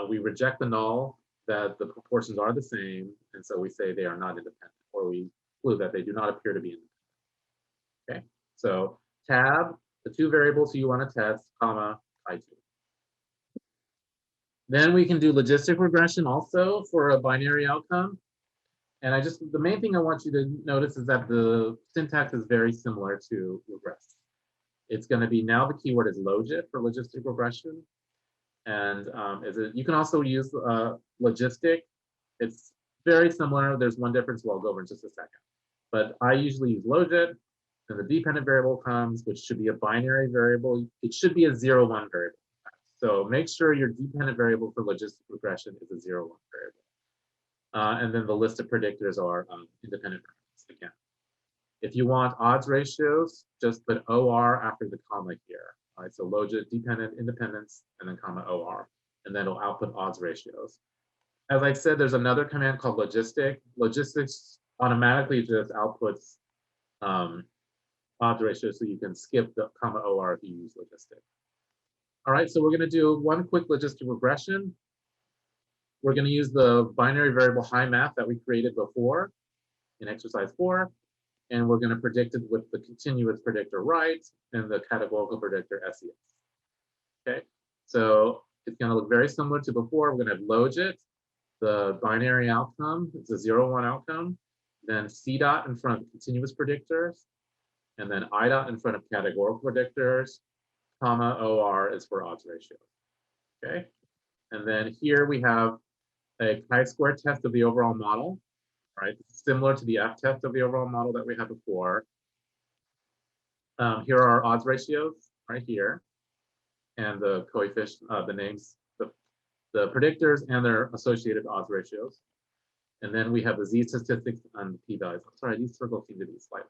we reject the null that the proportions are the same, and so we say they are not independent, or we conclude that they do not appear to be independent. Okay, so tab, the two variables you want to test, comma, chi2. Then we can do logistic regression also for a binary outcome. And the main thing I want you to notice is that the syntax is very similar to regress. It's going to be, now the keyword is logit for logistic regression. And you can also use logistic. It's very similar. There's one difference we'll go over in just a second. But I usually use logit, and the dependent variable comes, which should be a binary variable. It should be a 0-1 variable. So make sure your dependent variable for logistic regression is a 0-1 variable. And then the list of predictors are independent variables again. If you want odds ratios, just put OR after the comma here. All right, so logit, dependent, independence, and then comma OR, and then it'll output odds ratios. As I said, there's another command called logistic. Logistics automatically just outputs odds ratios, so you can skip the comma OR if you use logistic. All right, so we're going to do one quick logistic regression. We're going to use the binary variable high math that we created before in exercise 4, and we're going to predict it with the continuous predictor right and the categorical predictor SES. Okay, so it's going to look very similar to before. We're going to have logit, the binary outcome, it's a 0-1 outcome, then C dot in front of continuous predictors, and then I dot in front of categorical predictors, comma OR is for odds ratio. Okay, and then here we have a chi-square test of the overall model, right? Similar to the F test of the overall model that we had before. Here are our odds ratios right here, and the coefficient, the names, the predictors and their associated odds ratios. And then we have the Z statistics and the p-values. Sorry, these circles seem to be slightly.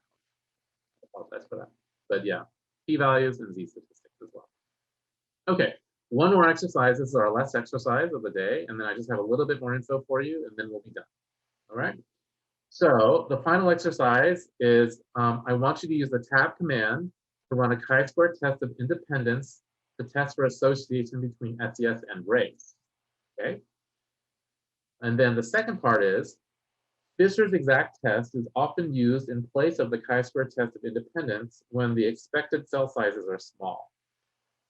I apologize for that. But yeah, p-values and Z statistics as well. Okay, one more exercise. This is our last exercise of the day. And then I just have a little bit more info for you, and then we'll be done. All right. So the final exercise is I want you to use the tab command to run a chi-square test of independence to test for association between SES and race. Okay. And then the second part is Fisher's exact test is often used in place of the chi-square test of independence when the expected cell sizes are small.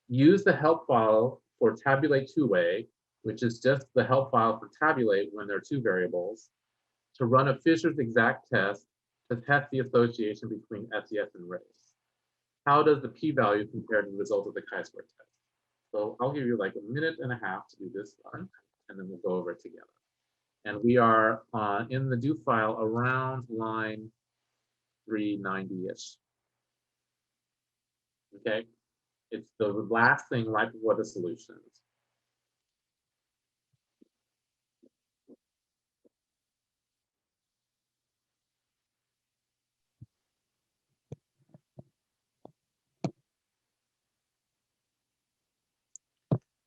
Use the help file for Tabulate two-way, which is just the help file for Tabulate when there are two variables, to run a Fisher's exact test to test the association between SES and race. How does the p-value compare to the result of the chi-square test? So I'll give you like a minute and a half to do this one, and then we'll go over it together. And we are in the do file around line 390-ish. Okay, it's the last thing right before the solutions.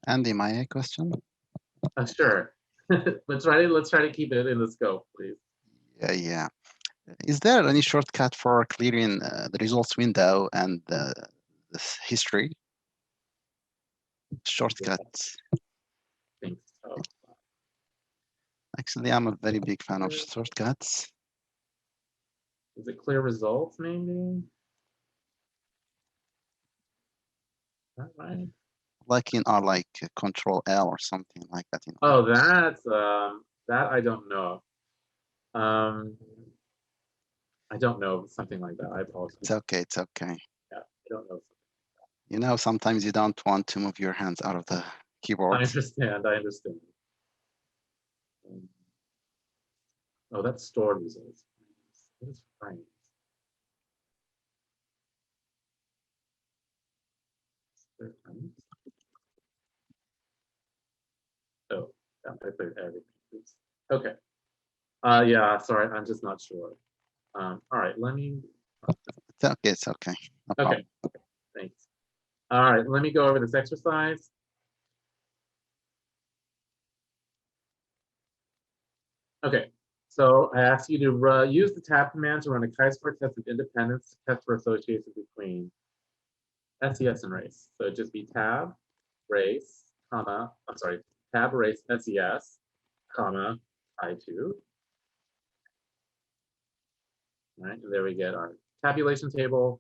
Andy, my question? Sure. let's try to keep it in the scope, please. Yeah. Is there any shortcut for clearing the results window and the history? Shortcuts. I think so. Actually, I'm a very big fan of shortcuts. Is it clear results, maybe? Is that right? Like in R, like Control L or something like that. Oh, that's that I don't know. I don't know something like that. I apologize. It's okay. It's okay. Yeah, I don't know. You know, sometimes you don't want to move your hands out of the keyboard. I understand. I understand. Oh, that's stored results. What is frames? Yeah, I put everything. Oops. Okay. Yeah, sorry, I'm just not sure. All right, let me. It's okay. It's okay. No problem. Okay, thanks. All right, let me go over this exercise. Okay, so I asked you to use the tab command to run a chi-square test of independence to test for association between SES and race. So it'd just be tab, race, comma, I'm sorry, tab, race, SES, comma, I2. All right, and there we get our tabulation table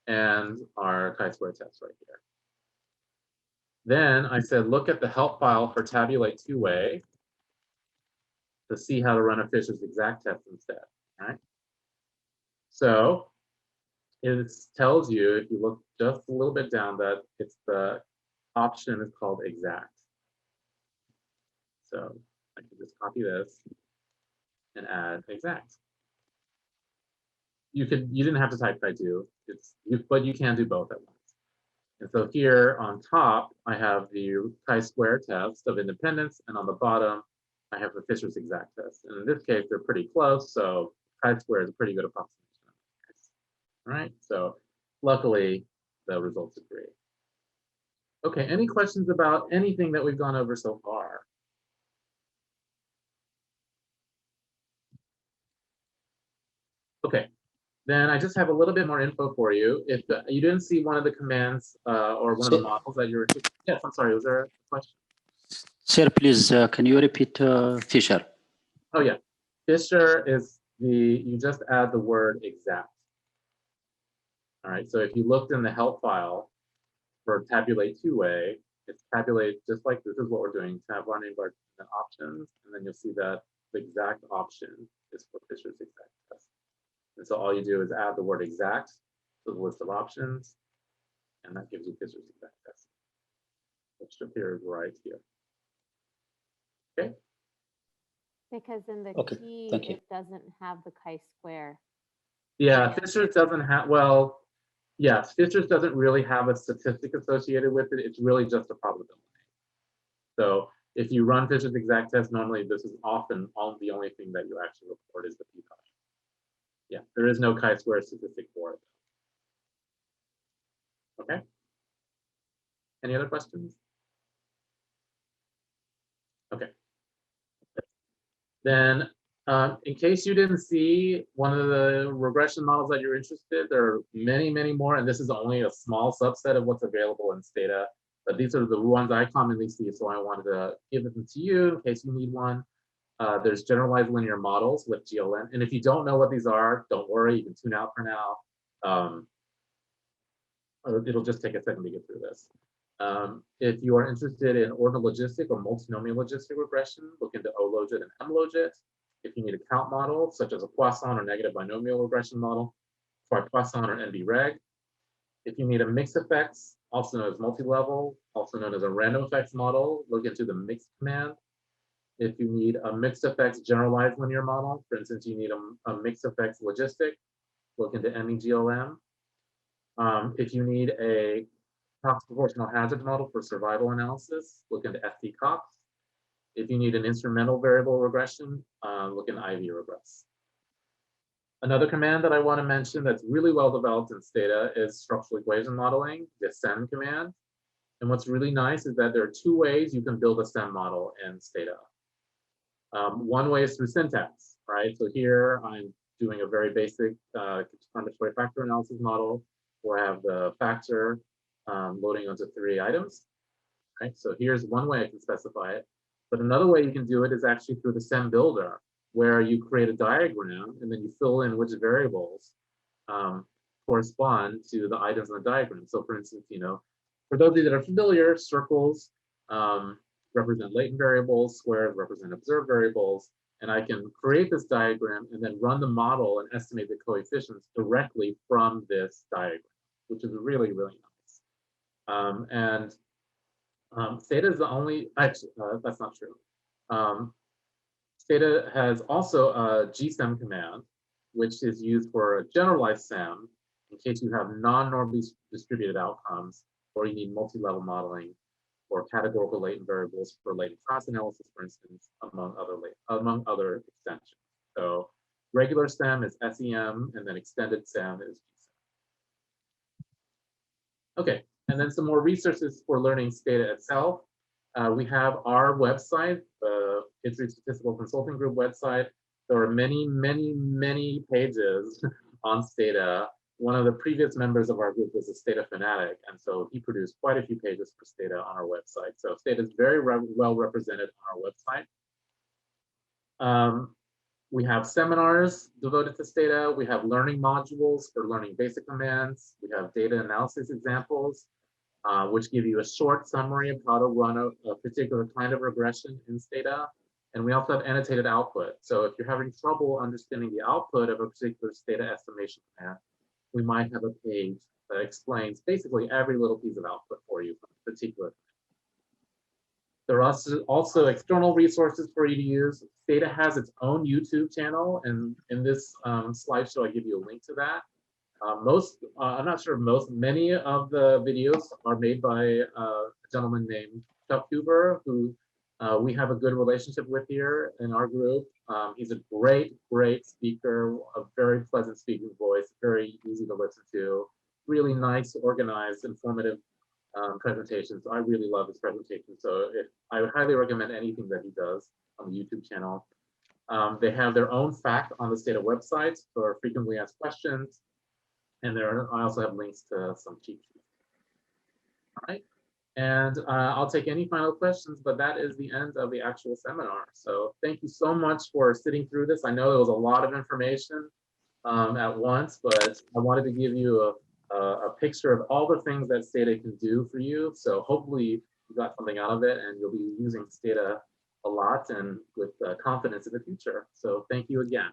and our chi-square test right here. Then I said, look at the help file for tabulate two-way to see how to run a Fisher's exact test instead. All right. So it tells you, if you look just a little bit down, that it's the option is called exact. So I can just copy this and add exact. You didn't have to type I2, but you can do both at once. And so here on top, I have the chi-square test of independence, and on the bottom, I have the Fisher's exact test. And in this case, they're pretty close, so chi-square is a pretty good approximation. All right, so luckily, the results agree. Okay, any questions about anything that we've gone over so far? Okay, then I just have a little bit more info for you. If you didn't see one of the commands or one of the models that you're interested in, yes, I'm sorry, was there a question? Sir, please, can you repeat Fisher? Oh yeah, Fisher is you just add the word exact. All right, so if you looked in the help file for tabulate two-way, it's tabulate just like this is what we're doing, tab one invert the options, and then you'll see that the exact option is for Fisher's exact test. And so all you do is add the word exact to the list of options, and that gives you Fisher's exact test, which appears right here. Okay. Because in the key, it doesn't have the chi-square. Yeah, Fisher's doesn't have, well, yes, Fisher's doesn't really have a statistic associated with it. It's really just a probability. So if you run Fisher's exact test, normally this is often the only thing that you actually report is the p-value. Yeah, there is no chi-square statistic for it. Okay. Any other questions? Okay. Then, in case you didn't see one of the regression models that you're interested, there are many, many more, and this is only a small subset of what's available in Stata. But these are the ones I commonly see, so I wanted to give them to you in case you need one. There's generalized linear models with GLN, and if you don't know what these are, don't worry, you can tune out for now. It'll just take a second to get through this. If you are interested in ordinal logistic or multinomial logistic regression, look into O-logit and M-logit. If you need a count model, such as a Poisson or negative binomial regression model, try Poisson or NB-reg. If you need a mixed effects, also known as multi-level, also known as a random effects model, look into the mixed command. If you need a mixed effects generalized linear model, for instance, you need a mixed effects logistic, look into MEGLM. If you need a Cox proportional hazard model for survival analysis, look into FT-Cox. If you need an instrumental variable regression, look in IV regress. Another command that I want to mention that's really well developed in Stata is structural equation modeling, the SEM command. And what's really nice is that there are two ways you can build a SEM model in Stata. One way is through syntax, right? So here I'm doing a very basic combinatorial factor analysis model where I have the factor loading onto 3 items, right? So here's one way I can specify it. But another way you can do it is actually through the SEM builder, where you create a diagram and then you fill in which variables correspond to the items in the diagram. So for instance, for those of you that are familiar, circles represent latent variables, squares represent observed variables, and I can create this diagram and then run the model and estimate the coefficients directly from this diagram, which is really, really nice. Stata is the only, actually, that's not true. Stata has also a GSEM command, which is used for a generalized SEM in case you have non-normally distributed outcomes or you need multi-level modeling. or categorical latent variables for latent class analysis, for instance, among other extensions. So regular SEM is SEM, and then extended SEM is GSEM. Okay, and then some more resources for learning Stata itself. We have our website, the History Statistical Consulting Group website. There are many, many, many pages on Stata. One of the previous members of our group was a Stata fanatic, and so he produced quite a few pages for Stata on our website. So Stata is very well represented on our website. We have seminars devoted to Stata. We have learning modules for learning basic commands. We have data analysis examples, which give you a short summary of how to run a particular kind of regression in Stata. And we also have annotated output. So if you're having trouble understanding the output of a particular Stata estimation command, we might have a page that explains basically every little piece of output for you from a particular. There are also external resources for you to use. Stata has its own YouTube channel, and in this slideshow, I give you a link to that. I'm not sure many of the videos are made by a gentleman named Chuck Huber, who we have a good relationship with here in our group. He's a great speaker, a very pleasant speaking voice, very easy to listen to, really nice, organized, informative presentations. I really love his presentation, so I would highly recommend anything that he does on the YouTube channel. They have their own fact on the Stata website for frequently asked questions, and I also have links to some cheat sheets. All right, and I'll take any final questions, but that is the end of the actual seminar. So thank you so much for sitting through this. I know there was a lot of information at once, but I wanted to give you a picture of all the things that Stata can do for you. So hopefully you got something out of it and you'll be using Stata a lot and with confidence in the future. So thank you again.